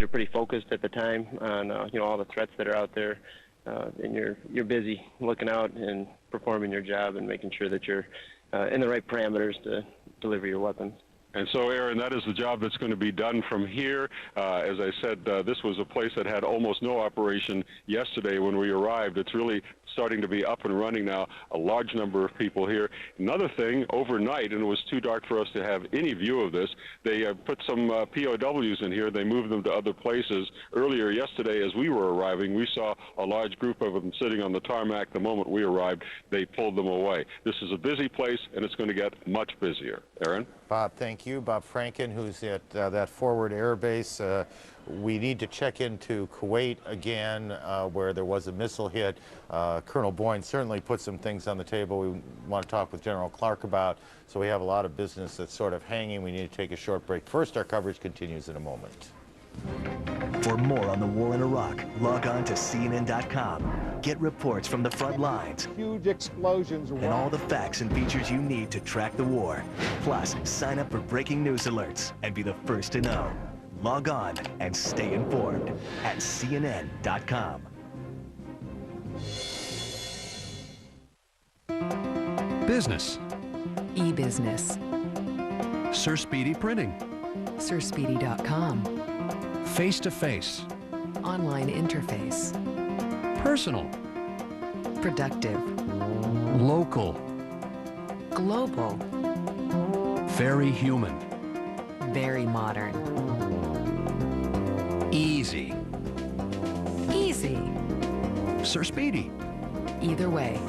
you're pretty focused at the time on all the threats that are out there, and you're busy looking out and performing your job and making sure that you're in the right parameters to deliver your weapons. And so, Aaron, that is the job that's going to be done from here. As I said, this was a place that had almost no operation yesterday when we arrived. It's really starting to be up and running now, a large number of people here. Another thing, overnight, and it was too dark for us to have any view of this, they put some POWs in here. They moved them to other places. Earlier yesterday, as we were arriving, we saw a large group of them sitting on the tarmac. The moment we arrived, they pulled them away. This is a busy place, and it's going to get much busier. Aaron? Bob, thank you. Bob Franken, who's at that forward air base. We need to check into Kuwait again, where there was a missile hit. Colonel Boyne certainly put some things on the table we want to talk with General Clark about. So we have a lot of business that's sort of hanging. We need to take a short break. First, our coverage continues in a moment. For more on the war in Iraq, log on to CNN.com. Get reports from the front lines. Huge explosions. And all the facts and features you need to track the war. Plus, sign up for breaking news alerts and be the first to know. Log on and stay informed at CNN.com. Business. E-business. Sir Speedy Printing. SirSpeedy.com. Face-to-face. Online interface. Personal. Productive. Local. Global. Very human. Very modern. Easy. Easy. Sir Speedy. Either way.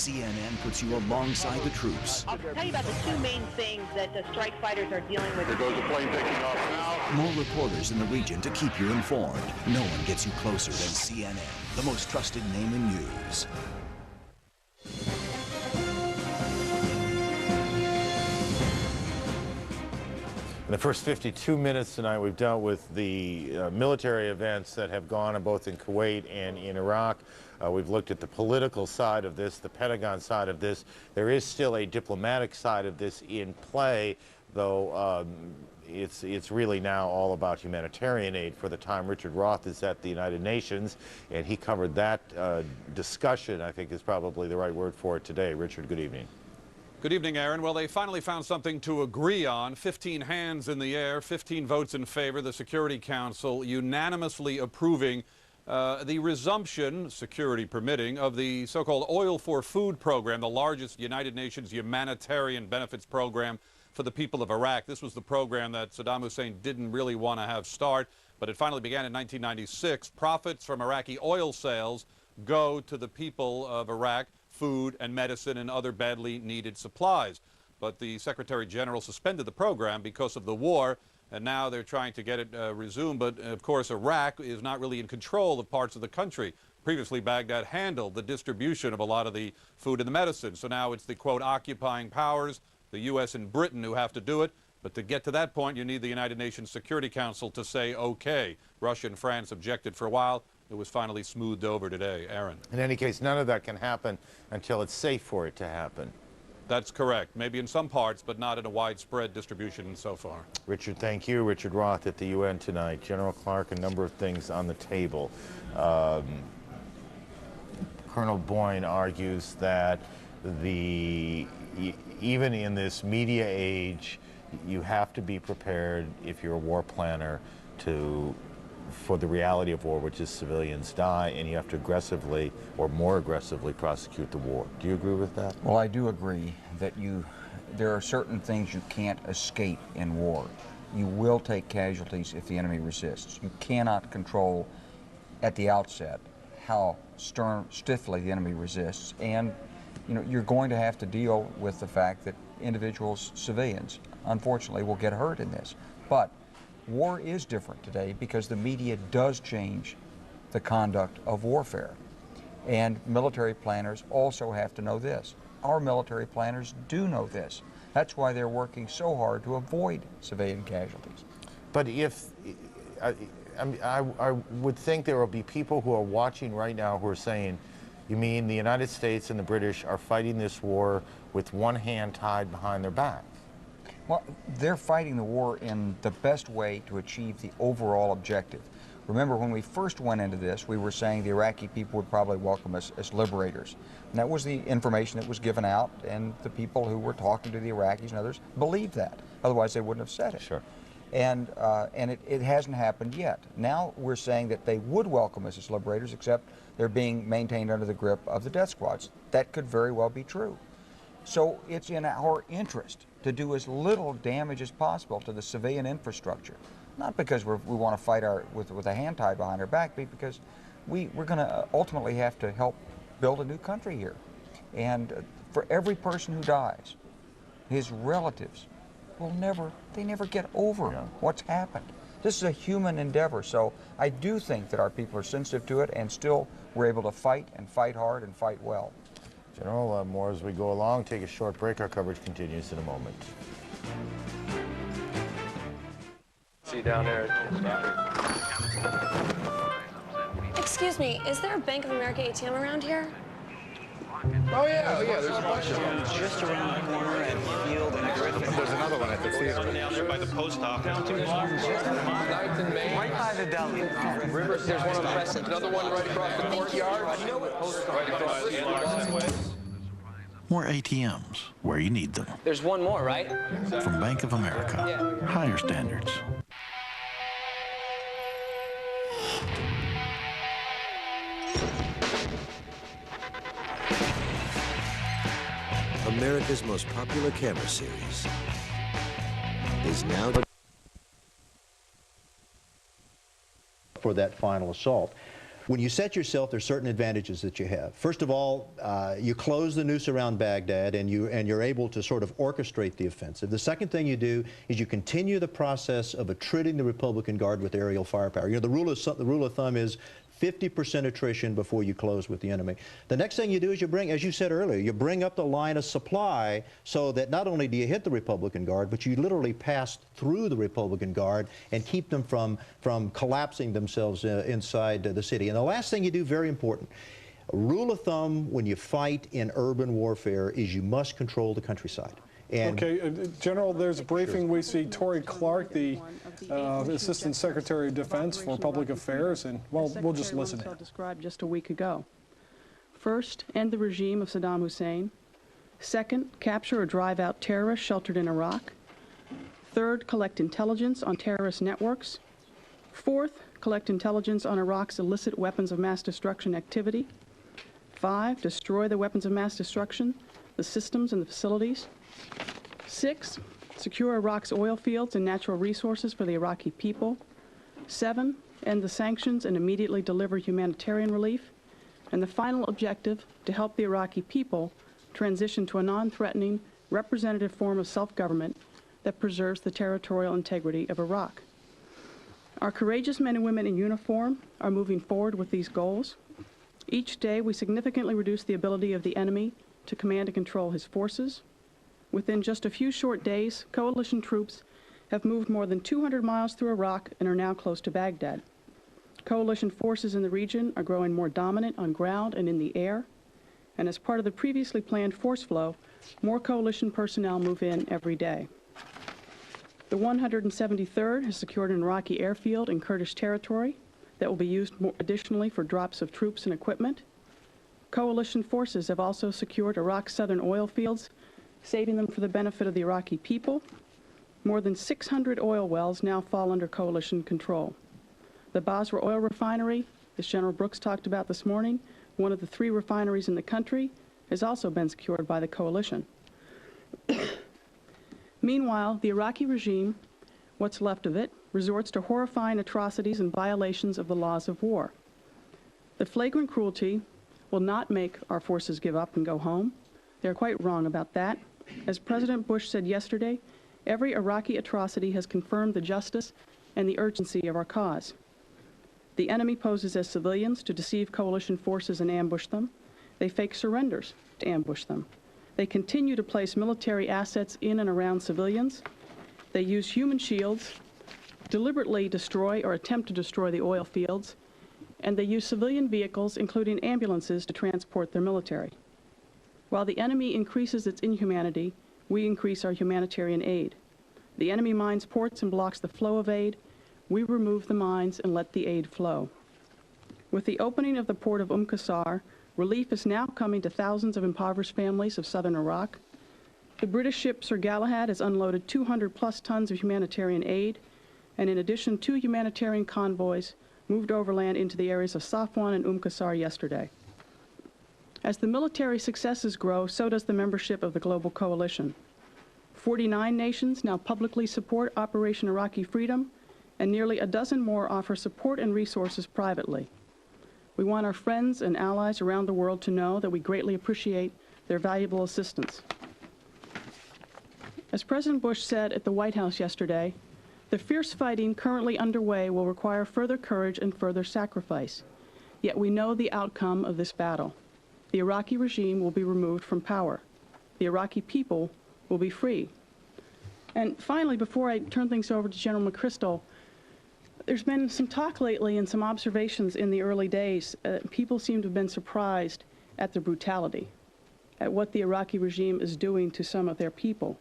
CNN puts you alongside the troops. I'll tell you about the two main things that the strike fighters are dealing with. There goes a plane taking off now. More reporters in the region to keep you informed. No one gets you closer than CNN, the most trusted name in news. In the first 52 minutes tonight, we've dealt with the military events that have gone on both in Kuwait and in Iraq. We've looked at the political side of this, the Pentagon side of this. There is still a diplomatic side of this in play, though it's really now all about humanitarian aid. For the time, Richard Roth is at the United Nations, and he covered that discussion, I think is probably the right word for it today. Richard, good evening. Good evening, Aaron. Well, they finally found something to agree on. 15 hands in the air, 15 votes in favor. The Security Council unanimously approving the resumption, security permitting, of the so-called Oil for Food program, the largest United Nations humanitarian benefits program for the people of Iraq. This was the program that Saddam Hussein didn't really want to have start, but it finally began in 1996. Profits from Iraqi oil sales go to the people of Iraq, food and medicine and other badly needed supplies. But the Secretary General suspended the program because of the war, and now they're trying to get it resumed. But of course, Iraq is not really in control of parts of the country. Previously, Baghdad handled the distribution of a lot of the food and the medicine. So now it's the, quote, occupying powers, the U.S. and Britain, who have to do it. But to get to that point, you need the United Nations Security Council to say, okay. Russia and France objected for a while. It was finally smoothed over today. Aaron. In any case, none of that can happen until it's safe for it to happen. That's correct. Maybe in some parts, but not in a widespread distribution so far. Richard, thank you. Richard Roth at the UN tonight. General Clark, a number of things on the table. Colonel Boyne argues that even in this media age, you have to be prepared, if you're a war planner, for the reality of war, which is civilians die, and you have to aggressively or more aggressively prosecute the war. Do you agree with that? Well, I do agree that there are certain things you can't escape in war. You will take casualties if the enemy resists. You cannot control at the outset how stiffly the enemy resists, and you're going to have to deal with the fact that individuals, civilians, unfortunately will get hurt in this. But war is different today because the media does change the conduct of warfare. And military planners also have to know this. Our military planners do know this. That's why they're working so hard to avoid civilian casualties. But if, I would think there will be people who are watching right now who are saying, you mean the United States and the British are fighting this war with one hand tied behind their back? Well, they're fighting the war in the best way to achieve the overall objective. Remember, when we first went into this, we were saying the Iraqi people would probably welcome us as liberators. And that was the information that was given out, and the people who were talking to the Iraqis and others believed that. Otherwise, they wouldn't have said it. Sure. And it hasn't happened yet. Now we're saying that they would welcome us as liberators, except they're being maintained under the grip of the death squads. That could very well be true. So it's in our interest to do as little damage as possible to the civilian infrastructure. Not because we want to fight with a hand tied behind our back, but because we're going to ultimately have to help build a new country here. And for every person who dies, his relatives will never get over what's happened. This is a human endeavor, so I do think that our people are sensitive to it, and still we're able to fight and fight hard and fight well. General, more as we go along. Take a short break. Our coverage continues in a moment. See you down there. Excuse me, is there a Bank of America ATM around here? Oh yeah, there's a bunch of them. Just around the corner at Field and Griffin. There's another one at the theater. Down there by the post office. Down 9th and Main. Right by the deli. River, there's one on Crescent. Another one right across the courtyard. Right across the way. More ATMs where you need them. There's one more, right? From Bank of America. Yeah. Higher standards. America's most popular camera series is now for that final assault. When you set yourself, there's certain advantages that you have. First of all, you close the noose around Baghdad, and you're able to sort of orchestrate the offensive. The second thing you do is you continue the process of attriting the Republican Guard with aerial firepower. You know, the rule of thumb is 50% attrition before you close with the enemy. The next thing you do is you bring, as you said earlier, you bring up the line of supply so that not only do you hit the Republican Guard, but you literally pass through the Republican Guard and keep them from collapsing themselves inside the city. And the last thing you do, very important, a rule of thumb when you fight in urban warfare is you must control the countryside. And okay, General, there's a briefing. We see Tory Clark, the Assistant Secretary of Defense for Public Affairs, and well, we'll just listen. Described just a week ago. First, end the regime of Saddam Hussein. Second, capture or drive out terrorists sheltered in Iraq. Third, collect intelligence on terrorist networks. Fourth, collect intelligence on Iraq's illicit weapons of mass destruction activity. 5, destroy the weapons of mass destruction, the systems and the facilities. 6, secure Iraq's oil fields and natural resources for the Iraqi people. 7, end the sanctions and immediately deliver humanitarian relief. And the final objective, to help the Iraqi people transition to a non-threatening, representative form of self-government that preserves the territorial integrity of Iraq. Our courageous men and women in uniform are moving forward with these goals. Each day, we significantly reduce the ability of the enemy to command and control his forces. Within just a few short days, coalition troops have moved more than 200 miles through Iraq and are now close to Baghdad. Coalition forces in the region are growing more dominant on ground and in the air. And as part of the previously planned force flow, more coalition personnel move in every day. The 173rd has secured an Iraqi airfield in Kurdish territory that will be used additionally for drops of troops and equipment. Coalition forces have also secured Iraq's southern oil fields, saving them for the benefit of the Iraqi people. More than 600 oil wells now fall under coalition control. The Basra oil refinery, as General Brooks talked about this morning, one of the 3 refineries in the country, has also been secured by the coalition. Meanwhile, the Iraqi regime, what's left of it, resorts to horrifying atrocities and violations of the laws of war. The flagrant cruelty will not make our forces give up and go home. They're quite wrong about that. As President Bush said yesterday, every Iraqi atrocity has confirmed the justice and the urgency of our cause. The enemy poses as civilians to deceive coalition forces and ambush them. They fake surrenders to ambush them. They continue to place military assets in and around civilians. They use human shields, deliberately destroy or attempt to destroy the oil fields, and they use civilian vehicles, including ambulances, to transport their military. While the enemy increases its inhumanity, we increase our humanitarian aid. The enemy mines ports and blocks the flow of aid. We remove the mines and let the aid flow. With the opening of the port of Qasr, relief is now coming to thousands of impoverished families of southern Iraq. The British ship Sir Galahad has unloaded 200+ tons of humanitarian aid, and in addition, 2 humanitarian convoys moved overland into the areas of Safwan and Qasr yesterday. As the military successes grow, so does the membership of the global coalition. 49 nations now publicly support Operation Iraqi Freedom, and nearly a dozen more offer support and resources privately. We want our friends and allies around the world to know that we greatly appreciate their valuable assistance. As President Bush said at the White House yesterday, the fierce fighting currently underway will require further courage and further sacrifice. Yet we know the outcome of this battle. The Iraqi regime will be removed from power. The Iraqi people will be free. And finally, before I turn things over to General McChrystal, there's been some talk lately and some observations in the early days. People seem to have been surprised at the brutality, at what the Iraqi regime is doing to some of their people.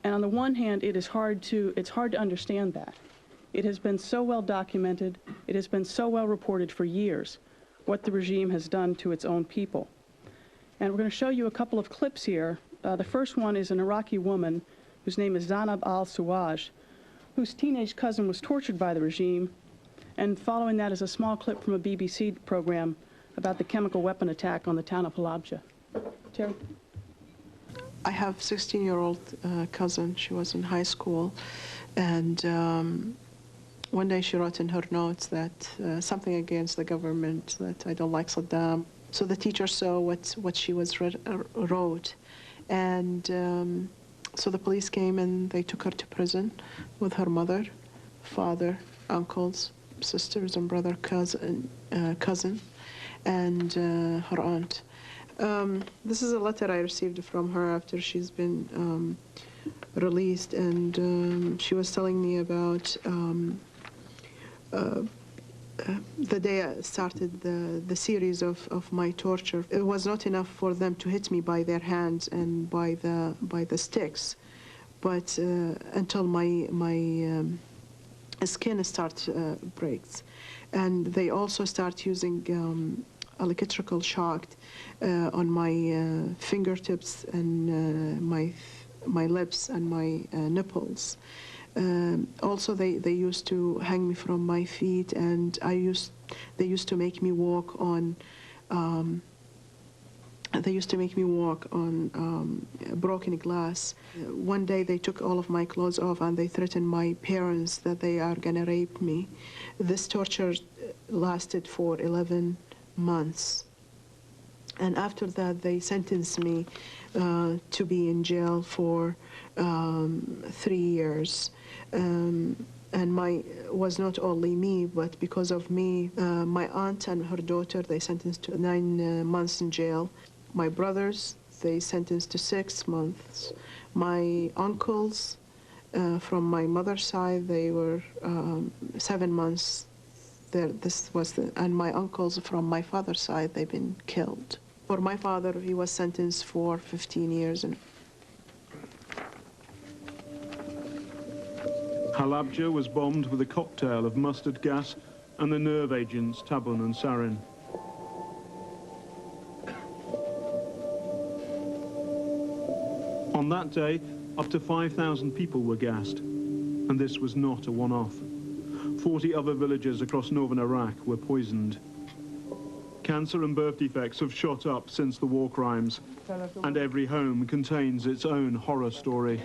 And on the one hand, it's hard to understand that. It has been so well documented, it has been so well reported for years, what the regime has done to its own people. And we're going to show you a couple of clips here. The first one is an Iraqi woman whose name is Zanab al-Suwaj, whose teenage cousin was tortured by the regime, and following that is a small clip from a BBC program about the chemical weapon attack on the town of Halabja. Terry? I have a 16-year-old cousin. She was in high school, and one day she wrote in her notes that something against the government, that I don't like Saddam. So the teacher saw what she wrote, and so the police came and they took her to prison with her mother, father, uncles, sisters and brother, cousin, and her aunt. This is a letter I received from her after she's been released, and she was telling me about the day I started the series of my torture. It was not enough for them to hit me by their hands and by the sticks, but until my skin breaks, and they also start using electrical shock on my fingertips and my lips and my nipples. Also, they used to hang me from my feet, and they used to make me walk on. They used to make me walk on broken glass. One day they took all of my clothes off and they threatened my parents that they are gonna rape me. This torture lasted for 11 months. And after that they sentenced me to be in jail for 3 years. And was not only me, but because of me, my aunt and her daughter, they sentenced to 9 months in jail. My brothers, they sentenced to 6 months. My uncles from my mother's side, they were 7 months. And my uncles from my father's side, they've been killed. For my father, he was sentenced for 15 years. Halabja was bombed with a cocktail of mustard gas and the nerve agents tabun and sarin. On that day, up to 5,000 people were gassed, and this was not a one-off. 40 other villages across northern Iraq were poisoned. Cancer and birth defects have shot up since the war crimes, and every home contains its own horror story.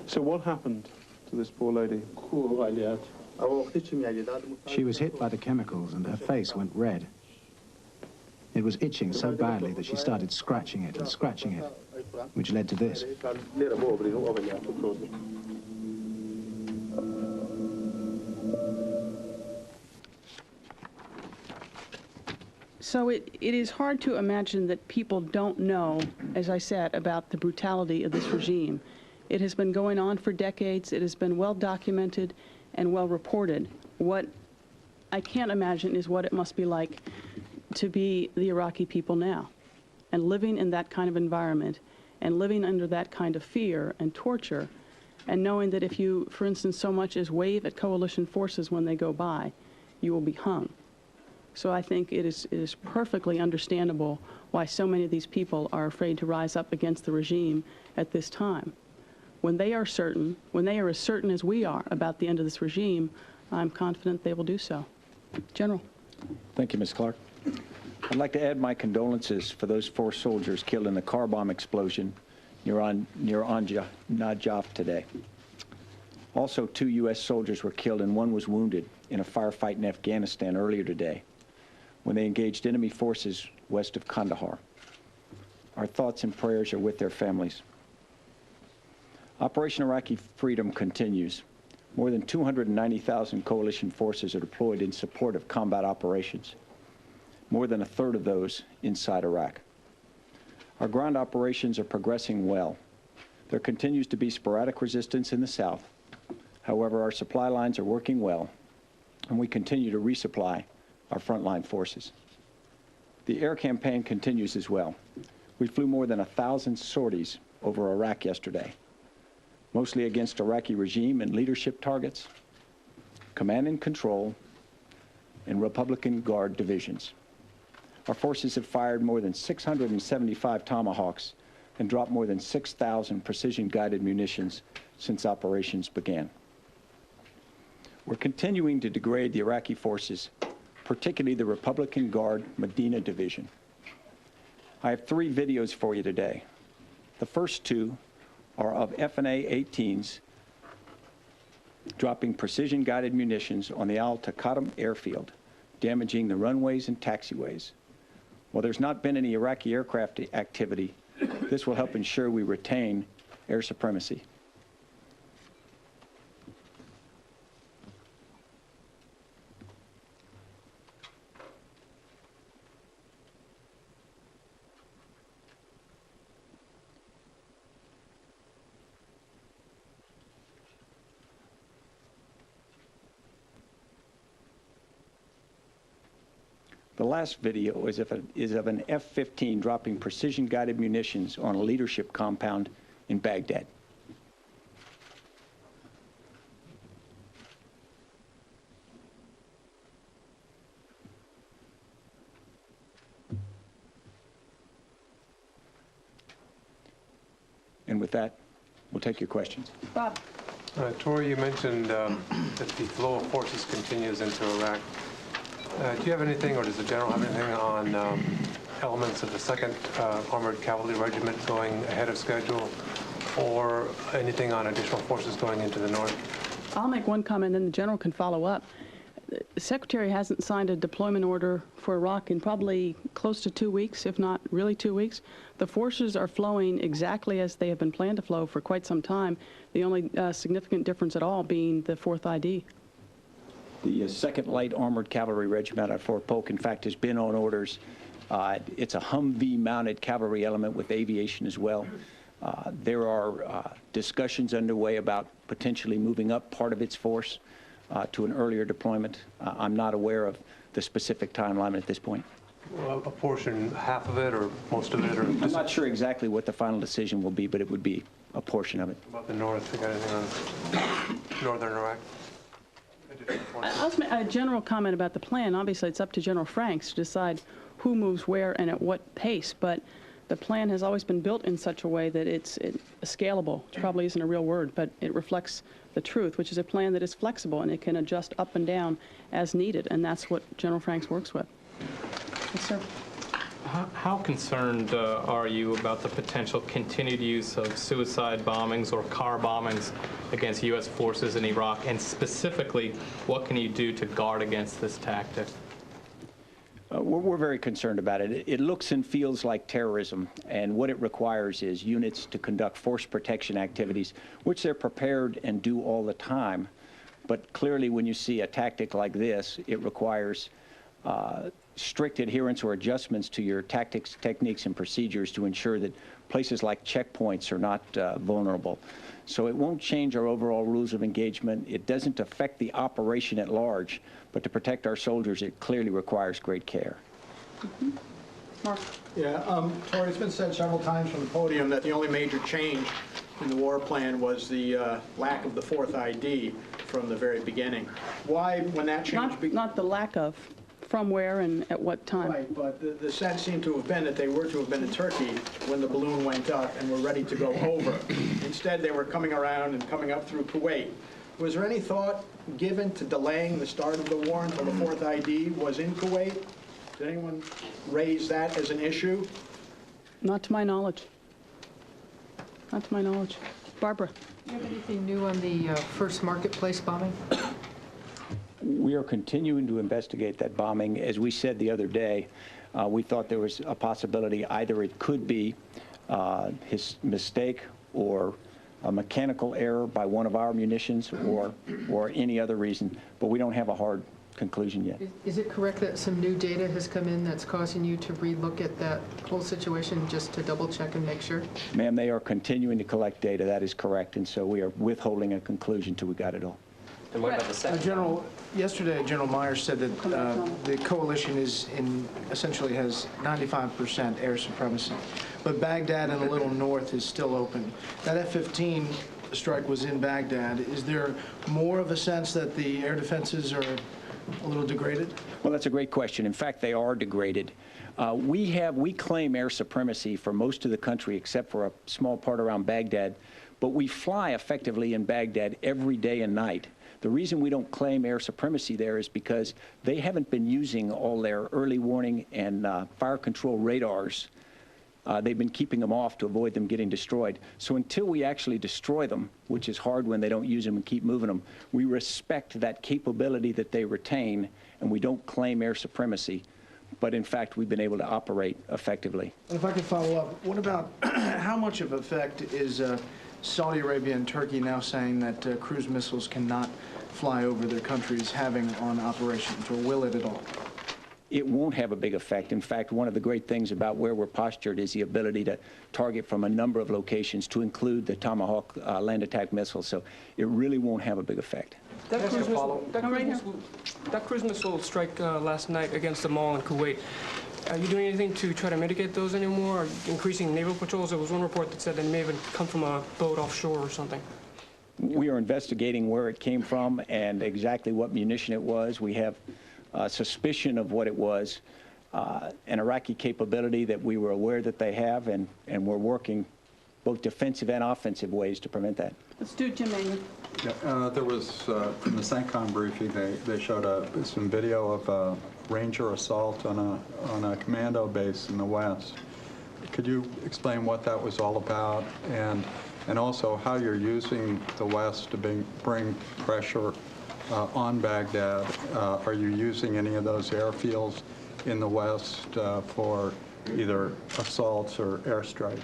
So what happened to this poor lady? She was hit by the chemicals and her face went red. It was itching so badly that she started scratching it and scratching it, which led to this. So it is hard to imagine that people don't know, as I said, about the brutality of this regime. It has been going on for decades. It has been well documented and well reported. What I can't imagine is what it must be like to be the Iraqi people now, and living in that kind of environment, and living under that kind of fear and torture, and knowing that if you, for instance, so much as wave at coalition forces when they go by, you will be hung. So I think it is perfectly understandable why so many of these people are afraid to rise up against the regime at this time. When they are as certain as we are about the end of this regime, I'm confident they will do so. General. Thank you, Ms. Clark. I'd like to add my condolences for those 4 soldiers killed in the car bomb explosion near Najaf today. Also, 2 U.S. soldiers were killed and 1 was wounded in a firefight in Afghanistan earlier today when they engaged enemy forces west of Kandahar. Our thoughts and prayers are with their families. Operation Iraqi Freedom continues. More than 290,000 coalition forces are deployed in support of combat operations, more than a third of those inside Iraq. Our ground operations are progressing well. There continues to be sporadic resistance in the south. However, our supply lines are working well, and we continue to resupply our frontline forces. The air campaign continues as well. We flew more than 1,000 sorties over Iraq yesterday, mostly against Iraqi regime and leadership targets, command and control, and Republican Guard divisions. Our forces have fired more than 675 Tomahawks and dropped more than 6,000 precision-guided munitions since operations began. We're continuing to degrade the Iraqi forces, particularly the Republican Guard Medina Division. I have 3 videos for you today. The first 2 are of FNA-18s dropping precision-guided munitions on the Al-Taqaddum airfield, damaging the runways and taxiways. While there's not been any Iraqi aircraft activity, this will help ensure we retain air supremacy. The last video is of an F-15 dropping precision-guided munitions on a leadership compound in Baghdad. And with that, we'll take your questions. Bob. Tori, you mentioned that the flow of forces continues into Iraq. Do you have anything, or does the general have anything on elements of the 2nd Armored Cavalry Regiment going ahead of schedule, or anything on additional forces going into the north? I'll make one comment, then the general can follow up. The Secretary hasn't signed a deployment order for Iraq in probably close to 2 weeks, if not really 2 weeks. The forces are flowing exactly as they have been planned to flow for quite some time, the only significant difference at all being the 4th ID. The 2nd Light Armored Cavalry Regiment at Fort Polk, in fact, has been on orders. It's a Humvee-mounted cavalry element with aviation as well. There are discussions underway about potentially moving up part of its force to an earlier deployment. I'm not aware of the specific timeline at this point. Well, a portion, half of it, or most of it? Or I'm not sure exactly what the final decision will be, but it would be a portion of it. About the north, you got anything on northern Iraq? I'll make a general comment about the plan. Obviously, it's up to General Franks to decide who moves where and at what pace, but the plan has always been built in such a way that it's scalable, which probably isn't a real word, but it reflects the truth, which is a plan that is flexible and it can adjust up and down as needed, and that's what General Franks works with. Yes, sir. How concerned are you about the potential continued use of suicide bombings or car bombings against U.S. forces in Iraq? And specifically, what can you do to guard against this tactic? We're very concerned about it. It looks and feels like terrorism, and what it requires is units to conduct force protection activities, which they're prepared and do all the time. But clearly, when you see a tactic like this, it requires strict adherence or adjustments to your tactics, techniques, and procedures to ensure that places like checkpoints are not vulnerable. So it won't change our overall rules of engagement. It doesn't affect the operation at large, but to protect our soldiers, it clearly requires great care. Mark. Yeah, Tori, it's been said several times from the podium that the only major change in the war plan was the lack of the fourth ID from the very beginning. Why, when that change... Not the lack of. From where and at what time? Right, but the sense seemed to have been that they were to have been in Turkey when the balloon went up and were ready to go over. Instead, they were coming around and coming up through Kuwait. Was there any thought given to delaying the start of the war until the fourth ID was in Kuwait? Did anyone raise that as an issue? Not to my knowledge. Not to my knowledge. Barbara. Do you have anything new on the first marketplace bombing? We are continuing to investigate that bombing. As we said the other day, we thought there was a possibility either it could be his mistake or a mechanical error by one of our munitions or any other reason, but we don't have a hard conclusion yet. Is it correct that some new data has come in that's causing you to relook at that whole situation just to double check and make sure? Ma'am, they are continuing to collect data. That is correct, and so we are withholding a conclusion till we got it all. And what about the second? General, yesterday General Myers said that the coalition essentially has 95% air supremacy, but Baghdad and a little north is still open. That F-15 strike was in Baghdad. Is there more of a sense that the air defenses are a little degraded? Well, that's a great question. In fact, they are degraded. We claim air supremacy for most of the country except for a small part around Baghdad, but we fly effectively in Baghdad every day and night. The reason we don't claim air supremacy there is because they haven't been using all their early warning and fire control radars. They've been keeping them off to avoid them getting destroyed. So until we actually destroy them, which is hard when they don't use them and keep moving them, we respect that capability that they retain, and we don't claim air supremacy. But in fact, we've been able to operate effectively. And if I could follow up, what about how much of effect is Saudi Arabia and Turkey now saying that cruise missiles cannot fly over their countries having on operations, or will it at all? It won't have a big effect. In fact, one of the great things about where we're postured is the ability to target from a number of locations, to include the Tomahawk land attack missile. So it really won't have a big effect. That cruise missile strike last night against the mall in Kuwait, are you doing anything to try to mitigate those anymore, or increasing naval patrols? There was one report that said that it may have come from a boat offshore or something. We are investigating where it came from and exactly what munition it was. We have suspicion of what it was, an Iraqi capability that we were aware that they have, and we're working both defensive and offensive ways to prevent that. Let's do Jim Mangan. Yeah, there was, from the CENTCOM briefing, they showed some video of a Ranger assault on a commando base in the West. Could you explain what that was all about, and also how you're using the West to bring pressure on Baghdad? Are you using any of those airfields in the West for either assaults or airstrikes?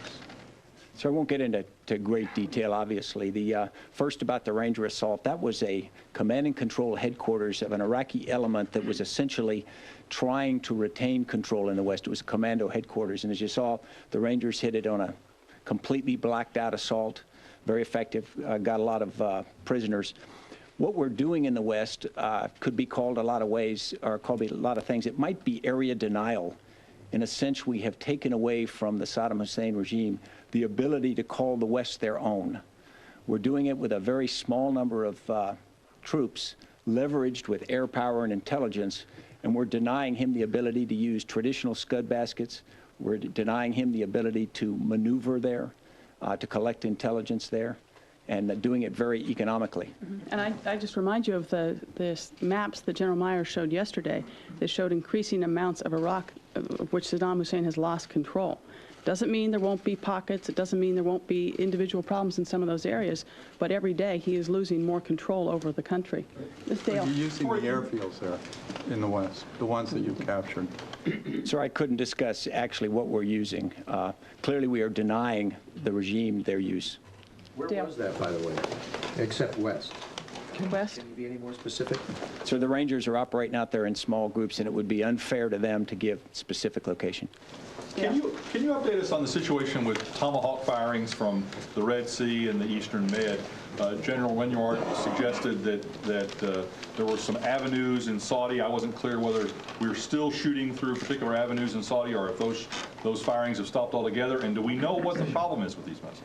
So I won't get into great detail, obviously. The first about the Ranger assault, that was a command and control headquarters of an Iraqi element that was essentially trying to retain control in the West. It was a commando headquarters, and as you saw, the Rangers hit it on a completely blacked out assault, very effective, got a lot of prisoners. What we're doing in the West could be called a lot of ways, or called a lot of things. It might be area denial. In a sense, we have taken away from the Saddam Hussein regime the ability to call the West their own. We're doing it with a very small number of troops, leveraged with air power and intelligence, and we're denying him the ability to use traditional Scud baskets. We're denying him the ability to maneuver there, to collect intelligence there, and doing it very economically. And I just remind you of the maps that General Myers showed yesterday that showed increasing amounts of Iraq of which Saddam Hussein has lost control. Doesn't mean there won't be pockets. It doesn't mean there won't be individual problems in some of those areas. But every day he is losing more control over the country. Ms. Dale. Are you using the airfields there in the West, the ones that you've captured? Sir, I couldn't discuss actually what we're using. Clearly, we are denying the regime their use. Where was that, by the way, except West? West? Can you be any more specific? So the Rangers are operating out there in small groups, and it would be unfair to them to give specific location. Can you update us on the situation with Tomahawk firings from the Red Sea and the Eastern Med? General Wynyard suggested that there were some avenues in Saudi. I wasn't clear whether we were still shooting through particular avenues in Saudi or if those firings have stopped altogether. And do we know what the problem is with these missiles?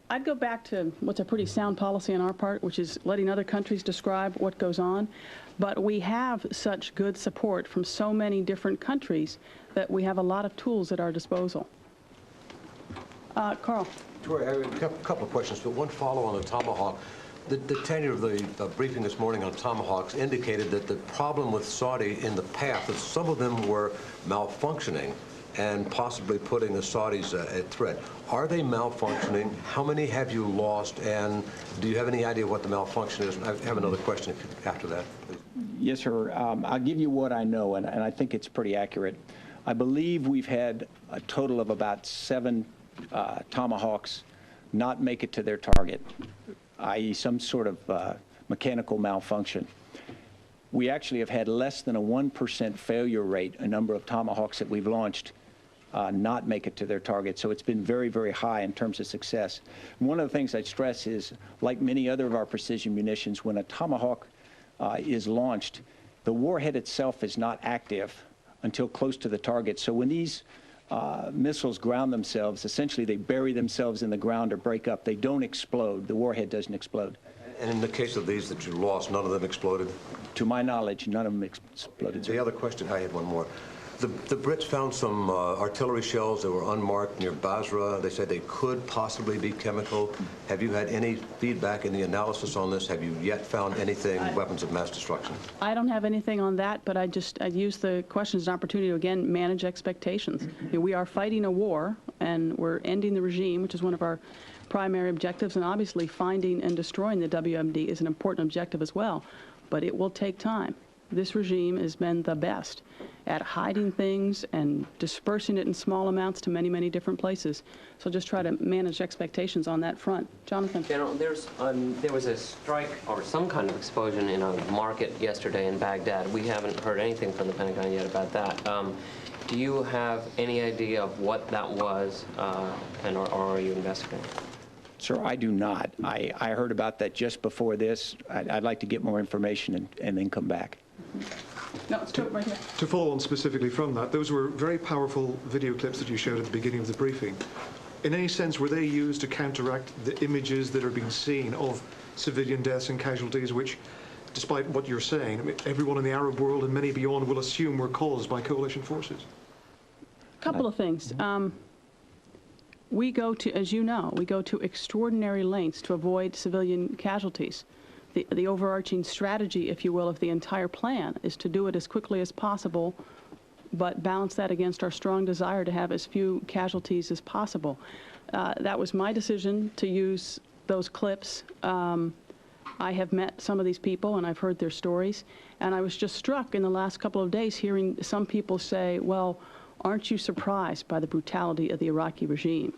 I'd go back to what's a pretty sound policy on our part, which is letting other countries describe what goes on. But we have such good support from so many different countries that we have a lot of tools at our disposal. Carl. Troy, I have a couple of questions, but one follow on the Tomahawk. The tenure of the briefing this morning on Tomahawks indicated that the problem with Saudi in the past, that some of them were malfunctioning and possibly putting the Saudis at threat. Are they malfunctioning? How many have you lost? And do you have any idea what the malfunction is? I have another question after that, please. Yes, sir. I'll give you what I know, and I think it's pretty accurate. I believe we've had a total of about 7 Tomahawks not make it to their target, i.e. some sort of mechanical malfunction. We actually have had less than a 1% failure rate, a number of Tomahawks that we've launched not make it to their target. So it's been very, very high in terms of success. And one of the things I'd stress is, like many other of our precision munitions, when a Tomahawk is launched, the warhead itself is not active until close to the target. So when these missiles ground themselves, essentially they bury themselves in the ground or break up. They don't explode. The warhead doesn't explode. And in the case of these that you lost, none of them exploded? To my knowledge, none of them exploded. The other question, I had one more. The Brits found some artillery shells that were unmarked near Basra. They said they could possibly be chemical. Have you had any feedback in the analysis on this? Have you yet found anything, weapons of mass destruction? I don't have anything on that, but I'd use the question as an opportunity to, again, manage expectations. We are fighting a war, and we're ending the regime, which is one of our primary objectives, and obviously finding and destroying the WMD is an important objective as well, but it will take time. This regime has been the best at hiding things and dispersing it in small amounts to many, many different places. So just try to manage expectations on that front. Jonathan? General, there was a strike or some kind of explosion in a market yesterday in Baghdad. We haven't heard anything from the Pentagon yet about that. Do you have any idea of what that was, or are you investigating? Sir, I do not. I heard about that just before this. I'd like to get more information and then come back. No, it's right here. To follow on specifically from that, those were very powerful video clips that you showed at the beginning of the briefing. In any sense, were they used to counteract the images that are being seen of civilian deaths and casualties, which, despite what you're saying, I mean, everyone in the Arab world and many beyond will assume were caused by coalition forces? A couple of things. We go to, as you know, we go to extraordinary lengths to avoid civilian casualties. The overarching strategy, if you will, of the entire plan is to do it as quickly as possible, but balance that against our strong desire to have as few casualties as possible. That was my decision to use those clips. I have met some of these people and I've heard their stories, and I was just struck in the last couple of days hearing some people say, well, aren't you surprised by the brutality of the Iraqi regime?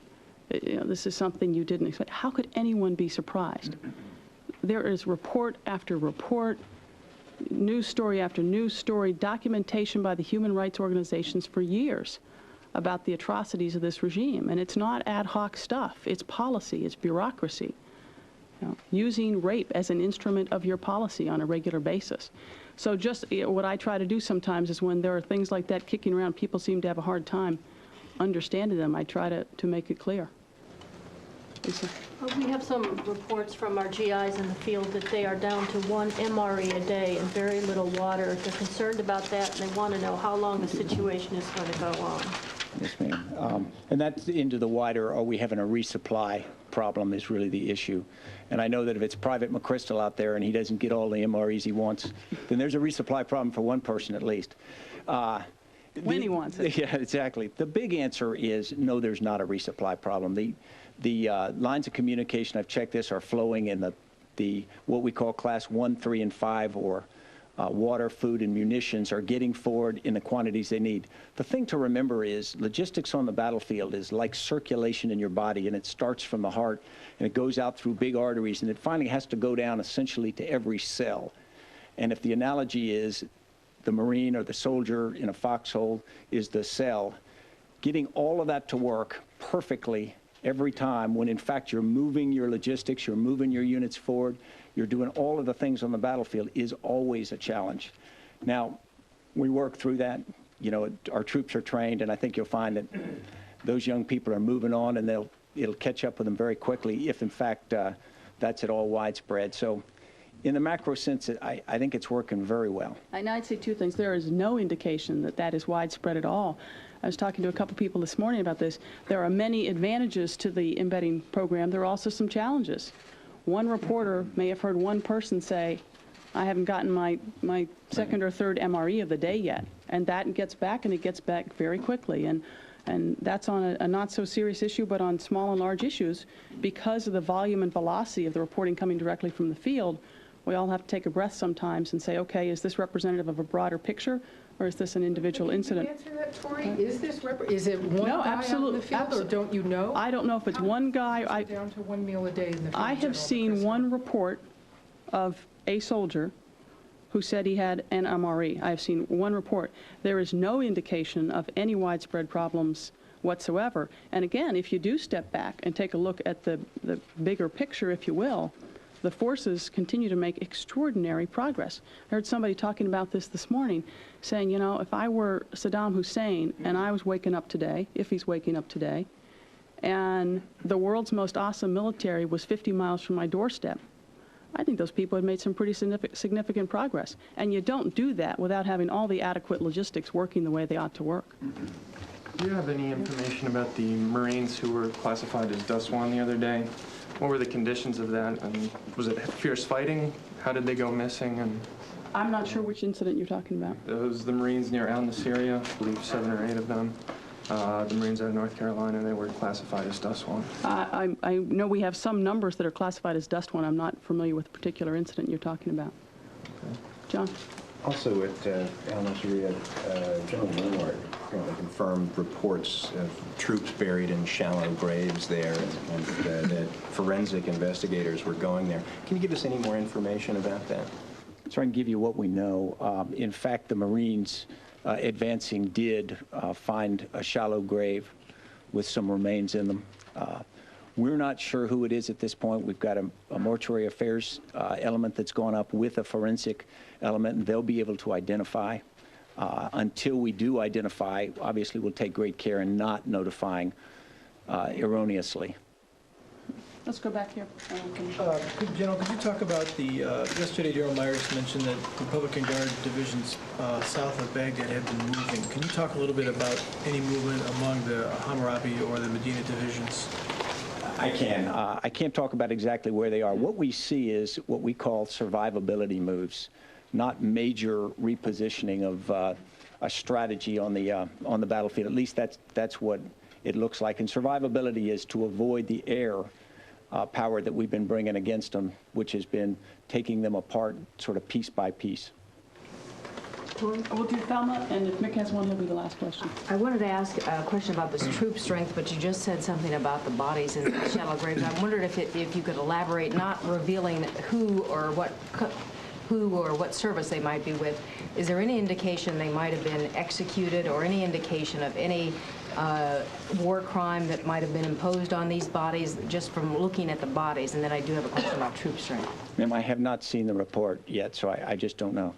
You know, this is something you didn't expect. How could anyone be surprised? There is report after report, news story after news story, documentation by the human rights organizations for years about the atrocities of this regime. And it's not ad hoc stuff. It's policy. It's bureaucracy. You know, using rape as an instrument of your policy on a regular basis. So just what I try to do sometimes is when there are things like that kicking around, people seem to have a hard time understanding them. I try to make it clear. Lisa? We have some reports from our GIs in the field that they are down to 1 MRE a day and very little water. They're concerned about that, and they want to know how long the situation is going to go on. Yes, ma'am. And that's into the wider, are we having a resupply problem is really the issue. And I know that if it's Private McChrystal out there and he doesn't get all the MREs he wants, then there's a resupply problem for one person at least. When he wants it. Yeah, exactly. The big answer is no, there's not a resupply problem. The lines of communication, I've checked this, are flowing in the what we call class 1, 3, and 5, or water, food, and munitions are getting forward in the quantities they need. The thing to remember is logistics on the battlefield is like circulation in your body, and it starts from the heart, and it goes out through big arteries, and it finally has to go down essentially to every cell. And if the analogy is the Marine or the soldier in a foxhole is the cell, getting all of that to work perfectly every time when in fact you're moving your logistics, you're moving your units forward, you're doing all of the things on the battlefield is always a challenge. Now, we work through that. You know, our troops are trained, and I think you'll find that those young people are moving on, and it'll catch up with them very quickly if in fact that's at all widespread. So in the macro sense, I think it's working very well. And I'd say two things. There is no indication that that is widespread at all. I was talking to a couple people this morning about this. There are many advantages to the embedding program. There are also some challenges. One reporter may have heard one person say, I haven't gotten my second or third MRE of the day yet. And that gets back, and it gets back very quickly. And that's on a not so serious issue, but on small and large issues, because of the volume and velocity of the reporting coming directly from the field, we all have to take a breath sometimes and say, okay, is this representative of a broader picture, or is this an individual incident? Can you answer that, Tori? Is it one guy out in the field, or don't you know? I don't know if it's one guy. Down to one meal a day in the field. I have seen one report of a soldier who said he had an MRE. I have seen one report. There is no indication of any widespread problems whatsoever. And again, if you do step back and take a look at the bigger picture, if you will, the forces continue to make extraordinary progress. I heard somebody talking about this morning, saying, you know, if I were Saddam Hussein and I was waking up today, if he's waking up today, and the world's most awesome military was 50 miles from my doorstep, I think those people had made some pretty significant progress. And you don't do that without having all the adequate logistics working the way they ought to work. Do you have any information about the Marines who were classified as Dust One the other day? What were the conditions of that? And was it fierce fighting? How did they go missing? And I'm not sure which incident you're talking about. it was the Marines near Al Nasiriyah, I believe 7 or 8 of them. The Marines out of North Carolina, they were classified as Dust One. I know we have some numbers that are classified as Dust One. I'm not familiar with the particular incident you're talking about. Okay. John? Also at Al Nasiriyah, General Winward confirmed reports of troops buried in shallow graves there, and that forensic investigators were going there. Can you give us any more information about that? So I can give you what we know. In fact, the Marines advancing did find a shallow grave with some remains in them. We're not sure who it is at this point. We've got a mortuary affairs element that's gone up with a forensic element, and they'll be able to identify. Until we do identify, obviously we'll take great care in not notifying erroneously. Let's go back here. General, could you talk about the, yesterday General Myers mentioned that Republican Guard divisions south of Baghdad have been moving. Can you talk a little bit about any movement among the Hammurabi or the Medina divisions? I can. I can't talk about exactly where they are. What we see is what we call survivability moves, not major repositioning of a strategy on the battlefield. At least that's what it looks like. And survivability is to avoid the air power that we've been bringing against them, which has been taking them apart sort of piece by piece. We'll do Thelma, and if Mick has one, he'll be the last question. I wanted to ask a question about this troop strength, but you just said something about the bodies in the shallow graves. I wondered if you could elaborate, not revealing who or what service they might be with. Is there any indication they might have been executed, or any indication of any war crime that might have been imposed on these bodies just from looking at the bodies? And then I do have a question about troop strength. Ma'am, I have not seen the report yet, so I just don't know.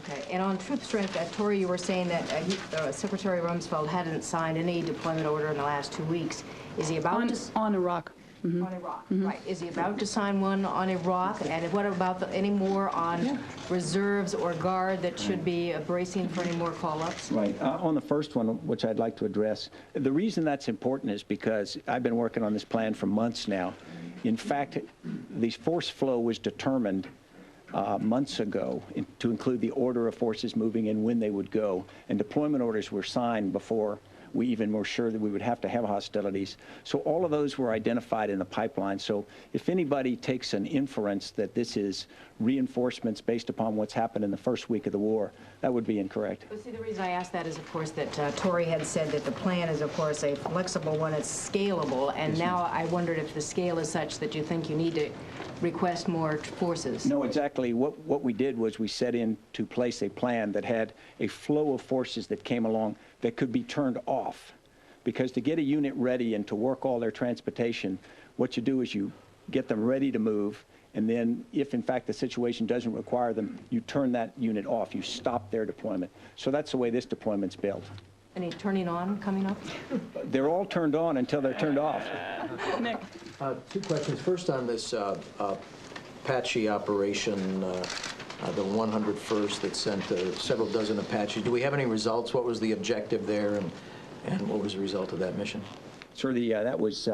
Okay, and on troop strength, Tori, you were saying that Secretary Rumsfeld hadn't signed any deployment order in the last 2 weeks. Is he about to? On Iraq. Mm-hmm. On Iraq, right. Is he about to sign one on Iraq? And what about any more on reserves or guard that should be bracing for any more call-ups? Right. On the first one, which I'd like to address, the reason that's important is because I've been working on this plan for months now. In fact, the force flow was determined months ago to include the order of forces moving in, when they would go, and deployment orders were signed before We even were sure that we would have to have hostilities. So all of those were identified in the pipeline. So if anybody takes an inference that this is reinforcements based upon what's happened in the first week of the war, that would be incorrect. Well, see, the reason I asked that is, of course, that Tory had said that the plan is, of course, a flexible one. It's scalable. And now I wondered if the scale is such that you think you need to request more forces. No, exactly. What we did was we set into place a plan that had a flow of forces that came along that could be turned off. Because to get a unit ready and to work all their transportation, what you do is you get them ready to move, and then if in fact the situation doesn't require them, you turn that unit off. You stop their deployment. So that's the way this deployment's built. Any turning on coming up? They're all turned on until they're turned off. Nick. Two questions. First on this Apache operation, the 101st that sent several dozen Apaches. Do we have any results? What was the objective there, and what was the result of that mission? Sir, that was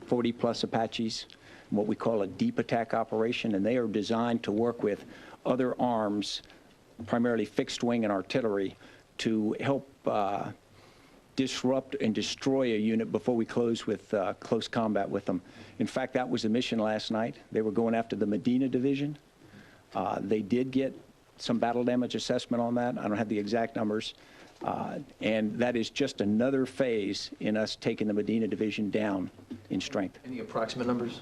40-plus Apaches, what we call a deep attack operation, and they are designed to work with other arms, primarily fixed wing and artillery, to help disrupt and destroy a unit before we close with close combat with them. In fact, that was the mission last night. They were going after the Medina Division. They did get some battle damage assessment on that. I don't have the exact numbers. And that is just another phase in us taking the Medina Division down in strength. Any approximate numbers?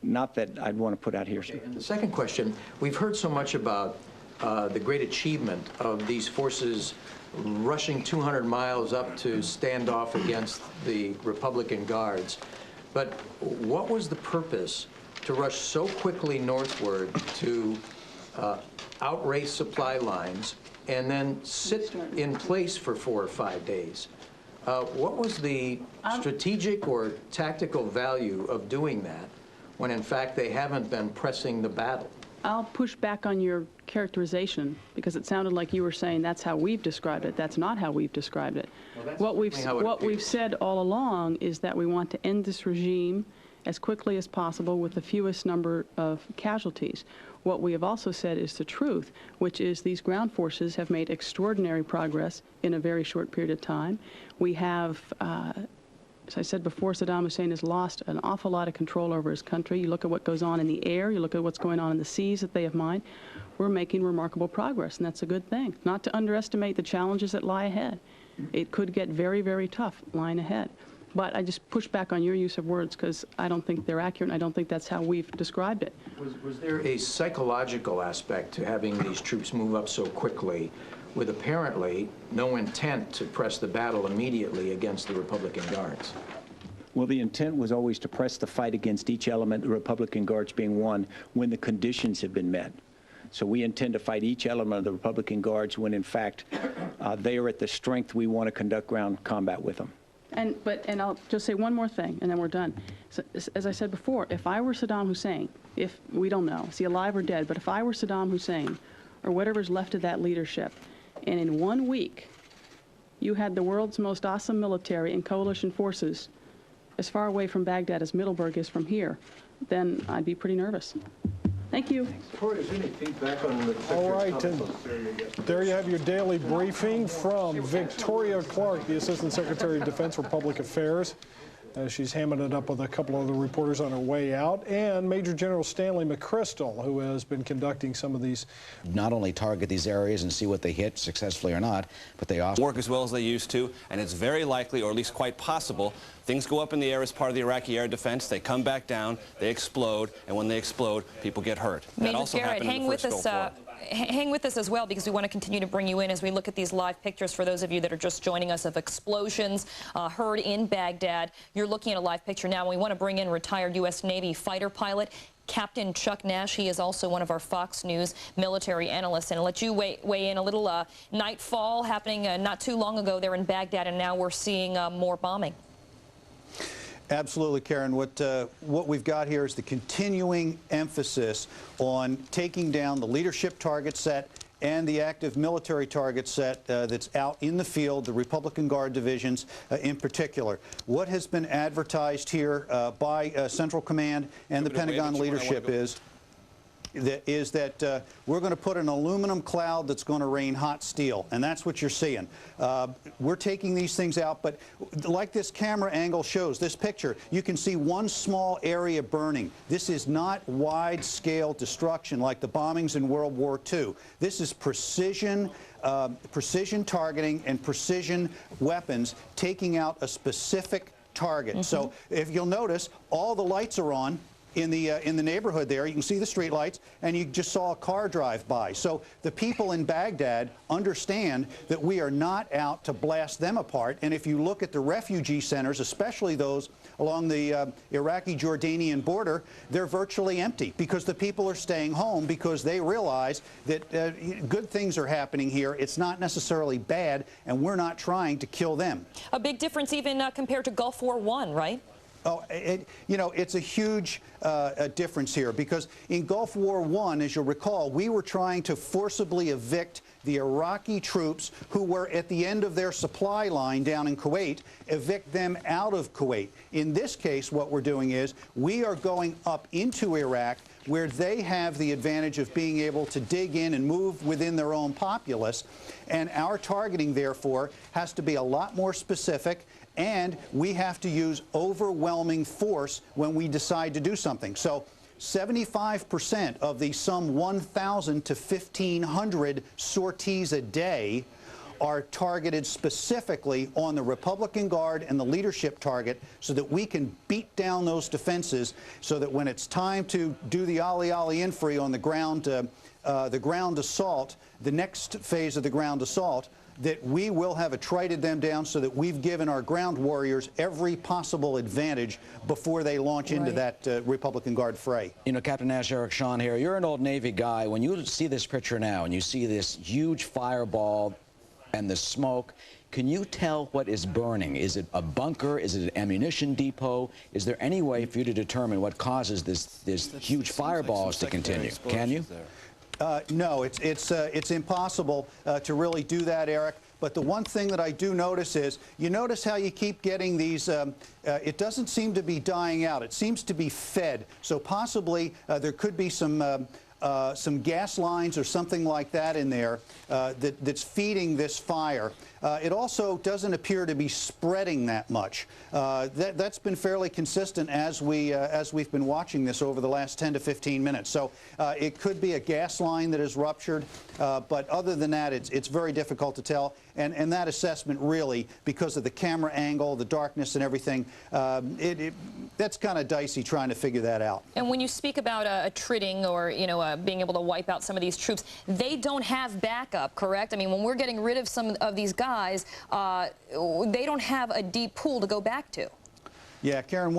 Not that I'd want to put out here, sir. Okay. And the second question, we've heard so much about the great achievement of these forces rushing 200 miles up to stand off against the Republican Guards. But what was the purpose to rush so quickly northward to outrace supply lines and then sit in place for 4 or 5 days? What was the strategic or tactical value of doing that when in fact they haven't been pressing the battle? I'll push back on your characterization because it sounded like you were saying that's how we've described it. That's not how we've described it. Well, what we've said all along is that we want to end this regime as quickly as possible with the fewest number of casualties. What we have also said is the truth, which is these ground forces have made extraordinary progress in a very short period of time. We have, as I said before, Saddam Hussein has lost an awful lot of control over his country. You look at what goes on in the air, you look at what's going on in the seas that they have mined. We're making remarkable progress, and that's a good thing. Not to underestimate the challenges that lie ahead. It could get very, very tough lying ahead. But I just push back on your use of words because I don't think they're accurate, and I don't think that's how we've described it. Was there a psychological aspect to having these troops move up so quickly with apparently no intent to press the battle immediately against the Republican Guards? Well, the intent was always to press the fight against each element, the Republican Guards being one, when the conditions have been met. So we intend to fight each element of the Republican Guards when, in fact, they are at the strength we want to conduct ground combat with them. And I'll just say one more thing, and then we're done. So, as I said before, if I were Saddam Hussein, if we don't know, is he alive or dead, but if I were Saddam Hussein, or whatever's left of that leadership, and in 1 week you had the world's most awesome military and coalition forces as far away from Baghdad as Middleburg is from here, then I'd be pretty nervous. Thank you. Corey, is there any feedback on the All right, and there you have your daily briefing from Victoria Clark, the Assistant Secretary of Defense for Public Affairs. She's hamming it up with a couple of the reporters on her way out, and Major General Stanley McChrystal, who has been conducting some of these. Not only target these areas and see what they hit, successfully or not, but they also work as well as they used to, and it's very likely, or at least quite possible, things go up in the air as part of the Iraqi air defense, they come back down, they explode, and when they explode, people get hurt. Major That also Garrett, happened in the first Gulf War. Hang with us as well, because we want to continue to bring you in as we look at these live pictures for those of you that are just joining us of explosions heard in Baghdad. You're looking at a live picture now. We want to bring in retired U.S. Navy fighter pilot Captain Chuck Nash. He is also one of our Fox News military analysts. And I'll let you weigh in a little nightfall happening not too long ago there in Baghdad, and now we're seeing more bombing. Absolutely, Karen. What we've got here is the continuing emphasis on taking down the leadership target set and the active military target set that's out in the field, the Republican Guard divisions in particular. What has been advertised here by Central Command and the Pentagon leadership is is that we're going to put an aluminum cloud that's going to rain hot steel, and that's what you're seeing. We're taking these things out, but like this camera angle shows, this picture, you can see one small area burning. This is not wide-scale destruction like the bombings in World War II. This is precision targeting and precision weapons taking out a specific target. So if you'll notice, all the lights are on in the neighborhood there. You can see the street lights, and you just saw a car drive by. So the people in Baghdad understand that we are not out to blast them apart. And if you look at the refugee centers, especially those along the Iraqi-Jordanian border, they're virtually empty because the people are staying home because they realize that good things are happening here. It's not necessarily bad, and we're not trying to kill them. A big difference even compared to Gulf War I, right? Oh, you know, it's a huge difference here because in Gulf War I, as you'll recall, we were trying to forcibly evict the Iraqi troops who were at the end of their supply line down in Kuwait, evict them out of Kuwait. In this case, what we're doing is we are going up into Iraq where they have the advantage of being able to dig in and move within their own populace. And our targeting, therefore, has to be a lot more specific, and we have to use overwhelming force when we decide to do something. So 75% of the some 1,000 to 1,500 sorties a day are targeted specifically on the Republican Guard and the leadership target so that we can beat down those defenses so that when it's time to do the Ali Infri on the ground assault, the next phase of the ground assault, that we will have attrited them down so that we've given our ground warriors every possible advantage before they launch into that Republican Guard fray. You know, Captain Nash, Eric Shawn here. You're an old Navy guy. When you see this picture now and you see this huge fireball and the smoke, can you tell what is burning? Is it a bunker? Is it an ammunition depot? Is there any way for you to determine what causes this huge fireballs to continue? Can you? No, it's impossible to really do that, Eric. But the one thing that I do notice is, you notice how you keep getting these, it doesn't seem to be dying out. It seems to be fed. So possibly there could be some gas lines or something like that in there that's feeding this fire. It also doesn't appear to be spreading that much. That's been fairly consistent as we've been watching this over the last 10 to 15 minutes. So it could be a gas line that is ruptured, but other than that, it's very difficult to tell. And that assessment really, because of the camera angle, the darkness and everything, that's kind of dicey trying to figure that out. And when you speak about attriting or, you know, being able to wipe out some of these troops, they don't have backup, correct? I mean, when we're getting rid of some of these guys, they don't have a deep pool to go back to. Yeah, Karen,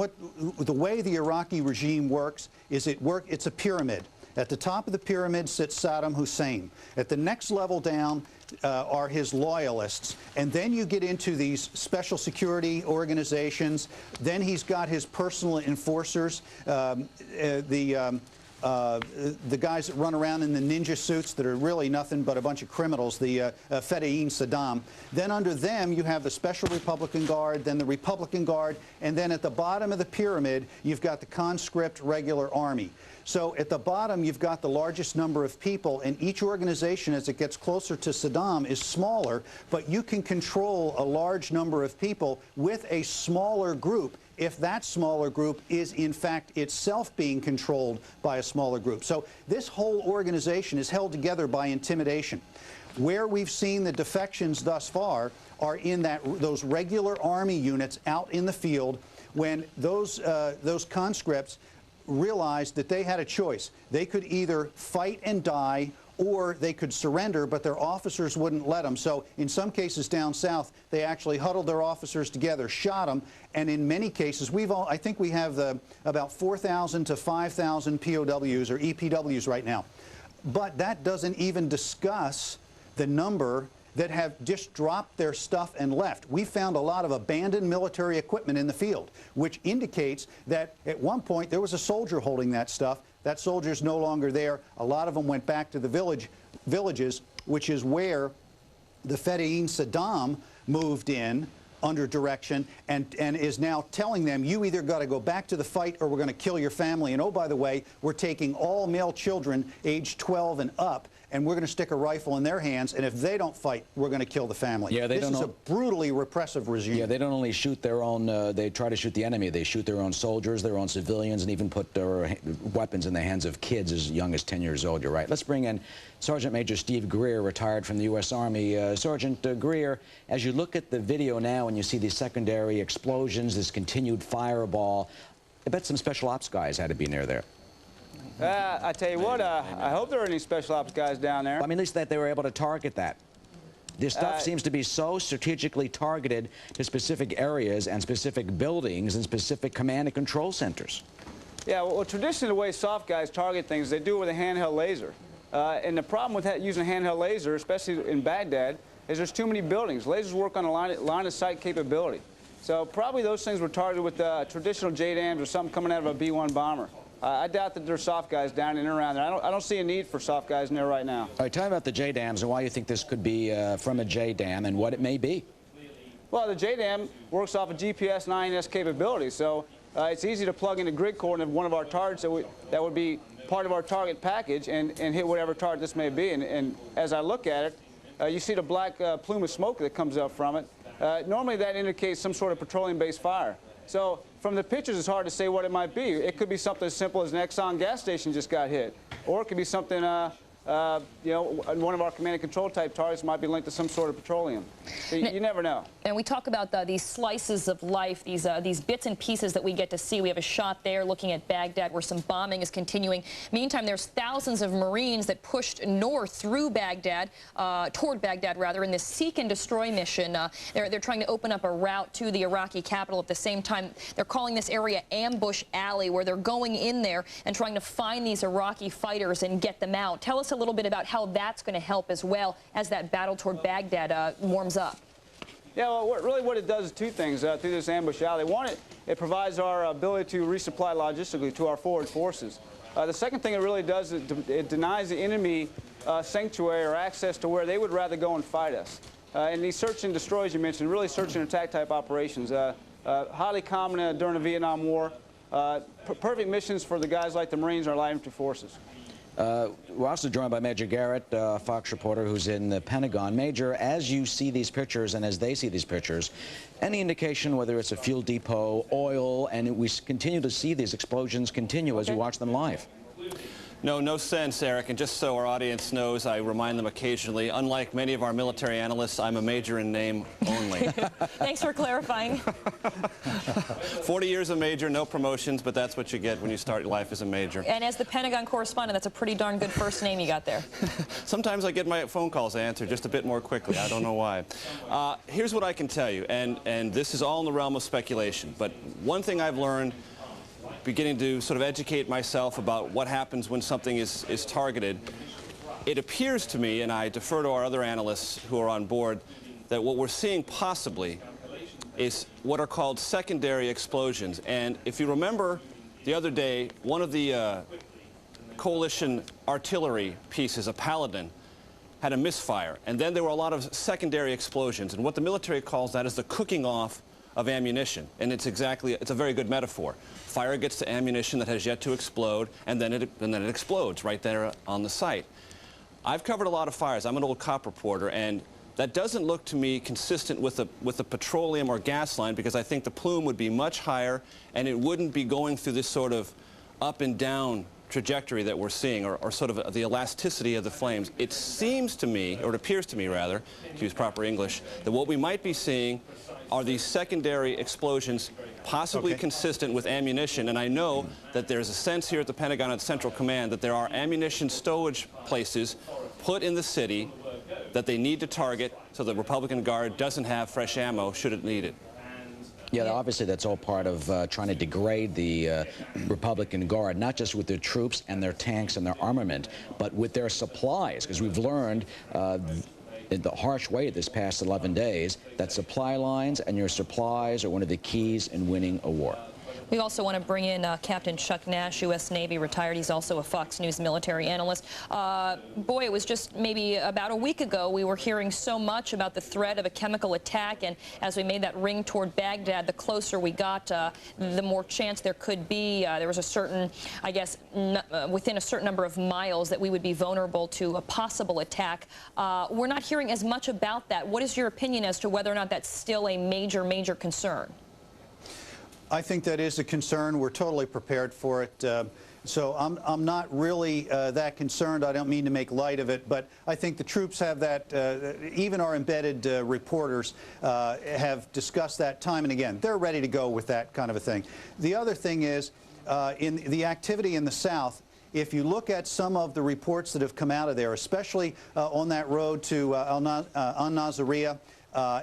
the way the Iraqi regime works is it's a pyramid. At the top of the pyramid sits Saddam Hussein. At the next level down are his loyalists. And then you get into these special security organizations. Then he's got his personal enforcers, the guys that run around in the ninja suits that are really nothing but a bunch of criminals, the Fedayeen Saddam. Then under them, you have the Special Republican Guard, then the Republican Guard, and then at the bottom of the pyramid, you've got the conscript regular army. So at the bottom, you've got the largest number of people, and each organization, as it gets closer to Saddam, is smaller, but you can control a large number of people with a smaller group if that smaller group is, in fact, itself being controlled by a smaller group. So this whole organization is held together by intimidation. Where we've seen the defections thus far are in those regular Army units out in the field when those conscripts realized that they had a choice. They could either fight and die or they could surrender, but their officers wouldn't let them. So in some cases down south, they actually huddled their officers together, shot them, and in many cases, I think we have about 4,000 to 5,000 POWs or EPWs right now. But that doesn't even discuss the number that have just dropped their stuff and left. We found a lot of abandoned military equipment in the field, which indicates that at one point there was a soldier holding that stuff. That soldier's no longer there. A lot of them went back to the villages, which is where the Fedayeen Saddam moved in under direction and is now telling them, you either got to go back to the fight or we're going to kill your family. And oh, by the way, we're taking all male children aged 12 and up, and we're going to stick a rifle in their hands, and if they don't fight, we're going to kill the family. Yeah, this is a brutally repressive regime. Yeah, they don't only shoot their own, they try to shoot the enemy. They shoot their own soldiers, their own civilians, and even put their weapons in the hands of kids as young as 10 years old. You're right. Let's bring in Sergeant Major Steve Greer, retired from the U.S. Army. Sergeant Greer, as you look at the video now and you see these secondary explosions, this continued fireball, I bet some special ops guys had to be near there. I tell you what, I hope there are any special ops guys down there. I mean, at least that they were able to target that. This stuff seems to be so strategically targeted to specific areas and specific buildings and specific command and control centers. Yeah, well, traditionally the way soft guys target things, they do it with a handheld laser. And the problem with using a handheld laser, especially in Baghdad, is there's too many buildings. Lasers work on a line of sight capability. So probably those things were targeted with traditional JDAMs or something coming out of a B-1 bomber. I doubt that there's soft guys down in and around there. I don't see a need for soft guys in there right now. All right, tell me about the JDAMs and why you think this could be from a JDAM and what it may be. Well, the JDAM works off of GPS and INS capability, so it's easy to plug in a grid coordinate of one of our targets that would be part of our target package and hit whatever target this may be. And as I look at it, you see the black plume of smoke that comes up from it. Normally that indicates some sort of petroleum-based fire. So from the pictures, it's hard to say what it might be. It could be something as simple as an Exxon gas station just got hit, or it could be something, you know, one of our command and control type targets might be linked to some sort of petroleum. So you never know. And we talk about these slices of life, these bits and pieces that we get to see. We have a shot there looking at Baghdad where some bombing is continuing. Meantime, there's thousands of Marines that pushed north through Baghdad, toward Baghdad rather, in this seek and destroy mission. They're trying to open up a route to the Iraqi capital. At the same time, they're calling this area Ambush Alley, where they're going in there and trying to find these Iraqi fighters and get them out. Tell us a little bit about how that's going to help as well as that battle toward Baghdad warms up. Yeah, well, really what it does is two things through this ambush alley. One, it provides our ability to resupply logistically to our forward forces. The second thing it really does is it denies the enemy sanctuary or access to where they would rather go and fight us. And these search and destroy, as you mentioned, really search and attack type operations, highly common during the Vietnam War. Perfect missions for the guys like the Marines or Light Infantry forces. We're also joined by Major Garrett, Fox reporter who's in the Pentagon. Major, as you see these pictures and as they see these pictures, any indication whether it's a fuel depot, oil, and we continue to see these explosions continue as we watch them live? No sense, Eric. And just so our audience knows, I remind them occasionally, unlike many of our military analysts, I'm a major in name only. Thanks for clarifying. 40 years a major, no promotions, but that's what you get when you start life as a major. And as the Pentagon correspondent, that's a pretty darn good first name you got there. Sometimes I get my phone calls answered just a bit more quickly. I don't know why. Here's what I can tell you, and this is all in the realm of speculation, but one thing I've learned beginning to sort of educate myself about what happens when something is targeted, it appears to me, and I defer to our other analysts who are on board, that what we're seeing possibly is what are called secondary explosions. And if you remember the other day, one of the coalition artillery pieces, a Paladin, had a misfire. And then there were a lot of secondary explosions. And what the military calls that is the cooking off of ammunition. And it's a very good metaphor. Fire gets to ammunition that has yet to explode, and then it explodes right there on the site. I've covered a lot of fires. I'm an old cop reporter, and that doesn't look to me consistent with the petroleum or gas line, because I think the plume would be much higher, and it wouldn't be going through this sort of up and down trajectory that we're seeing, or sort of the elasticity of the flames. It seems to me, or it appears to me rather, to use proper English, that what we might be seeing are these secondary explosions possibly consistent with ammunition. And I know that there's a sense here at the Pentagon and Central Command that there are ammunition stowage places put in the city that they need to target so the Republican Guard doesn't have fresh ammo should it need it. Yeah, obviously that's all part of trying to degrade the Republican Guard, not just with their troops and their tanks and their armament, but with their supplies, because we've learned in the harsh way this past 11 days that supply lines and your supplies are one of the keys in winning a war. We also want to bring in Captain Chuck Nash, U.S. Navy, retired. He's also a Fox News military analyst. Boy, it was just maybe about a week ago we were hearing so much about the threat of a chemical attack, and as we made that ring toward Baghdad, the closer we got, the more chance there could be. There was a certain, I guess, within a certain number of miles that we would be vulnerable to a possible attack. We're not hearing as much about that. What is your opinion as to whether or not that's still a major, major concern? I think that is a concern. We're totally prepared for it. So I'm not really that concerned. I don't mean to make light of it, but I think the troops have that. Even our embedded reporters have discussed that time and again. They're ready to go with that kind of a thing. The other thing is, in the activity in the South, if you look at some of the reports that have come out of there, especially on that road to Al-Naziriyah,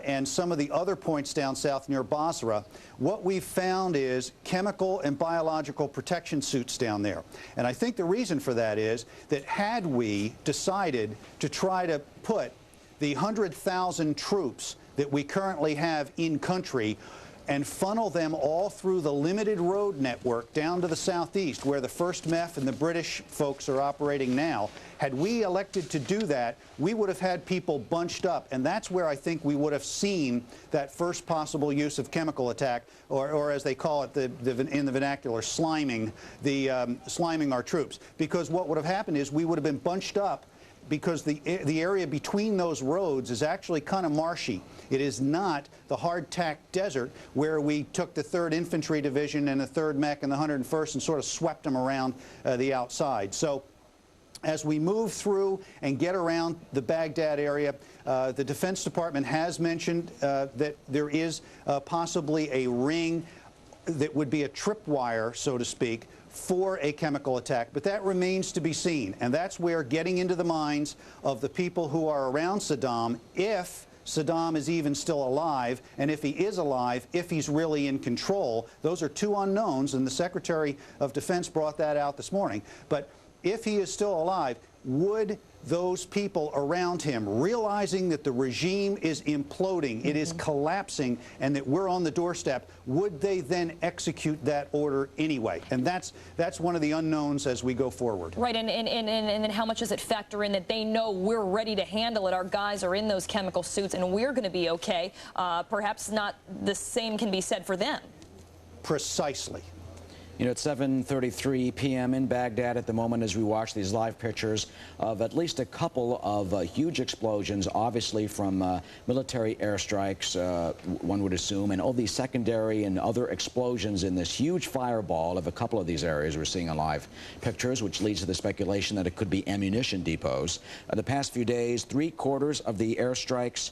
and some of the other points down south near Basra, what we've found is chemical and biological protection suits down there. And I think the reason for that is that had we decided to try to put the 100,000 troops that we currently have in country and funnel them all through the limited road network down to the southeast where the 1st MEF and the British folks are operating now, had we elected to do that, we would have had people bunched up, and that's where I think we would have seen that first possible use of chemical attack, or as they call it in the vernacular, sliming our troops. Because what would have happened is we would have been bunched up because the area between those roads is actually kind of marshy. It is not the hardtack desert where we took the 3rd Infantry Division and the 3rd Mech and the 101st and sort of swept them around the outside. So as we move through and get around the Baghdad area, the Defense Department has mentioned that there is possibly a ring that would be a tripwire, so to speak, for a chemical attack, but that remains to be seen. And that's where getting into the minds of the people who are around Saddam, if Saddam is even still alive, and if he is alive, if he's really in control. Those are two unknowns, and the Secretary of Defense brought that out this morning. But if he is still alive, would those people around him, realizing that the regime is imploding, it is collapsing, and that we're on the doorstep, would they then execute that order anyway? And that's one of the unknowns as we go forward. Right, and then how much does it factor in that they know we're ready to handle it, our guys are in those chemical suits, and we're going to be okay? Perhaps not the same can be said for them. Precisely. You know, it's 7:33 p.m. in Baghdad at the moment as we watch these live pictures of at least a couple of huge explosions, obviously from military airstrikes, one would assume, and all these secondary and other explosions in this huge fireball of a couple of these areas we're seeing in live pictures, which leads to the speculation that it could be ammunition depots. The past few days, 3/4 of the airstrikes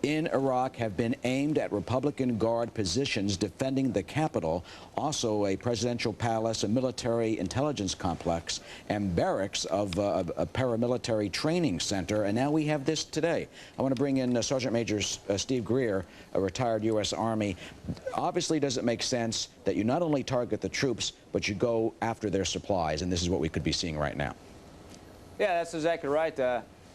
in Iraq have been aimed at Republican Guard positions defending the capital, also a presidential palace, a military intelligence complex, and barracks of a paramilitary training center. And now we have this today. I want to bring in Sergeant Major Steve Greer, a retired U.S. Army. Obviously, does it make sense that you not only target the troops, but you go after their supplies? And this is what we could be seeing right now. Yeah, that's exactly right.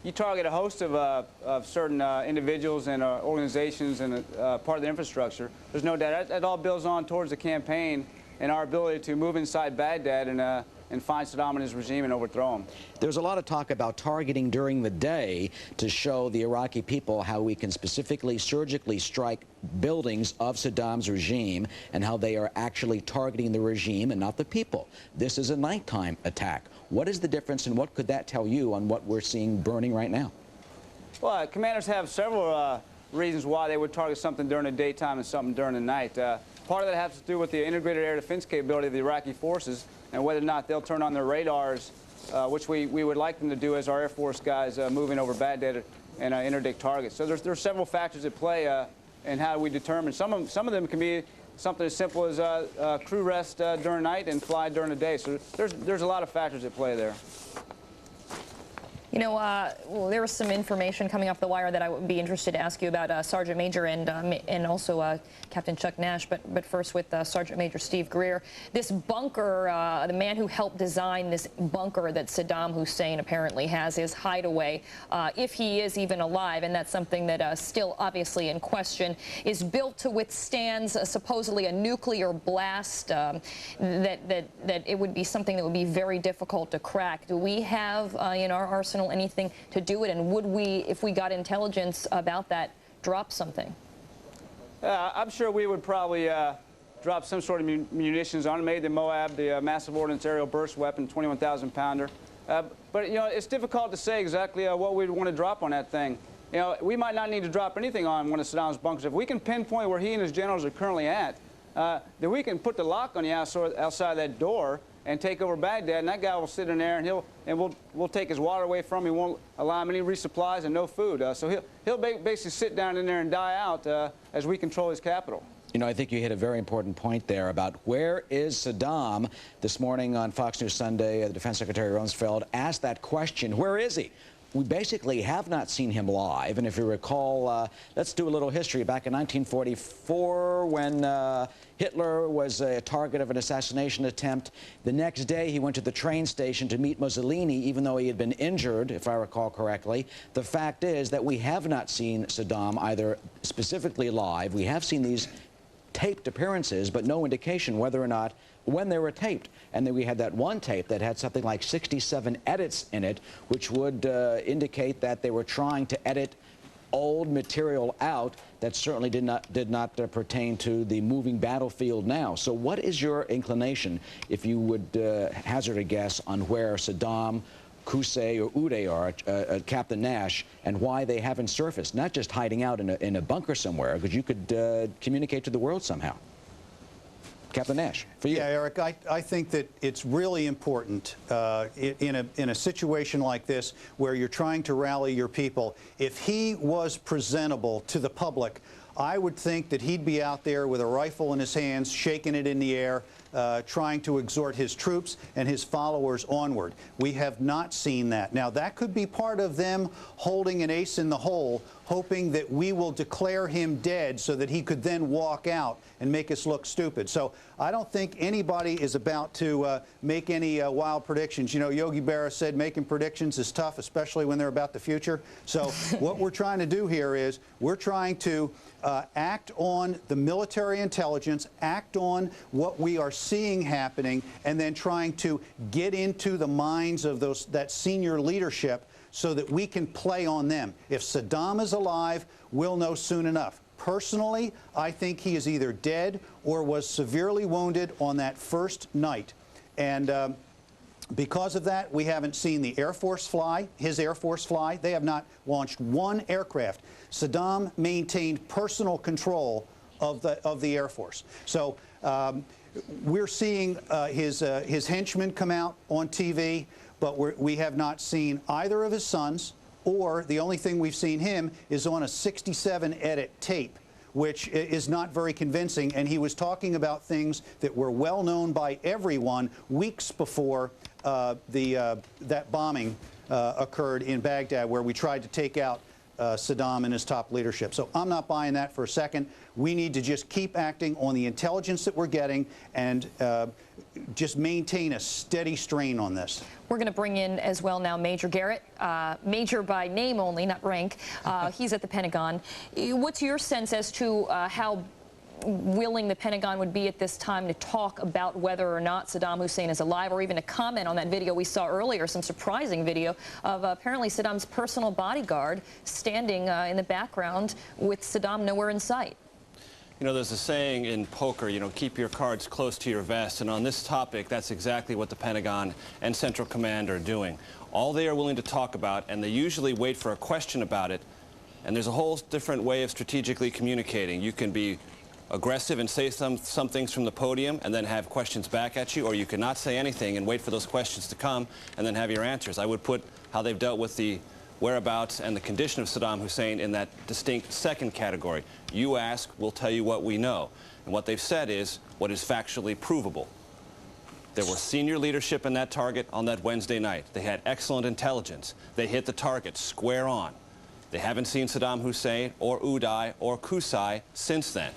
You target a host of certain individuals and organizations and part of the infrastructure. There's no doubt that all builds on towards the campaign and our ability to move inside Baghdad and find Saddam and his regime and overthrow him. There's a lot of talk about targeting during the day to show the Iraqi people how we can specifically surgically strike buildings of Saddam's regime and how they are actually targeting the regime and not the people. This is a nighttime attack. What is the difference, and what could that tell you on what we're seeing burning right now? Well, commanders have several reasons why they would target something during the daytime and something during the night. Part of that has to do with the integrated air defense capability of the Iraqi forces and whether or not they'll turn on their radars, which we would like them to do as our Air Force guys moving over Baghdad and interdict targets. So there's several factors at play in how we determine. Some of them can be something as simple as crew rest during night and fly during the day. So there's a lot of factors at play there. You know, well, there was some information coming off the wire that I would be interested to ask you about, Sergeant Major and also Captain Chuck Nash, but first with Sergeant Major Steve Greer. This bunker, the man who helped design this bunker that Saddam Hussein apparently has, his hideaway, if he is even alive, and that's something that still obviously in question, is built to withstand supposedly a nuclear blast, that it would be something that would be very difficult to crack. Do we have in our arsenal anything to do it, and would we, if we got intelligence about that, drop something? I'm sure we would probably drop some sort of munitions on it, maybe the Moab, the Massive Ordnance Aerial Burst Weapon, 21,000-pounder. But, you know, it's difficult to say exactly what we'd want to drop on that thing. You know, we might not need to drop anything on one of Saddam's bunkers. If we can pinpoint where he and his generals are currently at, then we can put the lock on the outside of that door and take over Baghdad, and that guy will sit in there, and we'll take his water away from him. We won't allow him any resupplies and no food. So he'll basically sit down in there and die out as we control his capital. You know, I think you hit a very important point there about where is Saddam. This morning on Fox News Sunday, the Defense Secretary Rumsfeld asked that question, where is he? We basically have not seen him live, and if you recall, let's do a little history. Back in 1944, when Hitler was a target of an assassination attempt, the next day he went to the train station to meet Mussolini, even though he had been injured, if I recall correctly. The fact is that we have not seen Saddam either specifically live. We have seen these taped appearances, but no indication whether or not when they were taped. And then we had that one tape that had something like 67 edits in it, which would indicate that they were trying to edit old material out that certainly did not pertain to the moving battlefield now. So what is your inclination, if you would hazard a guess, on where Saddam, Qusay, or Uday are, Captain Nash, and why they haven't surfaced, not just hiding out in a bunker somewhere, because you could communicate to the world somehow? Captain Nash, for you. Yeah, Eric, I think that it's really important in a situation like this where you're trying to rally your people. If he was presentable to the public, I would think that he'd be out there with a rifle in his hands, shaking it in the air, trying to exhort his troops and his followers onward. We have not seen that. Now, that could be part of them holding an ace in the hole, hoping that we will declare him dead so that he could then walk out and make us look stupid. So I don't think anybody is about to make any wild predictions. You know, Yogi Berra said making predictions is tough, especially when they're about the future. So what we're trying to do here is we're trying to act on the military intelligence, act on what we are seeing happening, and then trying to get into the minds of that senior leadership so that we can play on them. If Saddam is alive, we'll know soon enough. Personally, I think he is either dead or was severely wounded on that first night. And because of that, we haven't seen the Air Force fly, his Air Force fly. They have not launched one aircraft. Saddam maintained personal control of the Air Force. So we're seeing his henchmen come out on TV, but we have not seen either of his sons, or the only thing we've seen him is on a 67 edit tape, which is not very convincing. And he was talking about things that were well known by everyone weeks before that bombing occurred in Baghdad, where we tried to take out Saddam and his top leadership. So I'm not buying that for a second. We need to just keep acting on the intelligence that we're getting and just maintain a steady strain on this. We're going to bring in as well now Major Garrett, Major by name only, not rank. He's at the Pentagon. What's your sense as to how willing the Pentagon would be at this time to talk about whether or not Saddam Hussein is alive, or even to comment on that video we saw earlier, some surprising video of apparently Saddam's personal bodyguard standing in the background with Saddam nowhere in sight? You know, there's a saying in poker, you know, keep your cards close to your vest. And on this topic, that's exactly what the Pentagon and Central Command are doing. All they are willing to talk about, and they usually wait for a question about it, and there's a whole different way of strategically communicating. You can be aggressive and say some things from the podium and then have questions back at you, or you cannot say anything and wait for those questions to come and then have your answers. I would put how they've dealt with the whereabouts and the condition of Saddam Hussein in that distinct second category. You ask, we'll tell you what we know. And what they've said is what is factually provable. There was senior leadership in that target on that Wednesday night. They had excellent intelligence. They hit the target square on. They haven't seen Saddam Hussein or Uday or Qusay since then.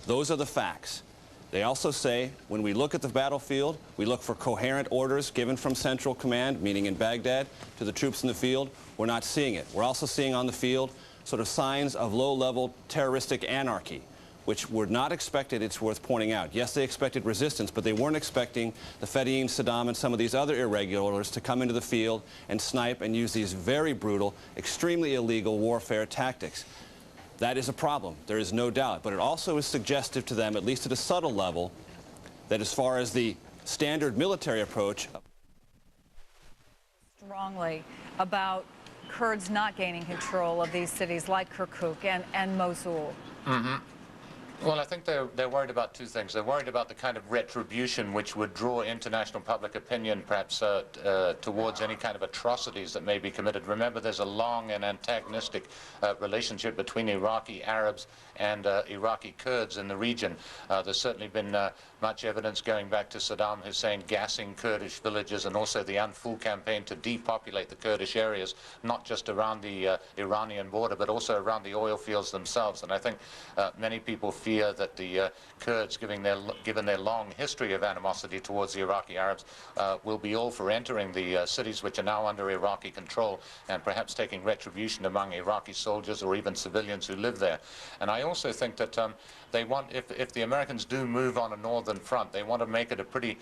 Those are the facts. They also say, when we look at the battlefield, we look for coherent orders given from Central Command, meaning in Baghdad, to the troops in the field. We're not seeing it. We're also seeing on the field sort of signs of low-level terroristic anarchy, which were not expected, it's worth pointing out. Yes, they expected resistance, but they weren't expecting the Fedayeen, Saddam, and some of these other irregulars to come into the field and snipe and use these very brutal, extremely illegal warfare tactics. That is a problem, there is no doubt. But it also is suggestive to them, at least at a subtle level, that as far as the standard military approach... Strongly about Kurds not gaining control of these cities like Kirkuk and Mosul. Mm-hmm. Well, I think they're worried about two things. They're worried about the kind of retribution which would draw international public opinion, perhaps, towards any kind of atrocities that may be committed. Remember, there's a long and antagonistic relationship between Iraqi Arabs and Iraqi Kurds in the region. There's certainly been much evidence going back to Saddam Hussein gassing Kurdish villages, and also the Anfal campaign to depopulate the Kurdish areas, not just around the Iranian border, but also around the oil fields themselves. And I think many people fear that the Kurds, given their long history of animosity towards the Iraqi Arabs, will be all for entering the cities which are now under Iraqi control and perhaps taking retribution among Iraqi soldiers or even civilians who live there. And I also think that they want, if the Americans do move on a northern front, they want to make it a pretty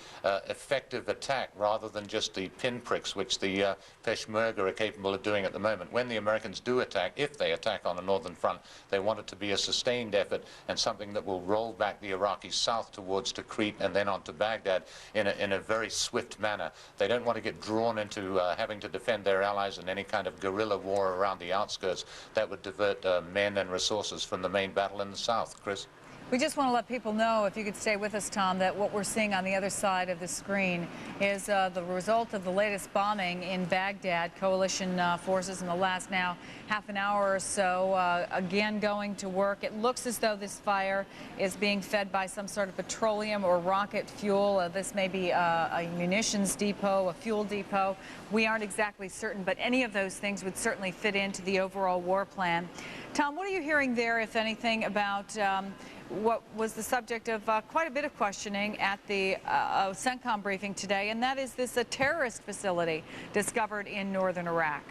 effective attack rather than just the pinpricks which the Peshmerga are capable of doing at the moment. When the Americans do attack, if they attack on a northern front, they want it to be a sustained effort and something that will roll back the Iraqis south towards Tikrit and then on to Baghdad in a very swift manner. They don't want to get drawn into having to defend their allies in any kind of guerrilla war around the outskirts. That would divert men and resources from the main battle in the south. Chris? We just want to let people know, if you could stay with us, Tom, that what we're seeing on the other side of the screen is the result of the latest bombing in Baghdad. Coalition forces in the last now half an hour or so, again going to work. It looks as though this fire is being fed by some sort of petroleum or rocket fuel. This may be a munitions depot, a fuel depot. We aren't exactly certain, but any of those things would certainly fit into the overall war plan. Tom, what are you hearing there, if anything, about what was the subject of quite a bit of questioning at the CENTCOM briefing today, and that is this terrorist facility discovered in northern Iraq?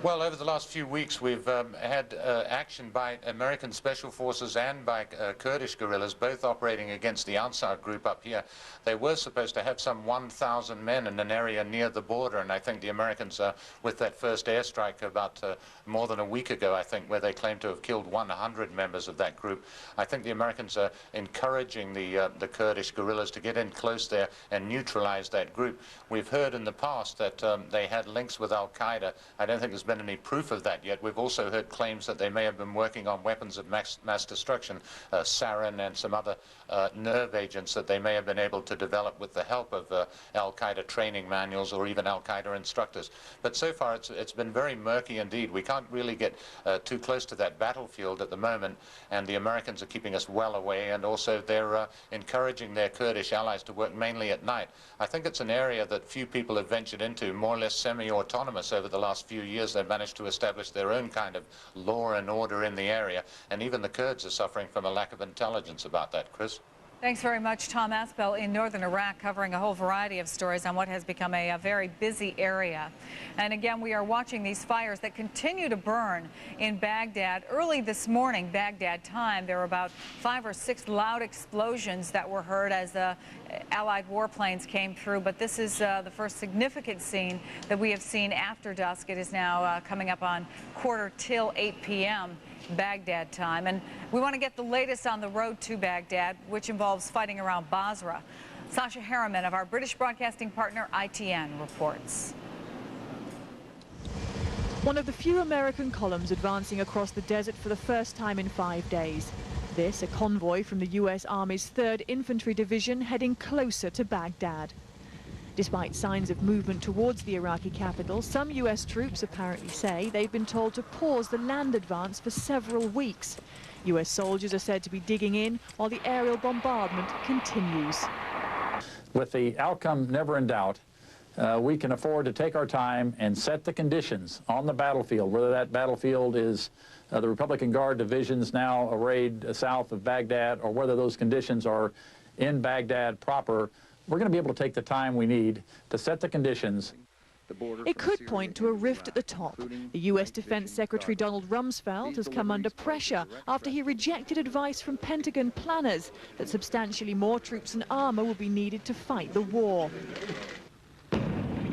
Well, over the last few weeks, we've had action by American Special Forces and by Kurdish guerrillas, both operating against the Ansar group up here. They were supposed to have some 1,000 men in an area near the border, and I think the Americans, with that first airstrike about more than a week ago, I think, where they claimed to have killed 100 members of that group, I think the Americans are encouraging the Kurdish guerrillas to get in close there and neutralize that group. We've heard in the past that they had links with al-Qaeda. I don't think there's been any proof of that yet. We've also heard claims that they may have been working on weapons of mass destruction, sarin and some other nerve agents that they may have been able to develop with the help of al-Qaeda training manuals or even al-Qaeda instructors. But so far it's been very murky indeed. We can't really get too close to that battlefield at the moment, and the Americans are keeping us well away, and also they're encouraging their Kurdish allies to work mainly at night. I think it's an area that few people have ventured into, more or less semi-autonomous over the last few years. They've managed to establish their own kind of law and order in the area, and even the Kurds are suffering from a lack of intelligence about that. Chris? Thanks very much, Tom Aspel in northern Iraq, covering a whole variety of stories on what has become a very busy area. And again, we are watching these fires that continue to burn in Baghdad. Early this morning, Baghdad time, there were about 5 or 6 loud explosions that were heard as Allied warplanes came through. But this is the first significant scene that we have seen after dusk. It is now coming up on 8:15 p.m. Baghdad time. And we want to get the latest on the road to Baghdad, which involves fighting around Basra. Sasha Harriman of our British broadcasting partner ITN reports. One of the few American columns advancing across the desert for the first time in 5 days. This, a convoy from the U.S. Army's 3rd Infantry Division heading closer to Baghdad. Despite signs of movement towards the Iraqi capital, some U.S. troops apparently say they've been told to pause the land advance for several weeks. U.S. soldiers are said to be digging in while the aerial bombardment continues. with the outcome never in doubt, we can afford to take our time and set the conditions on the battlefield, whether that battlefield is the Republican Guard divisions now arrayed south of Baghdad, or whether those conditions are in Baghdad proper. We're going to be able to take the time we need to set the conditions. It could point to a rift at the top. The U.S. Defense Secretary Donald Rumsfeld has come under pressure after he rejected advice from Pentagon planners that substantially more troops and armor will be needed to fight the war.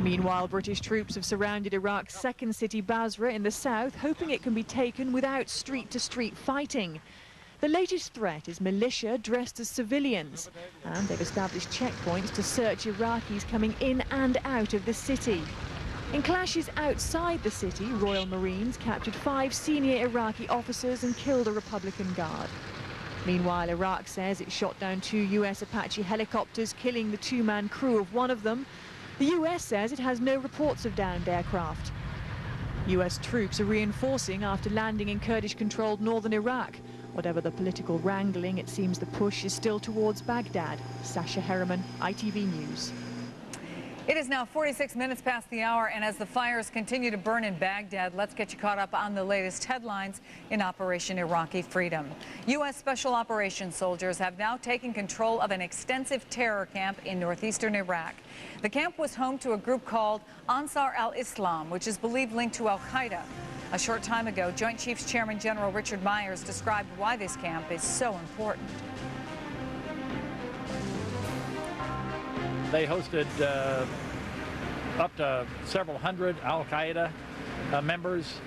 Meanwhile, British troops have surrounded Iraq's second city, Basra, in the south, hoping it can be taken without street-to-street fighting. The latest threat is militia dressed as civilians, and they've established checkpoints to search Iraqis coming in and out of the city. In clashes outside the city, Royal Marines captured 5 senior Iraqi officers and killed a Republican guard. Meanwhile, Iraq says it shot down 2 U.S. Apache helicopters, killing the 2-man crew of one of them. The U.S. says it has no reports of downed aircraft. U.S. troops are reinforcing after landing in Kurdish-controlled northern Iraq. Whatever the political wrangling, it seems the push is still towards Baghdad. Sasha Harriman, ITV News. It is now 46 minutes past the hour, and as the fires continue to burn in Baghdad, let's get you caught up on the latest headlines in Operation Iraqi Freedom. U.S. Special Operations soldiers have now taken control of an extensive terror camp in northeastern Iraq. The camp was home to a group called Ansar al-Islam, which is believed linked to al-Qaeda. A short time ago, Joint Chiefs Chairman General Richard Myers described why this camp is so important. They hosted up to several hundred al-Qaeda members,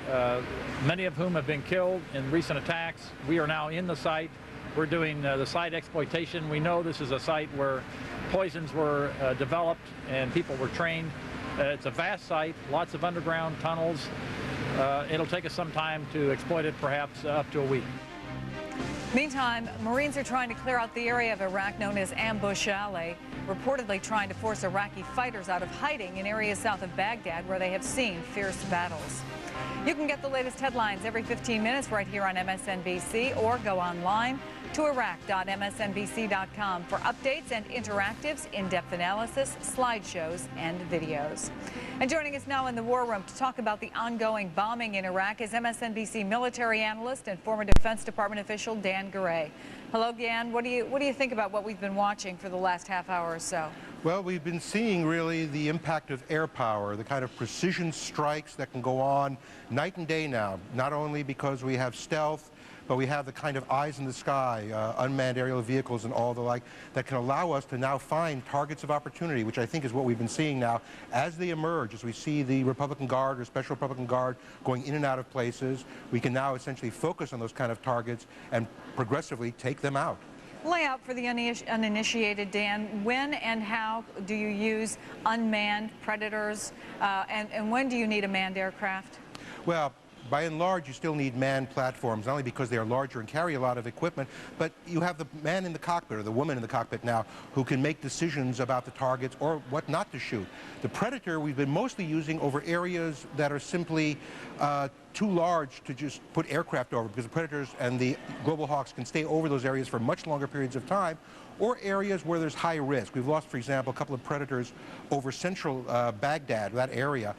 many of whom have been killed in recent attacks. We are now in the site. We're doing the site exploitation. We know this is a site where poisons were developed and people were trained. It's a vast site, lots of underground tunnels. It'll take us some time to exploit it, perhaps up to a week. Meantime, Marines are trying to clear out the area of Iraq known as Ambush Alley, reportedly trying to force Iraqi fighters out of hiding in areas south of Baghdad where they have seen fierce battles. You can get the latest headlines every 15 minutes right here on MSNBC, or go online to iraq.msnbc.com for updates and interactives, in-depth analysis, slideshows, and videos. And joining us now in the War Room to talk about the ongoing bombing in Iraq is MSNBC military analyst and former Defense Department official Dan Garay. Hello, Dan. What do you think about what we've been watching for the last half hour or so? Well, we've been seeing really the impact of air power, the kind of precision strikes that can go on night and day now, not only because we have stealth, but we have the kind of eyes in the sky, unmanned aerial vehicles and all the like, that can allow us to now find targets of opportunity, which I think is what we've been seeing now as they emerge. As we see the Republican Guard or Special Republican Guard going in and out of places, we can now essentially focus on those kind of targets and progressively take them out. Lay out for the uninitiated, Dan, when and how do you use unmanned predators, and when do you need a manned aircraft? Well, by and large, you still need manned platforms, not only because they are larger and carry a lot of equipment, but you have the man in the cockpit, or the woman in the cockpit now, who can make decisions about the targets or what not to shoot. The Predator we've been mostly using over areas that are simply too large to just put aircraft over, because the Predators and the Global Hawks can stay over those areas for much longer periods of time, or areas where there's high risk. We've lost, for example, a couple of Predators over central Baghdad, that area,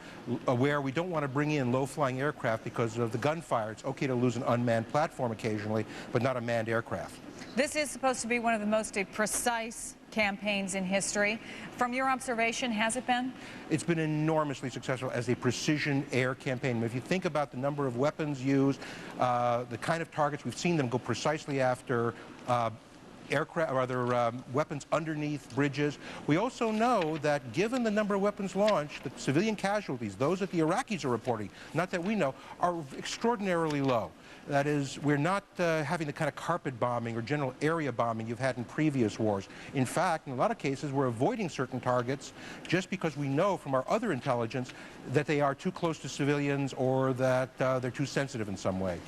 where we don't want to bring in low-flying aircraft because of the gunfire. It's okay to lose an unmanned platform occasionally, but not a manned aircraft. This is supposed to be one of the most precise campaigns in history. From your observation, has it been? It's been enormously successful as a precision air campaign. If you think about the number of weapons used, the kind of targets, we've seen them go precisely after aircraft or other weapons underneath bridges. We also know that given the number of weapons launched, the civilian casualties, those that the Iraqis are reporting, not that we know, are extraordinarily low. That is, we're not having the kind of carpet bombing or general area bombing you've had in previous wars. In fact, in a lot of cases, we're avoiding certain targets just because we know from our other intelligence that they are too close to civilians or that they're too sensitive in some way.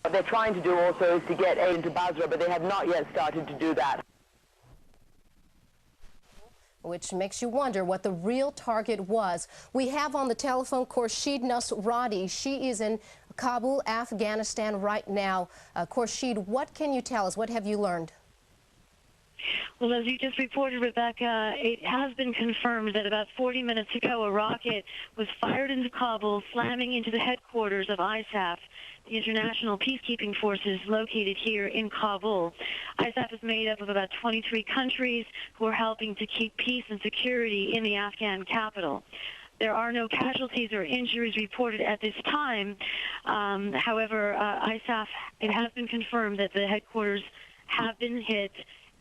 What they're trying to do also is to get aid into Basra, but they have not yet started to do that. Which makes you wonder what the real target was. We have on the telephone Khurshid Nasrati. She is in Kabul, Afghanistan right now. Khurshid, what can you tell us? What have you learned? Well, as you just reported, Rebecca, it has been confirmed that about 40 minutes ago, a rocket was fired into Kabul, slamming into the headquarters of ISAF, the International Peacekeeping Forces located here in Kabul. ISAF is made up of about 23 countries who are helping to keep peace and security in the Afghan capital. There are no casualties or injuries reported at this time. However, ISAF, it has been confirmed that the headquarters have been hit,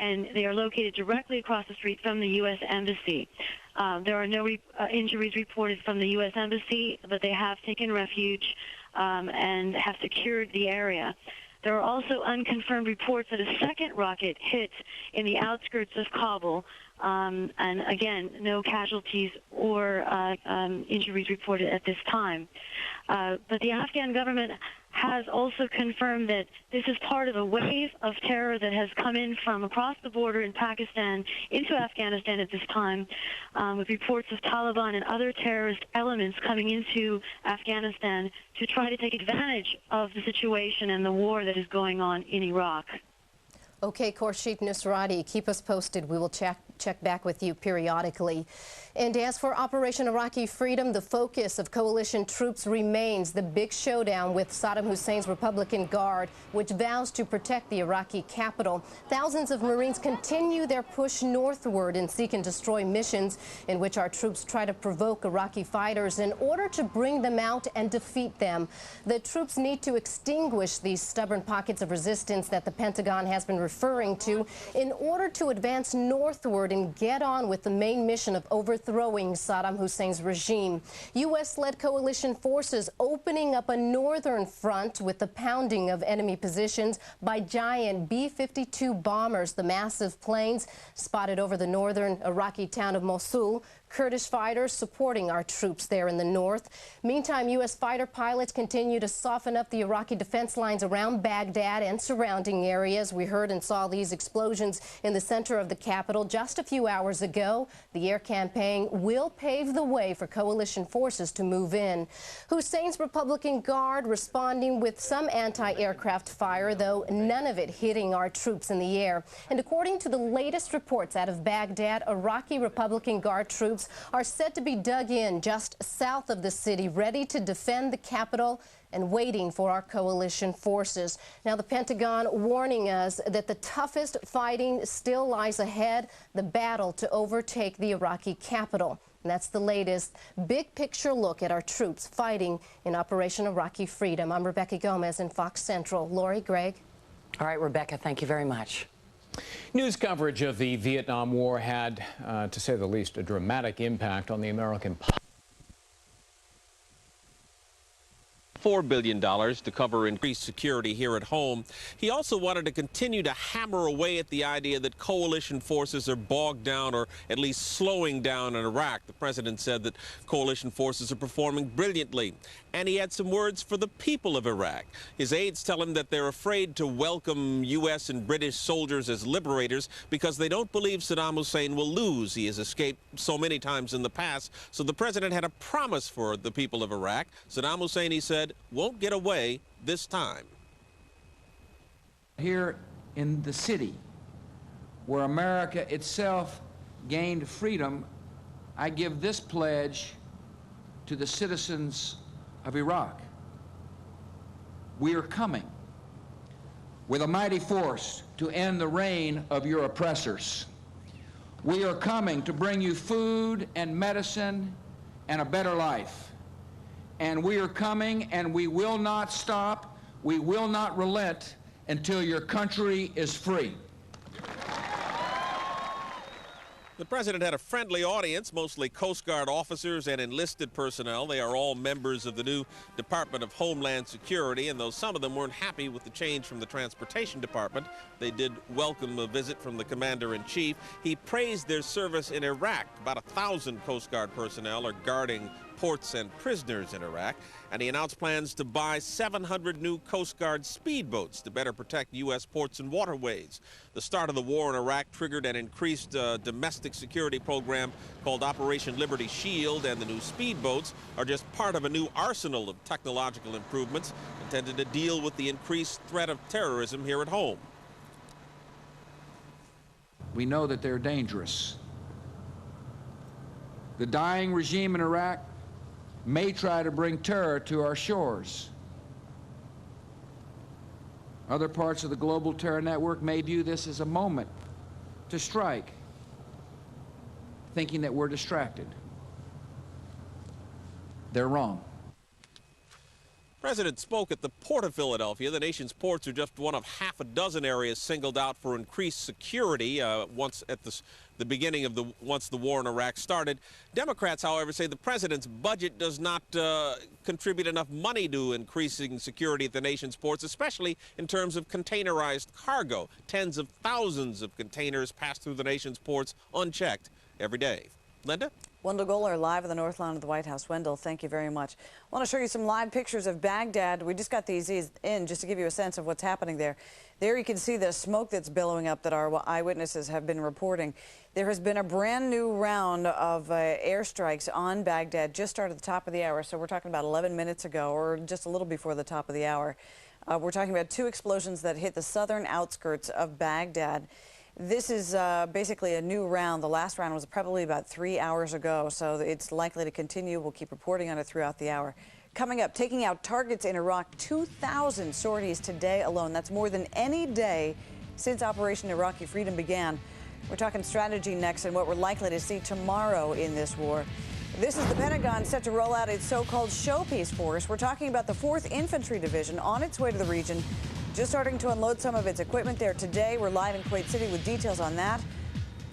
and they are located directly across the street from the U.S. Embassy. There are no injuries reported from the U.S. Embassy, but they have taken refuge and have secured the area. There are also unconfirmed reports that a second rocket hit in the outskirts of Kabul, and again, no casualties or injuries reported at this time. But the Afghan government has also confirmed that this is part of a wave of terror that has come in from across the border in Pakistan into Afghanistan at this time, with reports of Taliban and other terrorist elements coming into Afghanistan to try to take advantage of the situation and the war that is going on in Iraq. Okay, Khurshid Nusrati, keep us posted. We will check back with you periodically. And as for Operation Iraqi Freedom, the focus of coalition troops remains the big showdown with Saddam Hussein's Republican Guard, which vows to protect the Iraqi capital. Thousands of Marines continue their push northward in seek and destroy missions in which our troops try to provoke Iraqi fighters in order to bring them out and defeat them. The troops need to extinguish these stubborn pockets of resistance that the Pentagon has been referring to in order to advance northward and get on with the main mission of overthrowing Saddam Hussein's regime. U.S.-led coalition forces opening up a northern front with the pounding of enemy positions by giant B-52 bombers, the massive planes spotted over the northern Iraqi town of Mosul. Kurdish fighters supporting our troops there in the north. Meantime, U.S. fighter pilots continue to soften up the Iraqi defense lines around Baghdad and surrounding areas. We heard and saw these explosions in the center of the capital just a few hours ago. The air campaign will pave the way for coalition forces to move in. Hussein's Republican Guard responding with some anti-aircraft fire, though none of it hitting our troops in the air. And according to the latest reports out of Baghdad, Iraqi Republican Guard troops are said to be dug in just south of the city, ready to defend the capital and waiting for our coalition forces. Now, the Pentagon warning us that the toughest fighting still lies ahead, the battle to overtake the Iraqi capital. And that's the latest big picture look at our troops fighting in Operation Iraqi Freedom. I'm Rebecca Gomez in Fox Central. Lori, Greg. All right, Rebecca, thank you very much. News coverage of the Vietnam War had, to say the least, a dramatic impact on the American public. $4 billion to cover increased security here at home. He also wanted to continue to hammer away at the idea that coalition forces are bogged down or at least slowing down in Iraq. The president said that coalition forces are performing brilliantly. And he had some words for the people of Iraq. His aides tell him that they're afraid to welcome U.S. and British soldiers as liberators because they don't believe Saddam Hussein will lose. He has escaped so many times in the past. So the president had a promise for the people of Iraq. Saddam Hussein, he said, won't get away this time. Here in the city, where America itself gained freedom, I give this pledge to the citizens of Iraq. We are coming with a mighty force to end the reign of your oppressors. We are coming to bring you food and medicine and a better life. And we are coming, and we will not stop, we will not relent until your country is free. The president had a friendly audience, mostly Coast Guard officers and enlisted personnel. They are all members of the new Department of Homeland Security, and though some of them weren't happy with the change from the Transportation Department, they did welcome a visit from the Commander-in-Chief. He praised their service in Iraq. About 1,000 Coast Guard personnel are guarding ports and prisoners in Iraq, and he announced plans to buy 700 new Coast Guard speedboats to better protect U.S. ports and waterways. The start of the war in Iraq triggered an increased domestic security program called Operation Liberty Shield, and the new speedboats are just part of a new arsenal of technological improvements intended to deal with the increased threat of terrorism here at home. We know that they're dangerous. The dying regime in Iraq may try to bring terror to our shores. Other parts of the global terror network may view this as a moment to strike, thinking that we're distracted. They're wrong. The President spoke at the Port of Philadelphia. The nation's ports are just one of half a dozen areas singled out for increased security once the war in Iraq started. Democrats, however, say the president's budget does not contribute enough money to increasing security at the nation's ports, especially in terms of containerized cargo. Tens of thousands of containers pass through the nation's ports unchecked every day. Linda? Wendell Goler live at the North Lawn of the White House. Wendell, thank you very much. I want to show you some live pictures of Baghdad. We just got these in just to give you a sense of what's happening there. There you can see the smoke that's billowing up that our eyewitnesses have been reporting. There has been a brand new round of airstrikes on Baghdad just started at the top of the hour. So we're talking about 11 minutes ago, or just a little before the top of the hour. We're talking about 2 explosions that hit the southern outskirts of Baghdad. This is basically a new round. The last round was probably about 3 hours ago, so it's likely to continue. We'll keep reporting on it throughout the hour. Coming up, taking out targets in Iraq, 2,000 sorties today alone. That's more than any day since Operation Iraqi Freedom began. We're talking strategy next and what we're likely to see tomorrow in this war. This is the Pentagon set to roll out its so-called Showpiece Force. We're talking about the 4th Infantry Division on its way to the region, just starting to unload some of its equipment there today. We're live in Kuwait City with details on that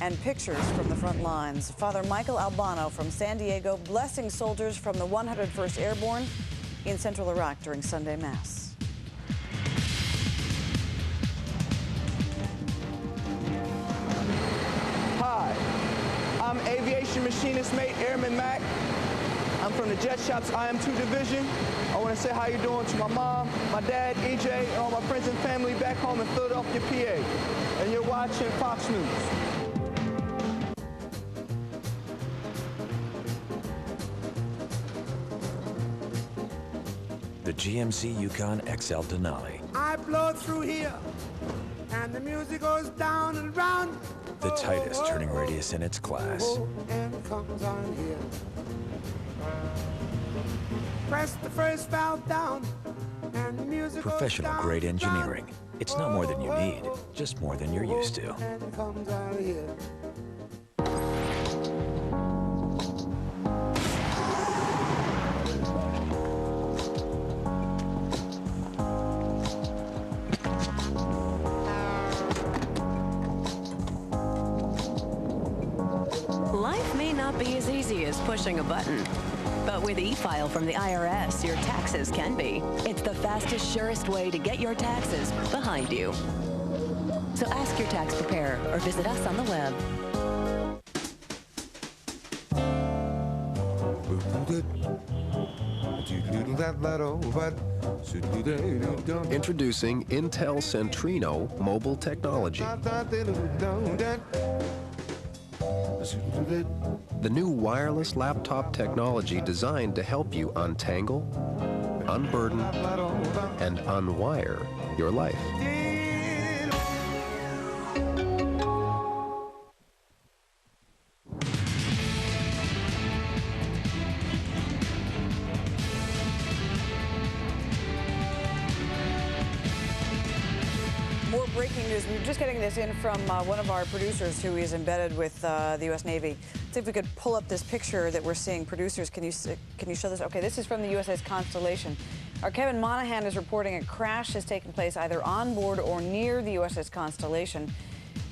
and pictures from the front lines. Father Michael Albano from San Diego blessing soldiers from the 101st Airborne in central Iraq during Sunday Mass. Hi, I'm Aviation Machinist Mate Airman Mac. I'm from the Jet Shop's IM2 division. I want to say how you doing to my mom, my dad, EJ, and all my friends and family back home in Philadelphia, PA. And you're watching Fox News. The GMC Yukon XL Denali. I blow through here, and the music goes down and round. The tightest turning radius in its class. And comes on here. Press the first valve down, and the music Professional goes down grade and round. engineering. It's not more than you need, just more than you're used to. And comes on here. Life may not be as easy as pushing a button. But with e-file from the IRS, your taxes can be. It's the fastest, surest way to get your taxes behind you. So ask your tax preparer or visit us on the web. Introducing Intel Centrino mobile technology. The new wireless laptop technology designed to help you untangle, unburden, and unwire your life. More breaking news. We're just getting this in from one of our producers who is embedded with the U.S. Navy. Let's see if we could pull up this picture that we're seeing. Producers, can you show this? Okay, this is from the USS Constellation. Our Kevin Monahan is reporting a crash has taken place either on board or near the USS Constellation.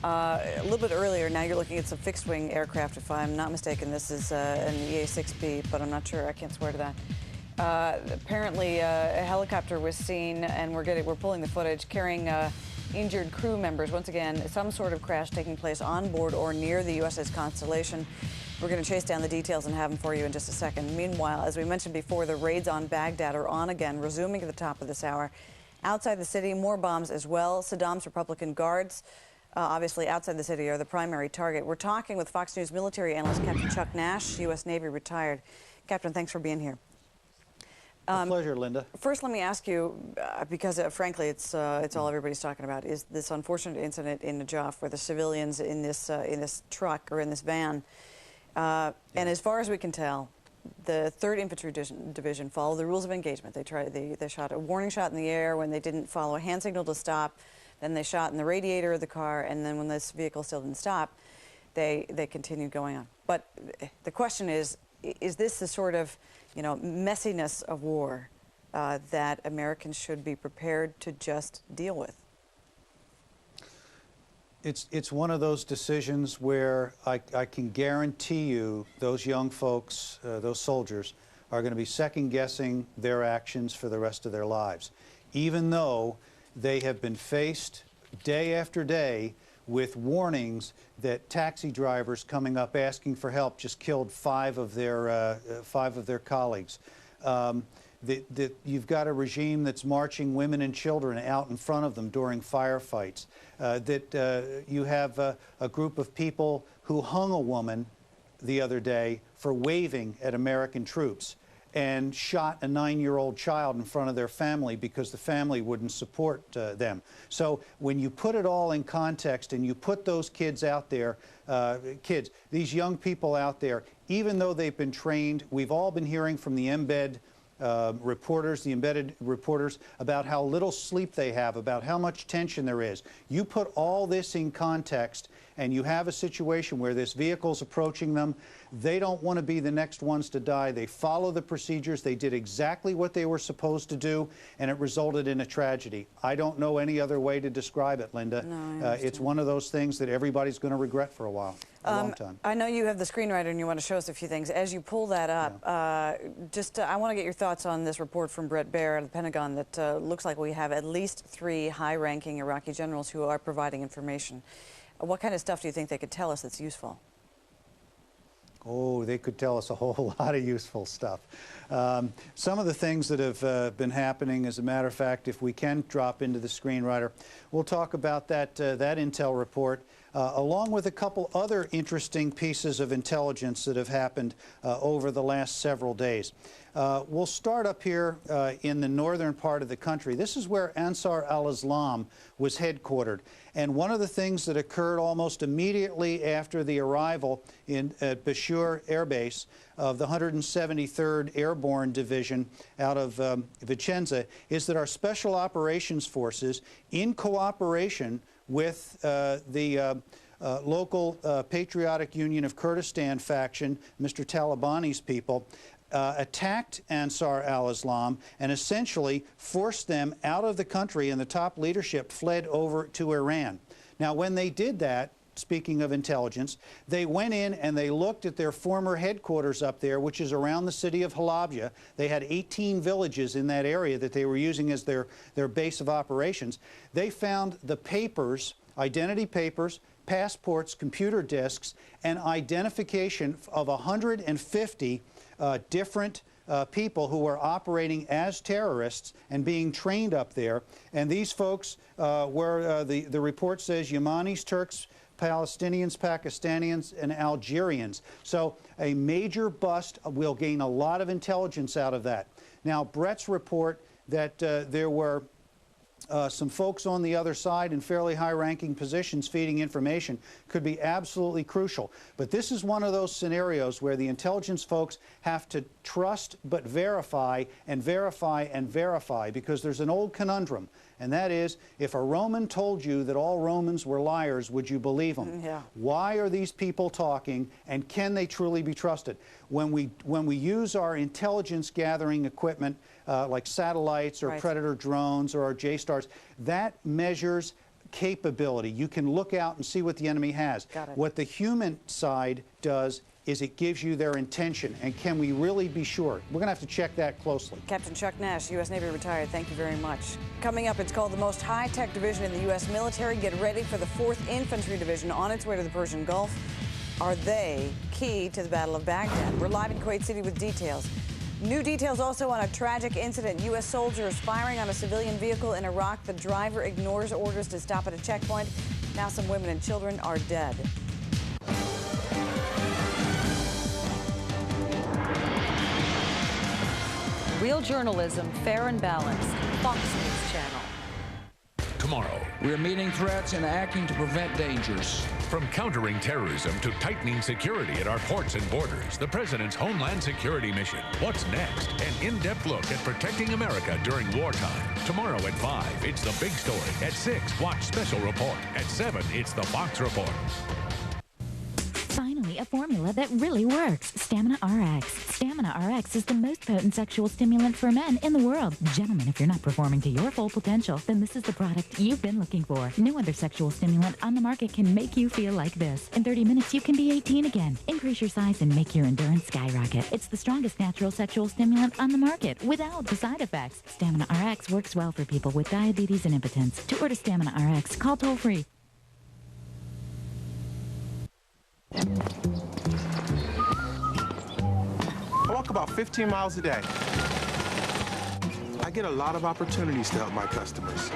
A little bit earlier, now you're looking at some fixed-wing aircraft, if I'm not mistaken. This is an EA-6B, but I'm not sure. I can't swear to that. Apparently, a helicopter was seen, and we're pulling the footage, carrying injured crew members. Once again, some sort of crash taking place on board or near the USS Constellation. We're going to chase down the details and have them for you in just a second. Meanwhile, as we mentioned before, the raids on Baghdad are on again, resuming at the top of this hour. Outside the city, more bombs as well. Saddam's Republican guards, obviously outside the city, are the primary target. We're talking with Fox News military analyst Captain Chuck Nash, U.S. Navy retired. Captain, thanks for being here. A pleasure, Linda. First, let me ask you, because frankly, it's all everybody's talking about, is this unfortunate incident in Najaf where the civilians in this truck or in this van, and as far as we can tell, the 3rd Infantry Division followed the rules of engagement. They shot a warning shot in the air when they didn't follow a hand signal to stop. Then they shot in the radiator of the car, and then when this vehicle still didn't stop, they continued going on. But the question is this the sort of, messiness of war that Americans should be prepared to just deal with? It's one of those decisions where I can guarantee you those young folks, those soldiers, are going to be second-guessing their actions for the rest of their lives, even though they have been faced day after day with warnings that taxi drivers coming up asking for help just killed 5 of their colleagues. You've got a regime that's marching women and children out in front of them during firefights. You have a group of people who hung a woman the other day for waving at American troops and shot a 9-year-old child in front of their family because the family wouldn't support them. So when you put it all in context and you put those kids out there, these young people out there, even though they've been trained, we've all been hearing from the embedded reporters about how little sleep they have, about how much tension there is. You put all this in context and you have a situation where this vehicle's approaching them. They don't want to be the next ones to die. They follow the procedures. They did exactly what they were supposed to do, and it resulted in a tragedy. I don't know any other way to describe it, Linda. No, it's one of those things that everybody's going to regret for a while, a long time. I know you have the screenwriter and you want to show us a few things. As you pull that up, I want to get your thoughts on this report from Bret Baier of the Pentagon that looks like we have at least 3 high-ranking Iraqi generals who are providing information. What kind of stuff do you think they could tell us that's useful? Oh, they could tell us a whole lot of useful stuff. Some of the things that have been happening, as a matter of fact, if we can drop into the screenwriter, we'll talk about that intel report, along with a couple other interesting pieces of intelligence that have happened over the last several days. We'll start up here in the northern part of the country. This is where Ansar al-Islam was headquartered. And one of the things that occurred almost immediately after the arrival at Bashur Air Base of the 173rd Airborne Division out of Vicenza is that our Special Operations Forces, in cooperation with the local Patriotic Union of Kurdistan faction, Mr. Talabani's people, attacked Ansar al-Islam and essentially forced them out of the country, and the top leadership fled over to Iran. Now, when they did that, speaking of intelligence, they went in and they looked at their former headquarters up there, which is around the city of Halabja. They had 18 villages in that area that they were using as their base of operations. They found the papers, identity papers, passports, computer disks, and identification of 150 different people who were operating as terrorists and being trained up there. And these folks were, the report says, Yemenis, Turks, Palestinians, Pakistanians, and Algerians. So a major bust. We'll gain a lot of intelligence out of that. Now, Bret's report that there were some folks on the other side in fairly high-ranking positions feeding information could be absolutely crucial. But this is one of those scenarios where the intelligence folks have to trust but verify and verify and verify, because there's an old conundrum, and that is, if a Roman told you that all Romans were liars, would you believe them? Yeah. Why are these people talking, and can they truly be trusted? When we use our intelligence gathering equipment, like satellites or Predator drones or our JSTARS, that measures capability. You can look out and see what the enemy has. What the human side does is it gives you their intention, and can we really be sure? We're going to have to check that closely. Captain Chuck Nash, U.S. Navy retired, thank you very much. Coming up, it's called the most high-tech division in the U.S. military. Get ready for the 4th Infantry Division on its way to the Persian Gulf. Are they key to the Battle of Baghdad? We're live in Kuwait City with details. New details also on a tragic incident. U.S. soldiers firing on a civilian vehicle in Iraq. The driver ignores orders to stop at a checkpoint. Now some women and children are dead. Real journalism, fair and balanced. Fox News Channel. Tomorrow, we're meeting threats and acting to prevent dangers. From countering terrorism to tightening security at our ports and borders, the President's Homeland Security mission. What's next? An in-depth look at protecting America during wartime. Tomorrow at 5, it's The Big Story. At 6, watch Special Report. At 7, it's The Fox Report. Finally, a formula that really works. Stamina RX. Stamina RX is the most potent sexual stimulant for men in the world. Gentlemen, if you're not performing to your full potential, then this is the product you've been looking for. No other sexual stimulant on the market can make you feel like this. In 30 minutes, you can be 18 again. Increase your size and make your endurance skyrocket. It's the strongest natural sexual stimulant on the market without the side effects. Stamina RX works well for people with diabetes and impotence. To order Stamina RX, call toll-free. I walk about 15 miles a day. I get a lot of opportunities to help my customers.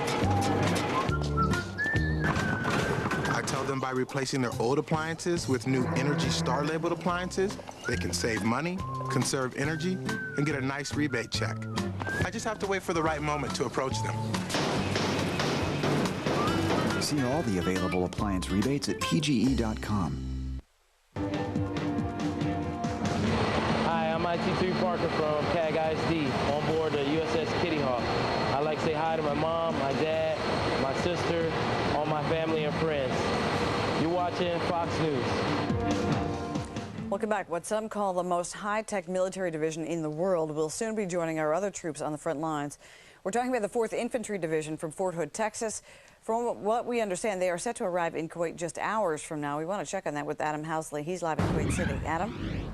I tell them by replacing their old appliances with new Energy Star labeled appliances, they can save money, conserve energy, and get a nice rebate check. I just have to wait for the right moment to approach them. See all the available appliance rebates at PGE.com. Hi, I'm IT3 Parker from CAG ISD on board the USS Kitty Hawk. I'd like to say hi to my mom, my dad, my sister, all my family and friends. You're watching Fox News. Welcome back. What some call the most high-tech military division in the world will soon be joining our other troops on the front lines. We're talking about the 4th Infantry Division from Fort Hood, Texas. From what we understand, they are set to arrive in Kuwait just hours from now. We want to check on that with Adam Housley. He's live in Kuwait City. Adam?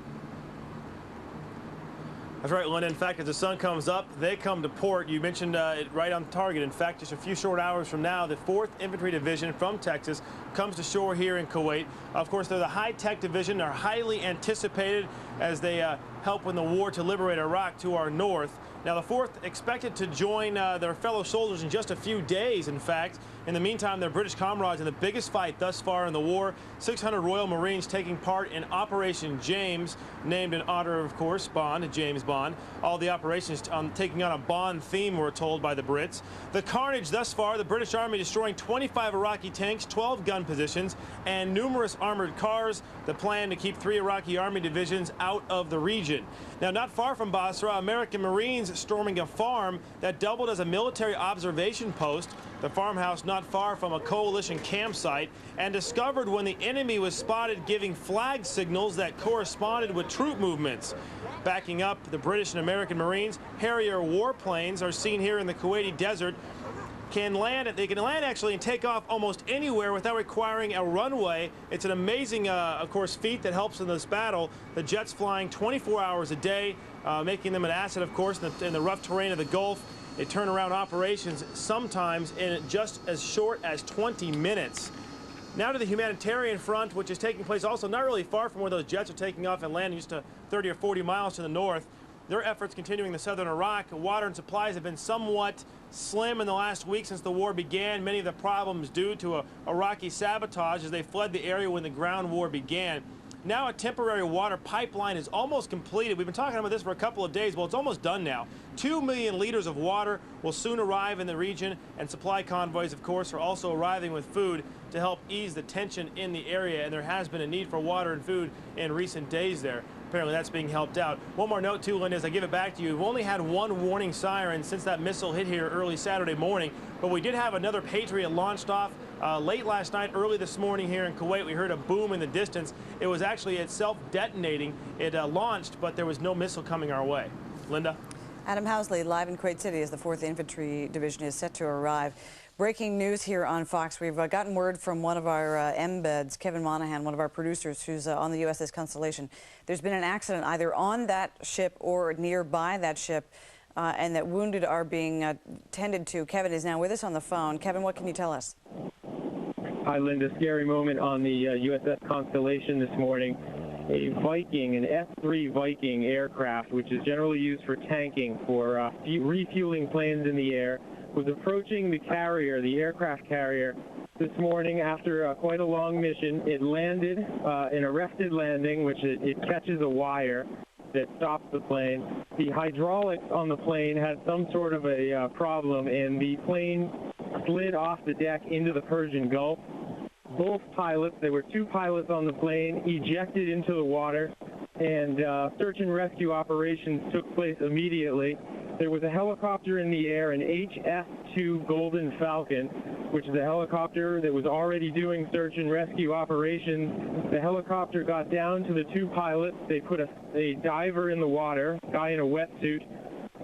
That's right, Linda. In fact, as the sun comes up, they come to port. You mentioned it right on target. In fact, just a few short hours from now, the 4th Infantry Division from Texas comes to shore here in Kuwait. Of course, they're the high-tech division. They're highly anticipated as they help in the war to liberate Iraq to our north. Now, the 4th expected to join their fellow soldiers in just a few days, in fact. In the meantime, their British comrades in the biggest fight thus far in the war, 600 Royal Marines taking part in Operation James, named in honor, of course, Bond, James Bond. All the operations taking on a Bond theme, we're told by the Brits. The carnage thus far, the British Army destroying 25 Iraqi tanks, 12 gun positions, and numerous armored cars. The plan to keep 3 Iraqi Army divisions out of the region. Now, not far from Basra, American Marines storming a farm that doubled as a military observation post. The farmhouse not far from a coalition campsite, and discovered when the enemy was spotted giving flag signals that corresponded with troop movements. Backing up the British and American Marines, Harrier warplanes are seen here in the Kuwaiti desert. They can land actually and take off almost anywhere without requiring a runway. It's an amazing, of course, feat that helps in this battle. The jets flying 24 hours a day, making them an asset, of course, in the rough terrain of the Gulf. They turn around operations sometimes in just as short as 20 minutes. Now to the humanitarian front, which is taking place also not really far from where those jets are taking off and landing, just 30 or 40 miles to the north. Their efforts continuing in southern Iraq. Water and supplies have been somewhat slim in the last week since the war began. Many of the problems due to Iraqi sabotage as they fled the area when the ground war began. Now a temporary water pipeline is almost completed. We've been talking about this for a couple of days. Well, it's almost done now. 2 million liters of water will soon arrive in the region, and supply convoys, of course, are also arriving with food to help ease the tension in the area. And there has been a need for water and food in recent days there. Apparently that's being helped out. One more note, too, Linda, as I give it back to you. We've only had one warning siren since that missile hit here early Saturday morning, but we did have another Patriot launched off late last night, early this morning here in Kuwait. We heard a boom in the distance. It was actually itself detonating. It launched, but there was no missile coming our way. Linda? Adam Housley, live in Kuwait City as the 4th Infantry Division is set to arrive. Breaking news here on Fox. We've gotten word from one of our embeds, Kevin Monahan, one of our producers who's on the USS Constellation. There's been an accident either on that ship or nearby that ship, and that wounded are being tended to. Kevin is now with us on the phone. Kevin, what can you tell us? Hi, Linda. Scary moment on the USS Constellation this morning. A Viking, an F-3 Viking aircraft, which is generally used for tanking, for refueling planes in the air, was approaching the carrier, the aircraft carrier, this morning after quite a long mission. It landed, an arrested landing, which it catches a wire. that stops the plane. The hydraulics on the plane had some sort of a problem, and the plane slid off the deck into the Persian Gulf. Both pilots, there were 2 pilots on the plane, ejected into the water, and search and rescue operations took place immediately. There was a helicopter in the air, an HS-2 Golden Falcon, which is a helicopter that was already doing search and rescue operations. The helicopter got down to the 2 pilots. They put a diver in the water, a guy in a wetsuit,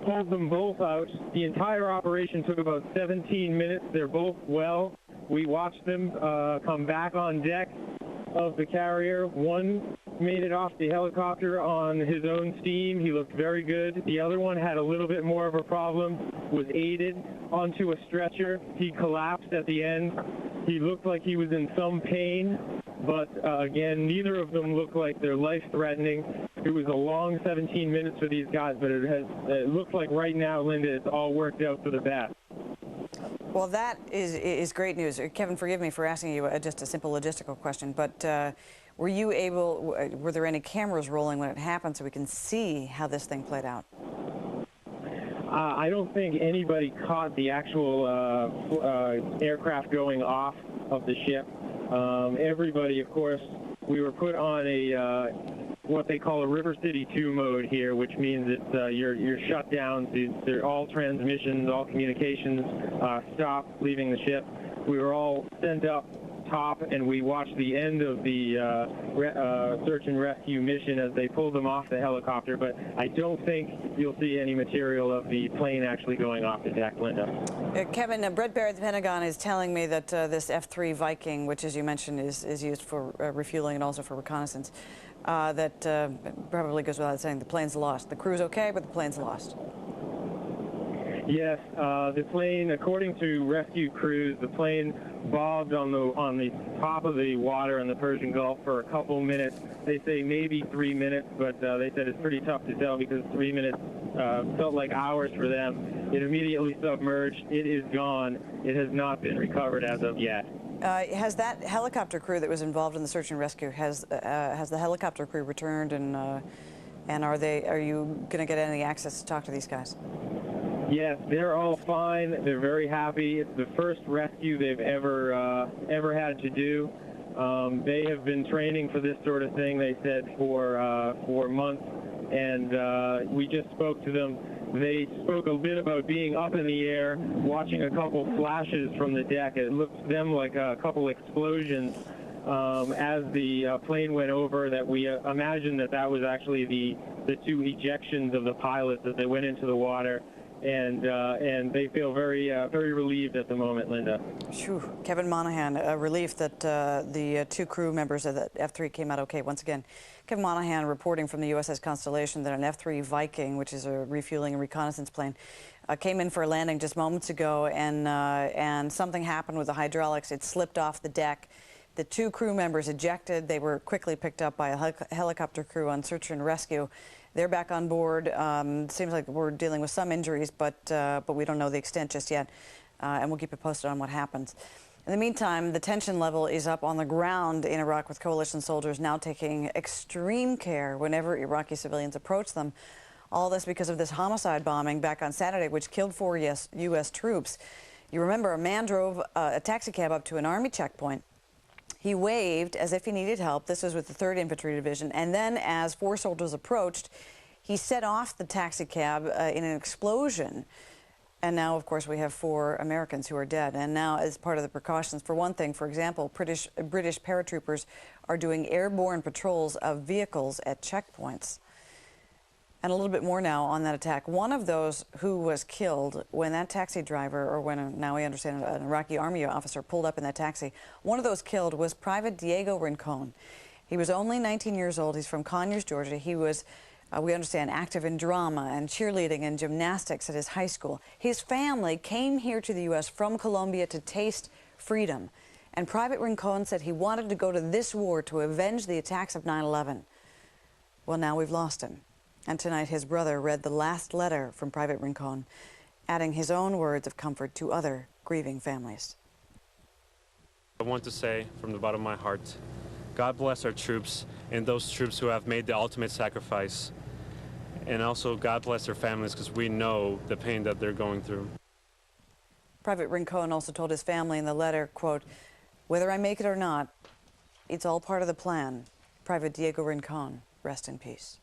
pulled them both out. The entire operation took about 17 minutes. They're both well. We watched them come back on deck of the carrier. One made it off the helicopter on his own steam. He looked very good. The other one had a little bit more of a problem, was aided onto a stretcher. He collapsed at the end. He looked like he was in some pain, but again, neither of them looked like they're life-threatening. It was a long 17 minutes for these guys, but it looks like right now, Linda, it's all worked out for the best. Well, that is great news. Kevin, forgive me for asking you just a simple logistical question, but were there any cameras rolling when it happened so we can see how this thing played out? I don't think anybody caught the actual aircraft going off of the ship. Everybody, of course, we were put on a what they call a River City 2 mode here, which means it's you're shut down. So all transmissions, all communications stop leaving the ship. We were all sent up top, and we watched the end of the search and rescue mission as they pulled them off the helicopter, but I don't think you'll see any material of the plane actually going off the deck, Linda. Kevin, Brett Baer at the Pentagon is telling me that this F-3 Viking, which as you mentioned is used for refueling and also for reconnaissance, that probably goes without saying the plane's lost. The crew's okay, but the plane's lost. Yes, the plane, according to rescue crews, the plane bobbed on the top of the water in the Persian Gulf for a couple minutes. They say maybe 3 minutes, but they said it's pretty tough to tell because 3 minutes felt like hours for them. It immediately submerged. It is gone. It has not been recovered as of yet. Has that helicopter crew that was involved in the search and rescue, has the helicopter crew returned, and are you going to get any access to talk to these guys? Yes, they're all fine. They're very happy. It's the first rescue they've ever had to do. They have been training for this sort of thing, they said, for months, and we just spoke to them. They spoke a bit about being up in the air, watching a couple flashes from the deck. It looked to them like a couple explosions as the plane went over, that we imagined that was actually the 2 ejections of the pilots as they went into the water. And they feel very relieved at the moment, Linda. Whew. Kevin Monahan, a relief that the 2 crew members of the F-3 came out okay once again. Kevin Monahan reporting from the USS Constellation that an F-3 Viking, which is a refueling and reconnaissance plane, came in for a landing just moments ago, and something happened with the hydraulics. It slipped off the deck. The 2 crew members ejected. They were quickly picked up by a helicopter crew on search and rescue. They're back on board. Seems like we're dealing with some injuries, but we don't know the extent just yet, and we'll keep you posted on what happens. In the meantime, the tension level is up on the ground in Iraq, with coalition soldiers now taking extreme care whenever Iraqi civilians approach them. All this because of this homicide bombing back on Saturday, which killed 4 U.S. troops. You remember, a man drove a taxi cab up to an Army checkpoint. He waved as if he needed help. This was with the 3rd Infantry Division. And then as 4 soldiers approached, he set off the taxi cab in an explosion. And now, of course, we have 4 Americans who are dead. And now, as part of the precautions, for one thing, for example, British paratroopers are doing airborne patrols of vehicles at checkpoints. And a little bit more now on that attack. One of those who was killed when that taxi driver, or when now we understand an Iraqi army officer pulled up in that taxi, one of those killed was Private Diego Rincon. He was only 19 years old. He's from Conyers, Georgia. He was, we understand, active in drama and cheerleading and gymnastics at his high school. His family came here to the U.S. from Colombia to taste freedom. And Private Rincon said he wanted to go to this war to avenge the attacks of 9/11. Well, now we've lost him. And tonight his brother read the last letter from Private Rincon, adding his own words of comfort to other grieving families. I want to say from the bottom of my heart, God bless our troops and those troops who have made the ultimate sacrifice. and also God bless their families, because we know the pain that they're going through. Private Rincon also told his family in the letter, quote, "Whether I make it or not, it's all part of the plan. Private Diego Rincon, rest in peace."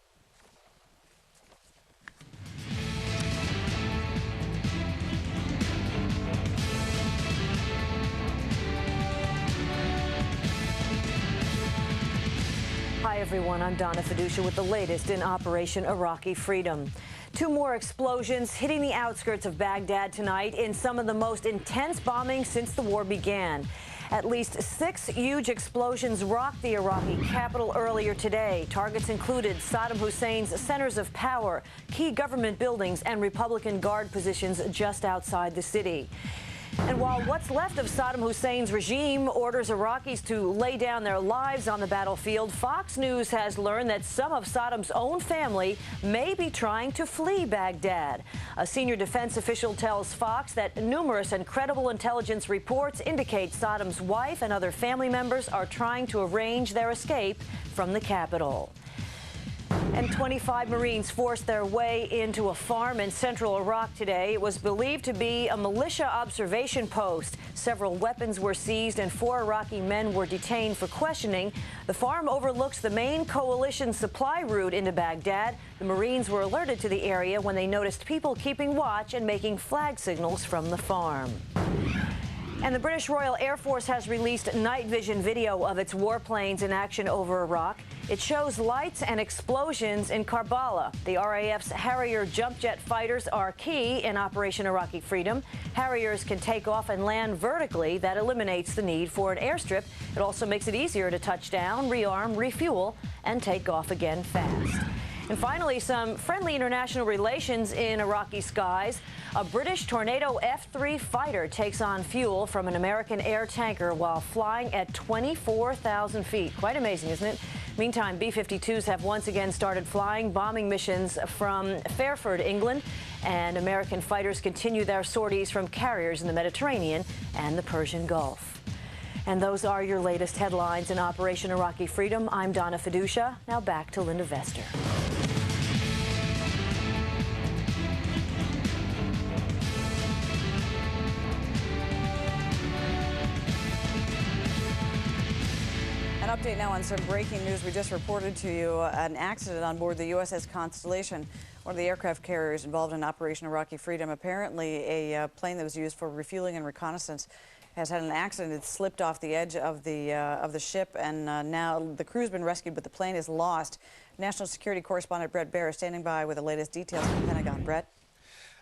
Hi, everyone. I'm Donna Fiducia with the latest in Operation Iraqi Freedom. 2 more explosions hitting the outskirts of Baghdad tonight in some of the most intense bombing since the war began. At least 6 huge explosions rocked the Iraqi capital earlier today. Targets included Saddam Hussein's centers of power, key government buildings, and Republican Guard positions just outside the city. And while what's left of Saddam Hussein's regime orders Iraqis to lay down their lives on the battlefield, Fox News has learned that some of Saddam's own family may be trying to flee Baghdad. A senior defense official tells Fox that numerous and credible intelligence reports indicate Saddam's wife and other family members are trying to arrange their escape from the capital. And 25 Marines forced their way into a farm in central Iraq today. It was believed to be a militia observation post. Several weapons were seized and 4 Iraqi men were detained for questioning. The farm overlooks the main coalition supply route into Baghdad. The Marines were alerted to the area when they noticed people keeping watch and making flag signals from the farm. And the British Royal Air Force has released night vision video of its warplanes in action over Iraq. It shows lights and explosions in Karbala. The RAF's Harrier jump jet fighters are key in Operation Iraqi Freedom. Harriers can take off and land vertically. That eliminates the need for an airstrip. It also makes it easier to touch down, rearm, refuel, and take off again fast. And finally, some friendly international relations in Iraqi skies. A British Tornado F-3 fighter takes on fuel from an American air tanker while flying at 24,000 feet. Quite amazing, isn't it? Meantime, B-52s have once again started flying bombing missions from Fairford, England, and American fighters continue their sorties from carriers in the Mediterranean and the Persian Gulf. And those are your latest headlines in Operation Iraqi Freedom. I'm Donna Fiducia. Now back to Linda Vester. An update now on some breaking news. We just reported to you an accident on board the USS Constellation, one of the aircraft carriers involved in Operation Iraqi Freedom. Apparently, a plane that was used for refueling and reconnaissance has had an accident. It slipped off the edge of the ship, and now the crew's been rescued, but the plane is lost. National Security Correspondent Bret Baier is standing by with the latest details from the Pentagon. Bret?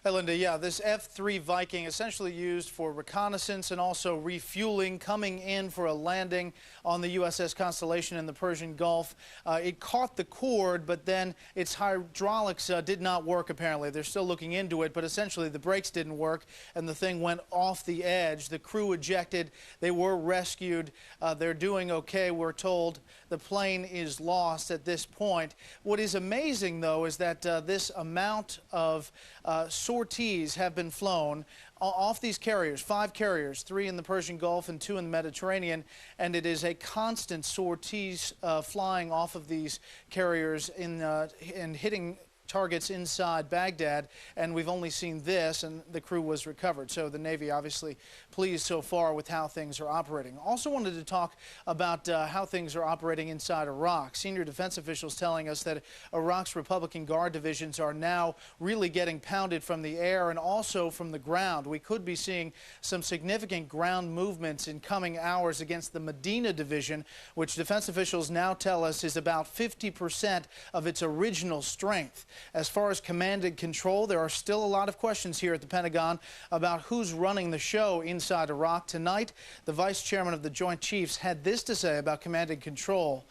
Hey, Linda, yeah, this F-3 Viking essentially used for reconnaissance and also refueling, coming in for a landing on the USS Constellation in the Persian Gulf. It caught the cord, but then its hydraulics did not work, apparently. They're still looking into it, but essentially the brakes didn't work, and the thing went off the edge. The crew ejected. They were rescued. They're doing okay, we're told. The plane is lost at this point. What is amazing, though, is that this amount of sorties have been flown off these carriers, 5 carriers, 3 in the Persian Gulf and 2 in the Mediterranean, and it is a constant sorties flying off of these carriers and hitting targets inside Baghdad, and we've only seen this, and the crew was recovered. So the Navy obviously pleased so far with how things are operating. Also wanted to talk about how things are operating inside Iraq. Senior defense officials telling us that Iraq's Republican Guard divisions are now really getting pounded from the air and also from the ground. We could be seeing some significant ground movements in coming hours against the Medina division, which defense officials now tell us is about 50% of its original strength. As far as command and control, there are still a lot of questions here at the Pentagon about who's running the show inside Iraq. Tonight, the vice chairman of the Joint Chiefs had this to say about command and control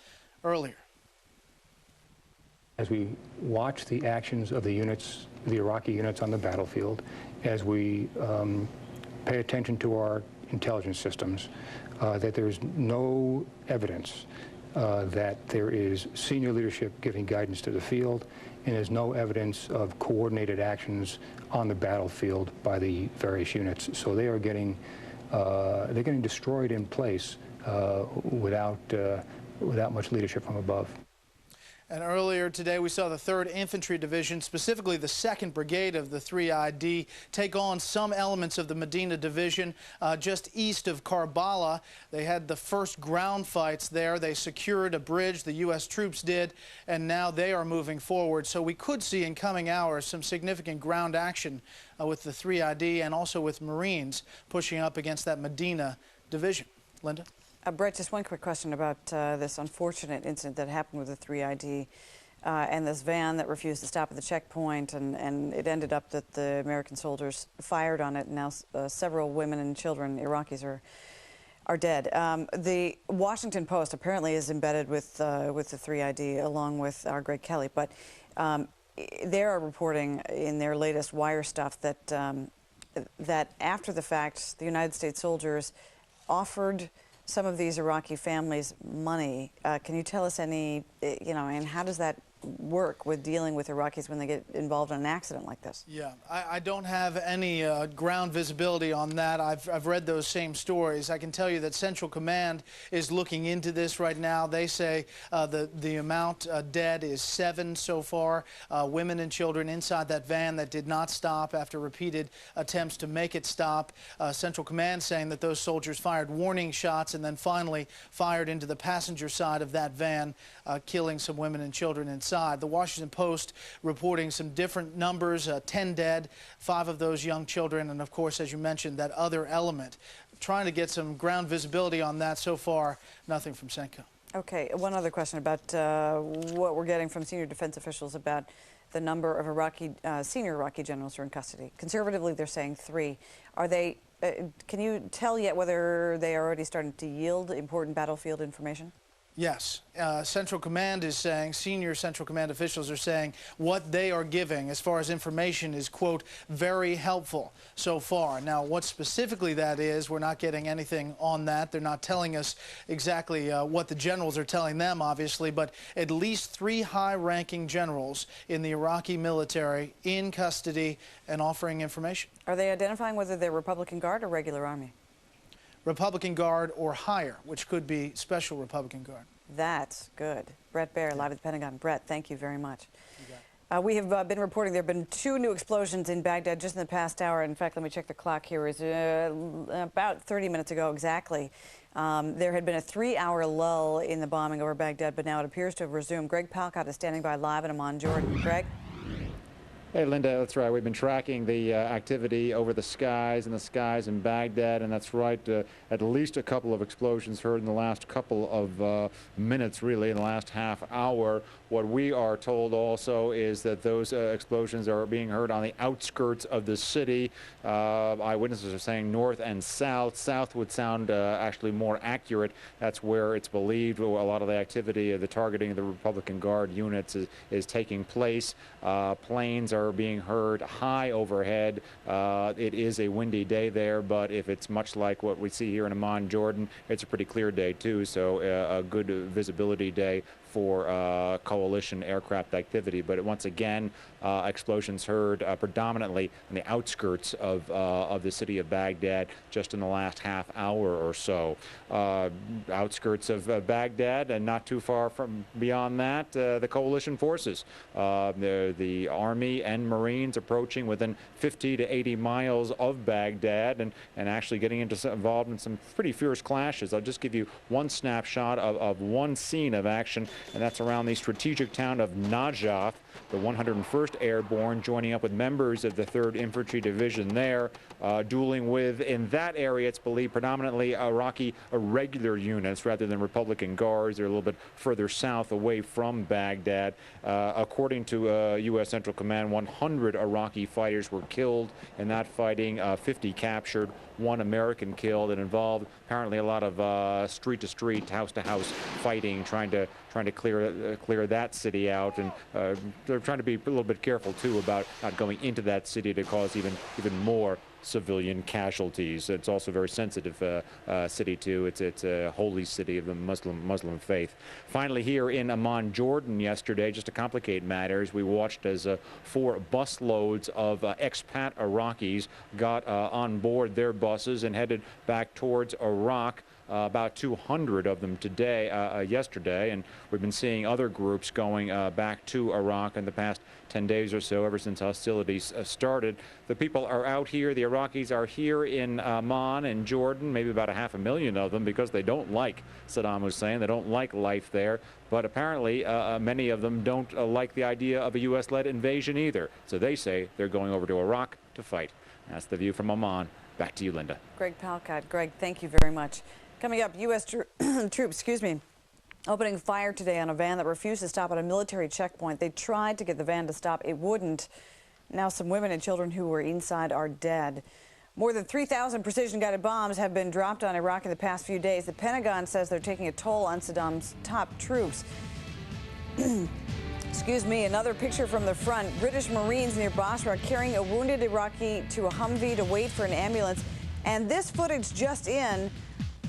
earlier. As we watch the actions of the units, the Iraqi units on the battlefield, as we pay attention to our intelligence systems, that there's no evidence that there is senior leadership giving guidance to the field, and there's no evidence of coordinated actions on the battlefield by the various units. So they are getting, they're getting destroyed in place without much leadership from above. And earlier today, we saw the 3rd Infantry Division, specifically the 2nd Brigade of the 3ID, take on some elements of the Medina Division just east of Karbala. They had the first ground fights there. They secured a bridge, the U.S. troops did, and now they are moving forward. So we could see in coming hours some significant ground action with the 3ID and also with Marines pushing up against that Medina Division. Linda? Brett, just one quick question about this unfortunate incident that happened with the 3ID and this van that refused to stop at the checkpoint, and it ended up that the American soldiers fired on it, and now several women and children, Iraqis, are dead. The Washington Post apparently is embedded with the 3ID along with our Greg Kelly, but they are reporting in their latest Wire stuff that that after the fact, the United States soldiers offered some of these Iraqi families money. Can you tell us any, and how does that work with dealing with Iraqis when they get involved in an accident like this? Yeah, I don't have any ground visibility on that. I've read those same stories. I can tell you that Central Command is looking into this right now. They say the amount dead is 7 so far, women and children inside that van that did not stop after repeated attempts to make it stop. Central Command saying that those soldiers fired warning shots and then finally fired into the passenger side of that van, killing some women and children inside. The Washington Post reporting some different numbers, 10 dead, 5 of those young children, and of course, as you mentioned, that other element. Trying to get some ground visibility on that. So far, nothing from CENTCOM. Okay, one other question about what we're getting from senior defense officials about the number of senior Iraqi generals who are in custody. Conservatively, they're saying 3. Are they, can you tell yet whether they are already starting to yield important battlefield information? Yes. Central Command is saying, senior Central Command officials are saying what they are giving as far as information is, quote, very helpful so far. Now, what specifically that is, we're not getting anything on that. They're not telling us exactly what the generals are telling them, obviously, but at least 3 high-ranking generals in the Iraqi military in custody and offering information. Are they identifying whether they're Republican Guard or regular Army? Republican Guard or higher, which could be Special Republican Guard. That's good. Brett Baer, live at the Pentagon. Brett, thank you very much. We have been reporting there have been 2 new explosions in Baghdad just in the past hour. In fact, let me check the clock here. It was about 30 minutes ago exactly. There had been a 3-hour lull in the bombing over Baghdad, but now it appears to have resumed. Greg Palcott is standing by live in Amman, Jordan. Greg? Hey, Linda, that's right. We've been tracking the activity over the skies in Baghdad, and that's right. At least a couple of explosions heard in the last couple of minutes, really, in the last half hour. What we are told also is that those explosions are being heard on the outskirts of the city. Eyewitnesses are saying north and south. South would sound actually more accurate. That's where it's believed a lot of the activity, the targeting of the Republican Guard units is taking place. Planes are being heard high overhead. It is a windy day there, but if it's much like what we see here in Amman, Jordan, it's a pretty clear day too, so a good visibility day for coalition aircraft activity. But once again, explosions heard predominantly on the outskirts of the city of Baghdad just in the last half hour or so. Outskirts of Baghdad and not too far from beyond that, the coalition forces, the Army and Marines approaching within 50 to 80 miles of Baghdad and actually getting involved in some pretty fierce clashes. I'll just give you one snapshot of one scene of action, and that's around the strategic town of Najaf. The 101st Airborne joining up with members of the 3rd Infantry Division there, dueling with, in that area, it's believed predominantly Iraqi irregular units rather than Republican Guards. They're a little bit further south away from Baghdad. According to U.S. Central Command, 100 Iraqi fighters were killed in that fighting, 50 captured, 1 American killed. It involved apparently a lot of street-to-street, house-to-house fighting, trying to clear that city out, and they're trying to be a little bit careful too about not going into that city to cause even more civilian casualties. It's also a very sensitive city too. It's a holy city of the Muslim faith. Finally, here in Amman, Jordan, yesterday, just to complicate matters, we watched as 4 busloads of expat Iraqis got on board their buses and headed back towards Iraq. about 200 of them yesterday, and we've been seeing other groups going back to Iraq in the past 10 days or so, ever since hostilities started. The people are out here. The Iraqis are here in Amman in Jordan, maybe about 500,000 of them, because they don't like Saddam Hussein. They don't like life there. But apparently, many of them don't like the idea of a U.S.-led invasion either. So they say they're going over to Iraq to fight. That's the view from Amman. Back to you, Linda. Greg Palcott. Greg, thank you very much. Coming up, U.S. troops, opening fire today on a van that refused to stop at a military checkpoint. They tried to get the van to stop. It wouldn't. Now some women and children who were inside are dead. More than 3,000 precision-guided bombs have been dropped on Iraq in the past few days. The Pentagon says they're taking a toll on Saddam's top troops. Excuse me, another picture from the front. British Marines near Basra carrying a wounded Iraqi to a Humvee to wait for an ambulance. And this footage just in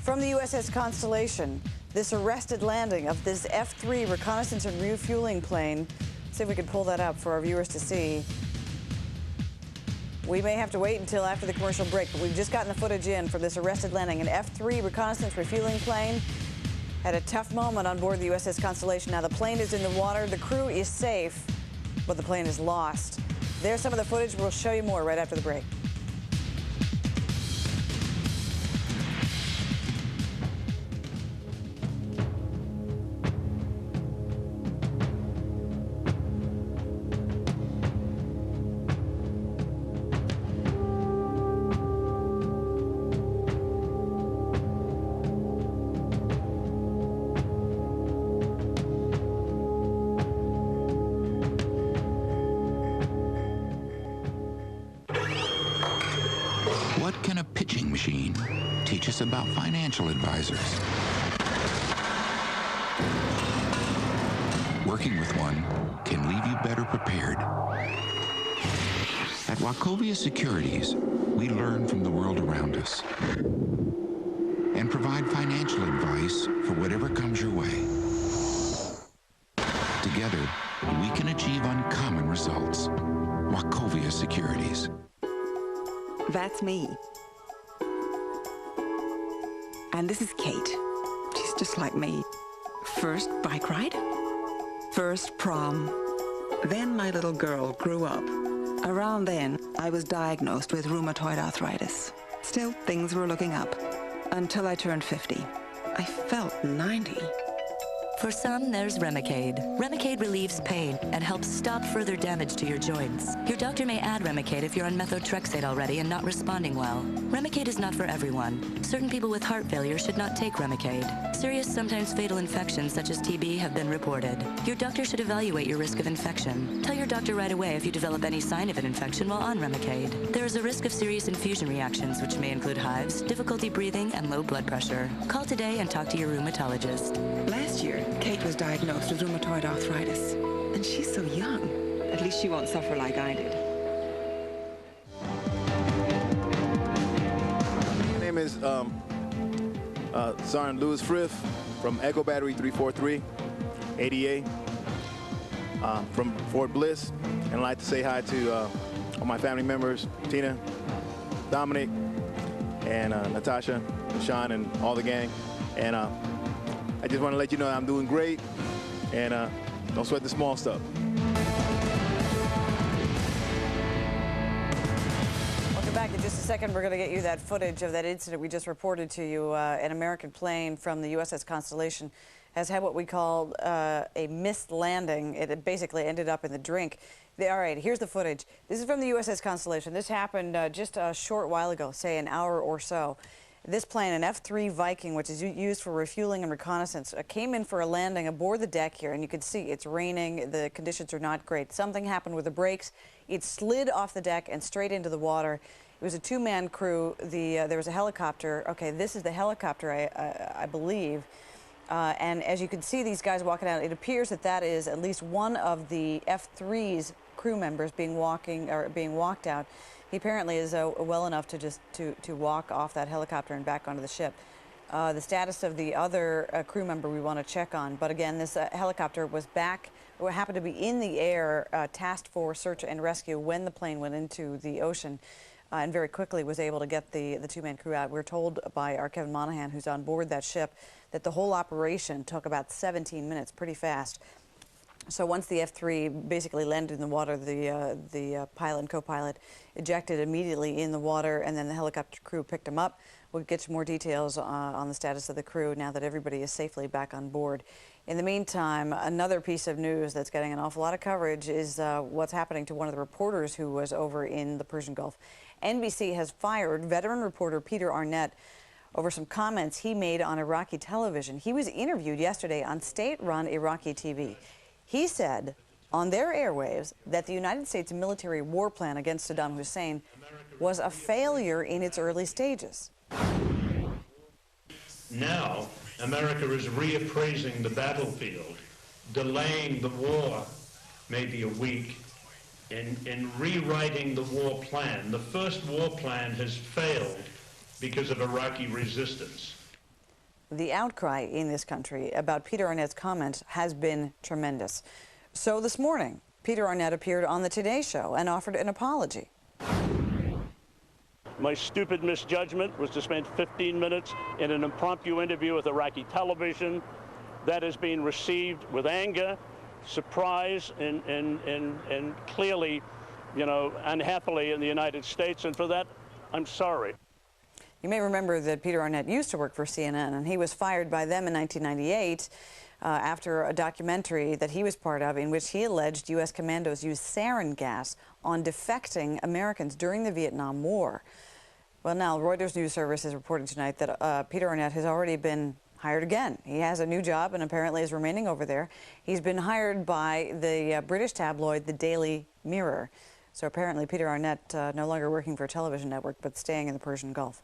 from the USS Constellation. This arrested landing of this F-3 reconnaissance and refueling plane. See if we can pull that up for our viewers to see. We may have to wait until after the commercial break, but we've just gotten the footage in from this arrested landing. An F-3 reconnaissance refueling plane had a tough moment on board the USS Constellation. Now the plane is in the water, the crew is safe, but the plane is lost. There's some of the footage. We'll show you more right after the break. What can a pitching machine teach us about financial advisors? Working with one can leave you better prepared. At Wachovia Securities, we learn from the world around us and provide financial advice for whatever comes your way. Together, we can achieve uncommon results. Wachovia Securities. That's me. And this is Kate. She's just like me. First bike ride, first prom. Then my little girl grew up. Around then, I was diagnosed with rheumatoid arthritis. Still, things were looking up. Until I turned 50. I felt 90. For some, there's Remicade. Remicade relieves pain and helps stop further damage to your joints. Your doctor may add Remicade if you're on methotrexate already and not responding well. Remicade is not for everyone. Certain people with heart failure should not take Remicade. Serious, sometimes fatal infections such as TB have been reported. Your doctor should evaluate your risk of infection. Tell your doctor right away if you develop any sign of an infection while on Remicade. There is a risk of serious infusion reactions, which may include hives, difficulty breathing, and low blood pressure. Call today and talk to your rheumatologist. Last year, Kate was diagnosed with rheumatoid arthritis. And she's so young. At least she won't suffer like I did. My name is Sergeant Louis Frith from Echo Battery 343, ADA, from Fort Bliss. And I'd like to say hi to all my family members, Tina, Dominic, and Natasha, Sean, and all the gang. And I just want to let you know that I'm doing great, and don't sweat the small stuff. Welcome back. In just a second, we're going to get you that footage of that incident we just reported to you. An American plane from the USS Constellation has had what we call a missed landing. It basically ended up in the drink. All right, here's the footage. This is from the USS Constellation. This happened just a short while ago, say an hour or so. This plane, an F-3 Viking, which is used for refueling and reconnaissance, came in for a landing aboard the deck here, and you can see it's raining. The conditions are not great. Something happened with the brakes. It slid off the deck and straight into the water. It was a two-man crew. There was a helicopter. Okay, this is the helicopter, I believe. And as you can see these guys walking out, it appears that that is at least one of the F-3's crew members being walked out. He apparently is well enough to just to walk off that helicopter and back onto the ship. The status of the other crew member we want to check on. But again, this helicopter was happened to be in the air, tasked for search and rescue when the plane went into the ocean. and very quickly was able to get the two-man crew out. We're told by our Kevin Monahan, who's on board that ship, that the whole operation took about 17 minutes, pretty fast. So once the F3 basically landed in the water, the pilot and co-pilot ejected immediately in the water, and then the helicopter crew picked him up. We'll get you more details on the status of the crew now that everybody is safely back on board. In the meantime, another piece of news that's getting an awful lot of coverage is what's happening to one of the reporters who was over in the Persian Gulf. NBC has fired veteran reporter Peter Arnett over some comments he made on Iraqi television. He was interviewed yesterday on state-run Iraqi TV. He said on their airwaves that the United States military war plan against Saddam Hussein was a failure in its early stages. Now, America is reappraising the battlefield, delaying the war maybe a week, and rewriting the war plan. The first war plan has failed because of Iraqi resistance. The outcry in this country about Peter Arnett's comments has been tremendous. So this morning, Peter Arnett appeared on the Today Show and offered an apology. My stupid misjudgment was to spend 15 minutes in an impromptu interview with Iraqi television. That is being received with anger, surprise, and clearly, unhappily in the United States. And for that, I'm sorry. You may remember that Peter Arnett used to work for CNN, and he was fired by them in 1998 after a documentary that he was part of in which he alleged U.S. commandos used sarin gas on defecting Americans during the Vietnam War. Well, now Reuters News Service is reporting tonight that Peter Arnett has already been hired again. He has a new job and apparently is remaining over there. He's been hired by the British tabloid, the Daily Mirror. So apparently Peter Arnett no longer working for a television network, but staying in the Persian Gulf.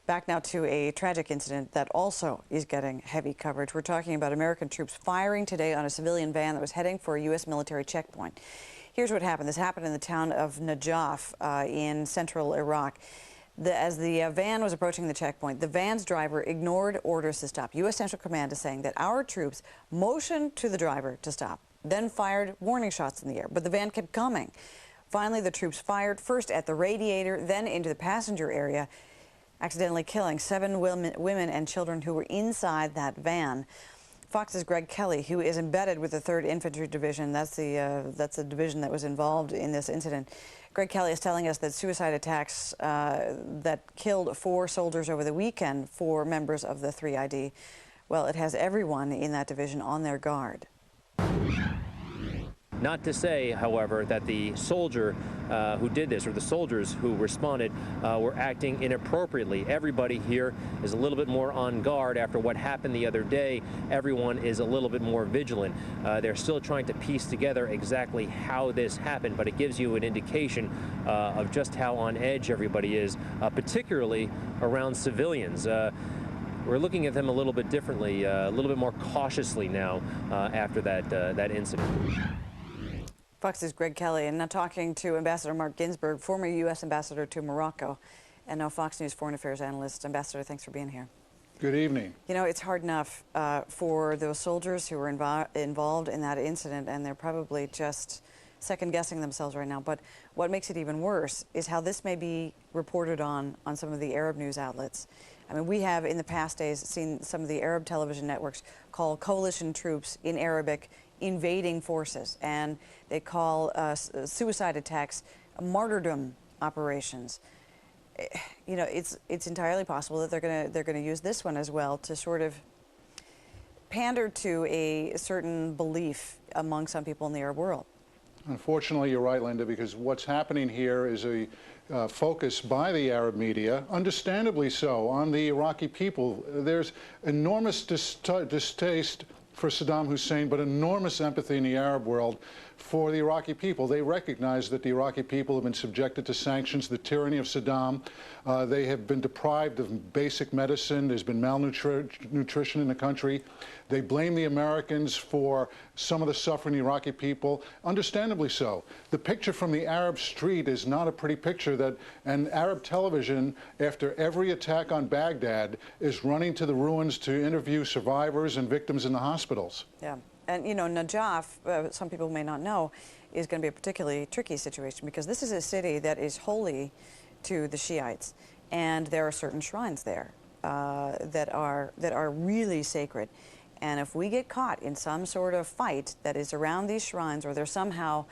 Back now to a tragic incident that also is getting heavy coverage. We're talking about American troops firing today on a civilian van that was heading for a U.S. military checkpoint. Here's what happened. This happened in the town of Najaf in central Iraq. As the van was approaching the checkpoint, the van's driver ignored orders to stop. U.S. Central Command is saying that our troops motioned to the driver to stop, then fired warning shots in the air, but the van kept coming. Finally, the troops fired first at the radiator, then into the passenger area, accidentally killing 7 women and children who were inside that van. Fox's Greg Kelly, who is embedded with the 3rd Infantry Division, that's the division that was involved in this incident. Greg Kelly is telling us that suicide attacks that killed 4 soldiers over the weekend, 4 members of the 3ID, well, it has everyone in that division on their guard. Not to say, however, that the soldier who did this, or the soldiers who responded, were acting inappropriately. Everybody here is a little bit more on guard after what happened the other day. Everyone is a little bit more vigilant. They're still trying to piece together exactly how this happened, but it gives you an indication of just how on edge everybody is, particularly around civilians. We're looking at them a little bit differently, a little bit more cautiously now after that incident. Fox's Greg Kelly, and now talking to Ambassador Mark Ginsburg, former U.S. ambassador to Morocco, and now Fox News foreign affairs analyst. Ambassador, thanks for being here. Good evening. You know, it's hard enough for those soldiers who were involved in that incident, and they're probably just second-guessing themselves right now. But what makes it even worse is how this may be reported on some of the Arab news outlets. I mean, we have in the past days seen some of the Arab television networks call coalition troops in Arabic invading forces, and they call suicide attacks martyrdom operations. You know, it's entirely possible that they're gonna use this one as well to sort of pander to a certain belief among some people in the Arab world. Unfortunately, you're right, Linda, because what's happening here is a focus by the Arab media, understandably so, on the Iraqi people. There's enormous distaste for Saddam Hussein, but enormous empathy in the Arab world for the Iraqi people. They recognize that the Iraqi people have been subjected to sanctions, the tyranny of Saddam. They have been deprived of basic medicine. There's been malnutrition in the country. They blame the Americans for some of the suffering Iraqi people, understandably so. The picture from the Arab street is not a pretty picture, and Arab television, after every attack on Baghdad, is running to the ruins to interview survivors and victims in the hospitals. Yeah. And, you know, Najaf, some people may not know, is going to be a particularly tricky situation because this is a city that is wholly to the Shiites, and there are certain shrines there that are really sacred. And if we get caught in some sort of fight that is around these shrines, or they're somehow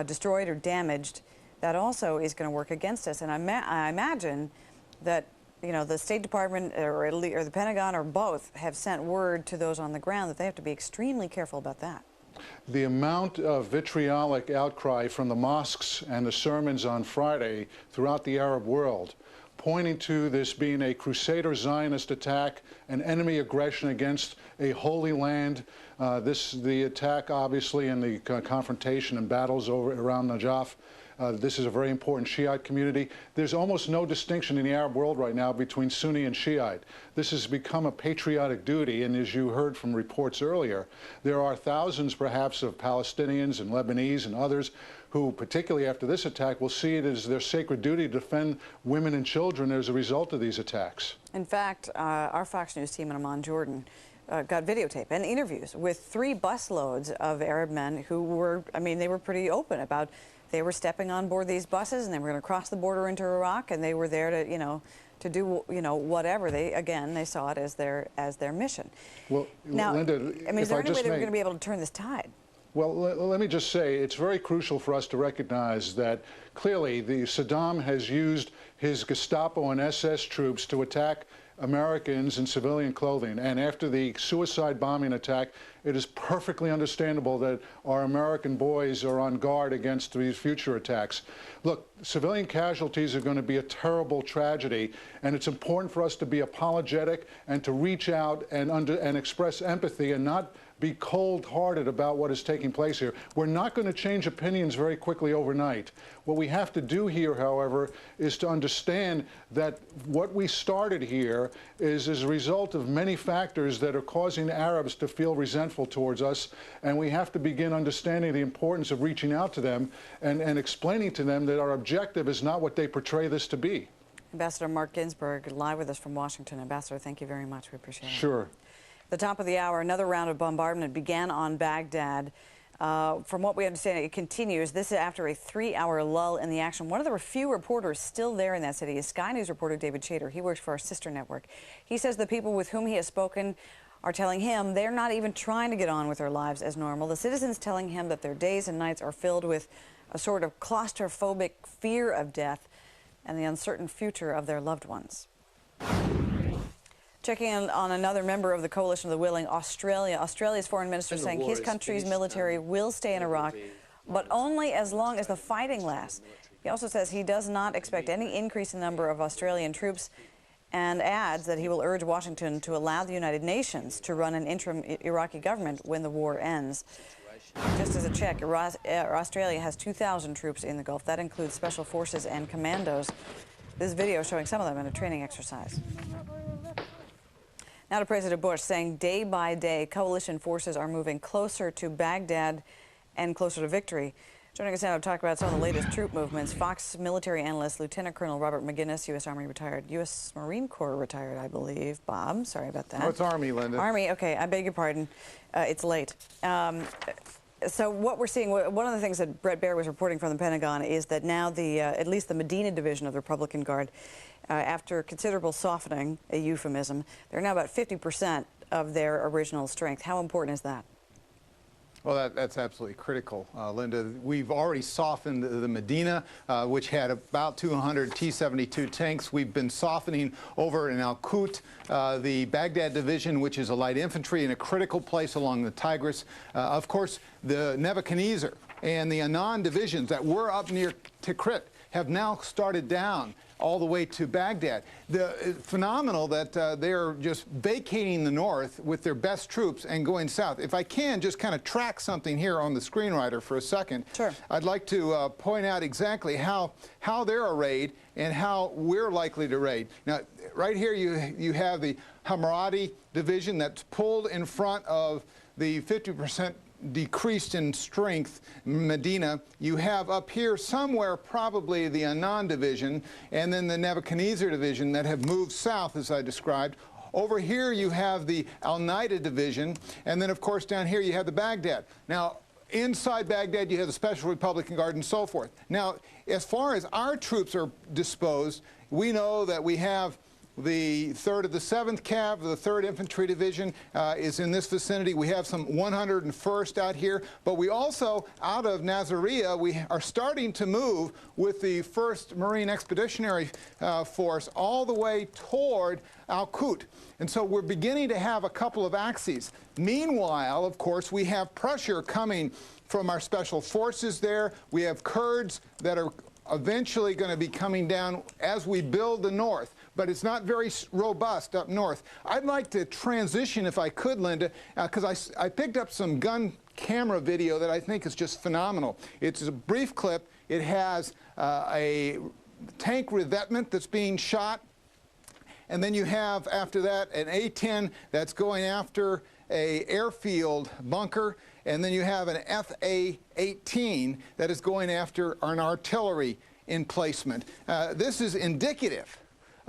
destroyed or damaged, that also is going to work against us. And I imagine that, you know, the State Department or the Pentagon or both have sent word to those on the ground that they have to be extremely careful about that. The amount of vitriolic outcry from the mosques and the sermons on Friday throughout the Arab world, pointing to this being a Crusader Zionist attack, an enemy aggression against a holy land. The attack, obviously, and the confrontation and battles around Najaf. This is a very important Shiite community. There's almost no distinction in the Arab world right now between Sunni and Shiite. This has become a patriotic duty, and as you heard from reports earlier, there are thousands, perhaps, of Palestinians and Lebanese and others who, particularly after this attack, will see it as their sacred duty to defend women and children as a result of these attacks. In fact, our Fox News team in Amman, Jordan, got videotape and interviews with 3 busloads of Arab men who were, I mean, they were pretty open about they were stepping on board these buses and they were going to cross the border into Iraq, and they were there to, you know, to do, you know, whatever. They saw it as their mission. Well, now, Linda, I mean, is there any way they were going to be able to turn this tide? Well, let me just say, it's very crucial for us to recognize that clearly Saddam has used his Gestapo and SS troops to attack Americans in civilian clothing. And after the suicide bombing attack, it is perfectly understandable that our American boys are on guard against these future attacks. Look, civilian casualties are going to be a terrible tragedy, and it's important for us to be apologetic and to reach out and express empathy and not be cold-hearted about what is taking place here. We're not going to change opinions very quickly overnight. What we have to do here, however, is to understand that what we started here is as a result of many factors that are causing Arabs to feel resentful towards us, and we have to begin understanding the importance of reaching out to them and explaining to them that our objective is not what they portray this to be. Ambassador Mark Ginsburg, live with us from Washington. Ambassador, thank you very much. We appreciate it. Sure. The top of the hour, another round of bombardment began on Baghdad. From what we understand, it continues. This is after a 3-hour lull in the action. One of the few reporters still there in that city is Sky News reporter David Chater. He works for our sister network. He says the people with whom he has spoken are telling him they're not even trying to get on with their lives as normal. The citizens telling him that their days and nights are filled with a sort of claustrophobic fear of death and the uncertain future of their loved ones. Checking in on another member of the Coalition of the Willing, Australia. Australia's foreign minister saying his country's military will stay in Iraq, but only as long as the fighting lasts. He also says he does not expect any increase in the number of Australian troops, and adds that he will urge Washington to allow the United Nations to run an interim Iraqi government when the war ends. Just as a check, Australia has 2,000 troops in the Gulf. That includes special forces and commandos. This video showing some of them in a training exercise. Now to President Bush, saying day by day, coalition forces are moving closer to Baghdad and closer to victory. Joining us now to talk about some of the latest troop movements, Fox military analyst Lieutenant Colonel Robert McGinnis, U.S. Army retired, U.S. Marine Corps retired, I believe. Bob, sorry about that. Oh, it's Army, Linda. Army, okay, I beg your pardon. It's late. So what we're seeing, one of the things that Brett Baer was reporting from the Pentagon is that now at least the Medina division of the Republican Guard, after considerable softening, a euphemism, they're now about 50% of their original strength. How important is that? Well, that's absolutely critical, Linda. We've already softened the Medina, which had about 200 T-72 tanks. We've been softening over in Al-Qut, the Baghdad division, which is a light infantry in a critical place along the Tigris. Of course, the Nebuchadnezzar and the Annan divisions that were up near Tikrit have now started down all the way to Baghdad. It's phenomenal that they're just vacating the north with their best troops and going south. If I can just kind of track something here on the screenwriter for a second, sure. I'd like to point out exactly how they're arrayed and how we're likely to raid. Now, right here you have the Hammurati division that's pulled in front of the 50% decreased in strength Medina. You have up here somewhere probably the Annan division and then the Nebuchadnezzar division that have moved south, as I described. Over here you have the Al-Qaeda division, and then of course down here you have the Baghdad. Now, Inside Baghdad, you have the Special Republican Guard and so forth. Now, as far as our troops are disposed, we know that we have the 3rd of the 7th Cav, the 3rd Infantry Division is in this vicinity. We have some 101st out here, but we also, out of Nasiriyah, we are starting to move with the 1st Marine Expeditionary Force all the way toward Al-Qut. And so we're beginning to have a couple of axes. Meanwhile, of course, we have pressure coming from our special forces there. We have Kurds that are eventually going to be coming down as we build the north, but it's not very robust up north. I'd like to transition, if I could, Linda, because I picked up some gun camera video that I think is just phenomenal. It's a brief clip. It has a tank revetment that's being shot, and then you have, after that, an A-10 that's going after a airfield bunker, and then you have an FA-18 that is going after an artillery emplacement. This is indicative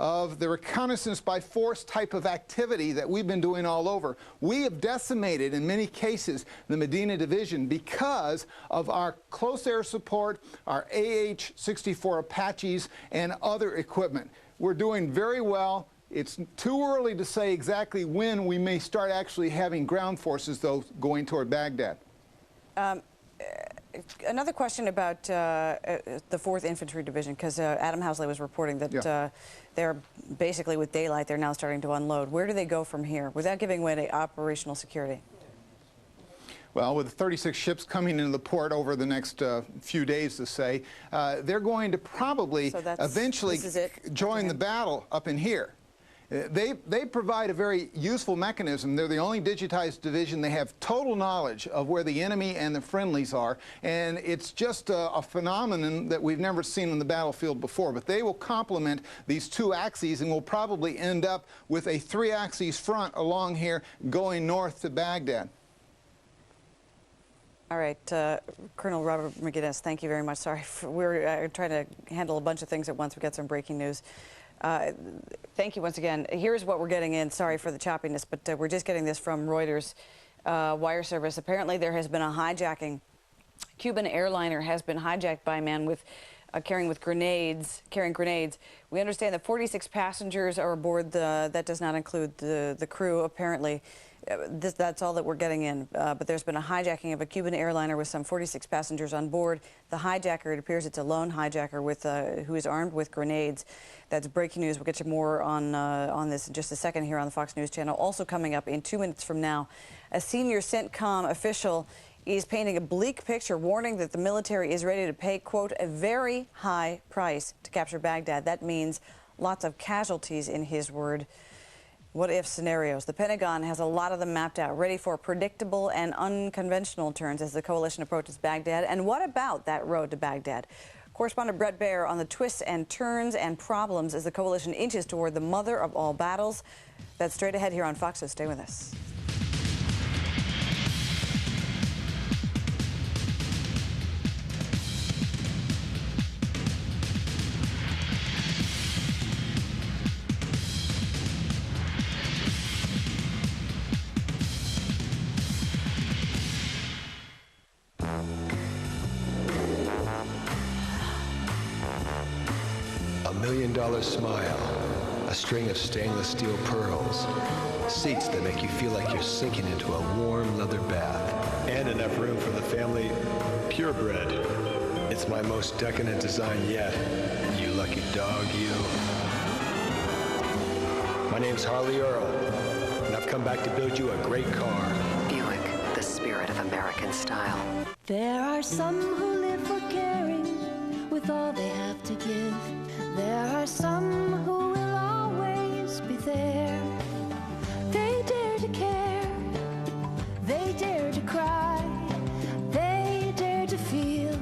of the reconnaissance by force type of activity that we've been doing all over. We have decimated, in many cases, the Medina Division because of our close air support, our AH-64 Apaches, and other equipment. We're doing very well. It's too early to say exactly when we may start actually having ground forces, though, going toward Baghdad. Another question about the 4th Infantry Division, because Adam Housley was reporting that they're basically, with daylight, they're now starting to unload. Where do they go from here without giving away to operational security? Well, with 36 ships coming into the port over the next few days, to say, they're going to probably eventually join the battle up in here. They provide a very useful mechanism. They're the only digitized division. They have total knowledge of where the enemy and the friendlies are, and it's just a phenomenon that we've never seen on the battlefield before. But they will complement these 2 axes, and will probably end up with a 3-axis front along here going north to Baghdad. All right, Colonel Robert McGinnis, thank you very much. Sorry, we're trying to handle a bunch of things at once. We've got some breaking news. Thank you once again. Here's what we're getting in. Sorry for the choppiness, but we're just getting this from Reuters wire service. Apparently there has been a hijacking. Cuban airliner has been hijacked by a man with carrying grenades. We understand that 46 passengers are aboard. That does not include the crew, apparently. That's all that we're getting in. But there's been a hijacking of a Cuban airliner with some 46 passengers on board. The hijacker, it appears it's a lone hijacker with who is armed with grenades. That's breaking news. We'll get you more on this in just a second here on the Fox News Channel. Also coming up in 2 minutes from now, a senior CENTCOM official is painting a bleak picture, warning that the military is ready to pay, quote, a very high price to capture Baghdad. That means lots of casualties, in his word. What-if scenarios. The Pentagon has a lot of them mapped out, ready for predictable and unconventional turns as the coalition approaches Baghdad. And what about that road to Baghdad? Correspondent Brett Baer on the twists and turns and problems as the coalition inches toward the mother of all battles. That's straight ahead here on Fox, so stay with us. $1 million smile, a string of stainless steel pearls, seats that make you feel like you're sinking into a warm leather bath, and enough room for the family purebred. It's my most decadent design yet. You lucky dog, you. My name's Harley Earl, and I've come back to build you a great car. Buick, the spirit of American style. There are some who live for caring with all they have to give. There are some who will always be there. They dare to care, they dare to cry, they dare to feel,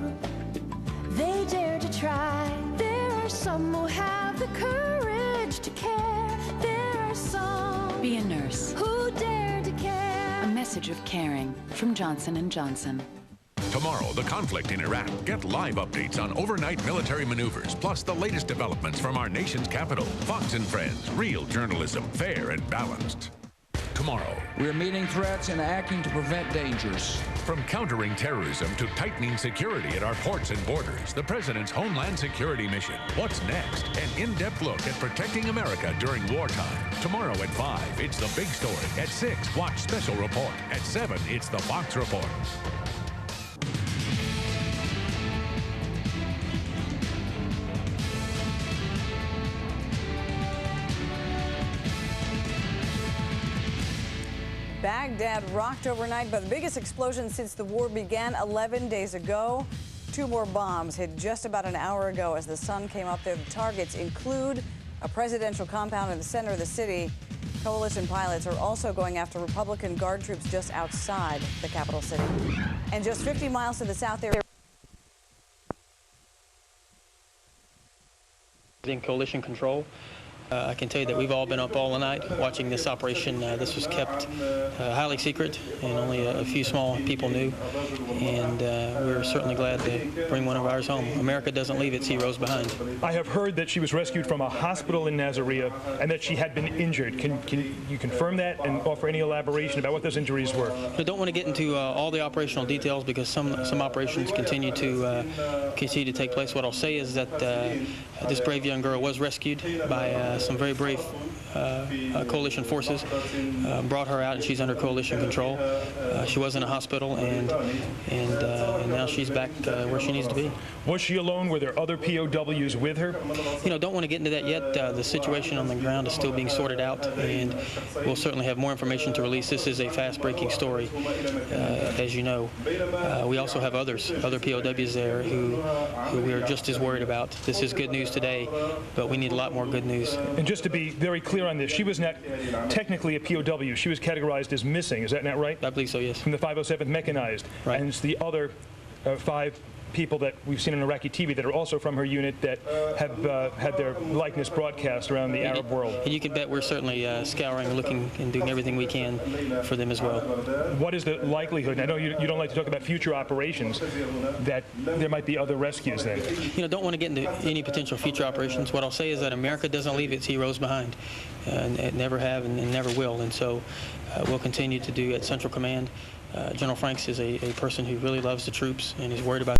they dare to try. There are some who have the courage to care. There are some Be a nurse. who dare to care. A message of caring from Johnson & Johnson. Tomorrow, the conflict in Iraq. Get live updates on overnight military maneuvers, plus the latest developments from our nation's capital. Fox and Friends, real journalism, fair and balanced. tomorrow. We're meeting threats and acting to prevent dangers. From countering terrorism to tightening security at our ports and borders, the President's Homeland Security mission. What's next? An in-depth look at protecting America during wartime. Tomorrow at 5, it's The Big Story. At 6, watch Special Report. At 7, it's The Fox Report. Baghdad rocked overnight by the biggest explosion since the war began 11 days ago. 2 more bombs hit just about an hour ago as the sun came up there. The targets include a presidential compound in the center of the city. Coalition pilots are also going after Republican Guard troops just outside the capital city. And just 50 miles to the south there. In coalition control. I can tell you that we've all been up all night watching this operation. This was kept highly secret, and only a few small people knew. And we're certainly glad to bring one of ours home. America doesn't leave its heroes behind. I have heard that she was rescued from a hospital in Nasiriyah and that she had been injured. Can you confirm that and offer any elaboration about what those injuries were? I don't want to get into all the operational details because some operations continue to take place. What I'll say is that this brave young girl was rescued by some very brave coalition forces, brought her out, and she's under coalition control. She was in a hospital, and now she's back where she needs to be. Was she alone? Were there other POWs with her? You know, don't want to get into that yet. The situation on the ground is still being sorted out, and we'll certainly have more information to release. This is a fast-breaking story, as you know. We also have other POWs there who we are just as worried about. This is good news today, but we need a lot more good news. And just to be very clear on this, she was not technically a POW. She was categorized as missing. Is that not right? I believe so, yes. From the 507th Mechanized. Right. And it's the other 5 people that we've seen on Iraqi TV that are also from her unit that have had their likeness broadcast around the Arab world. And you can bet we're certainly scouring, looking, and doing everything we can for them as well. What is the likelihood? I know you don't like to talk about future operations, that there might be other rescues then. You know, don't want to get into any potential future operations. What I'll say is that America doesn't leave its heroes behind. And it never have and never will. And so we'll continue to do at Central Command. General Franks is a person who really loves the troops and is worried about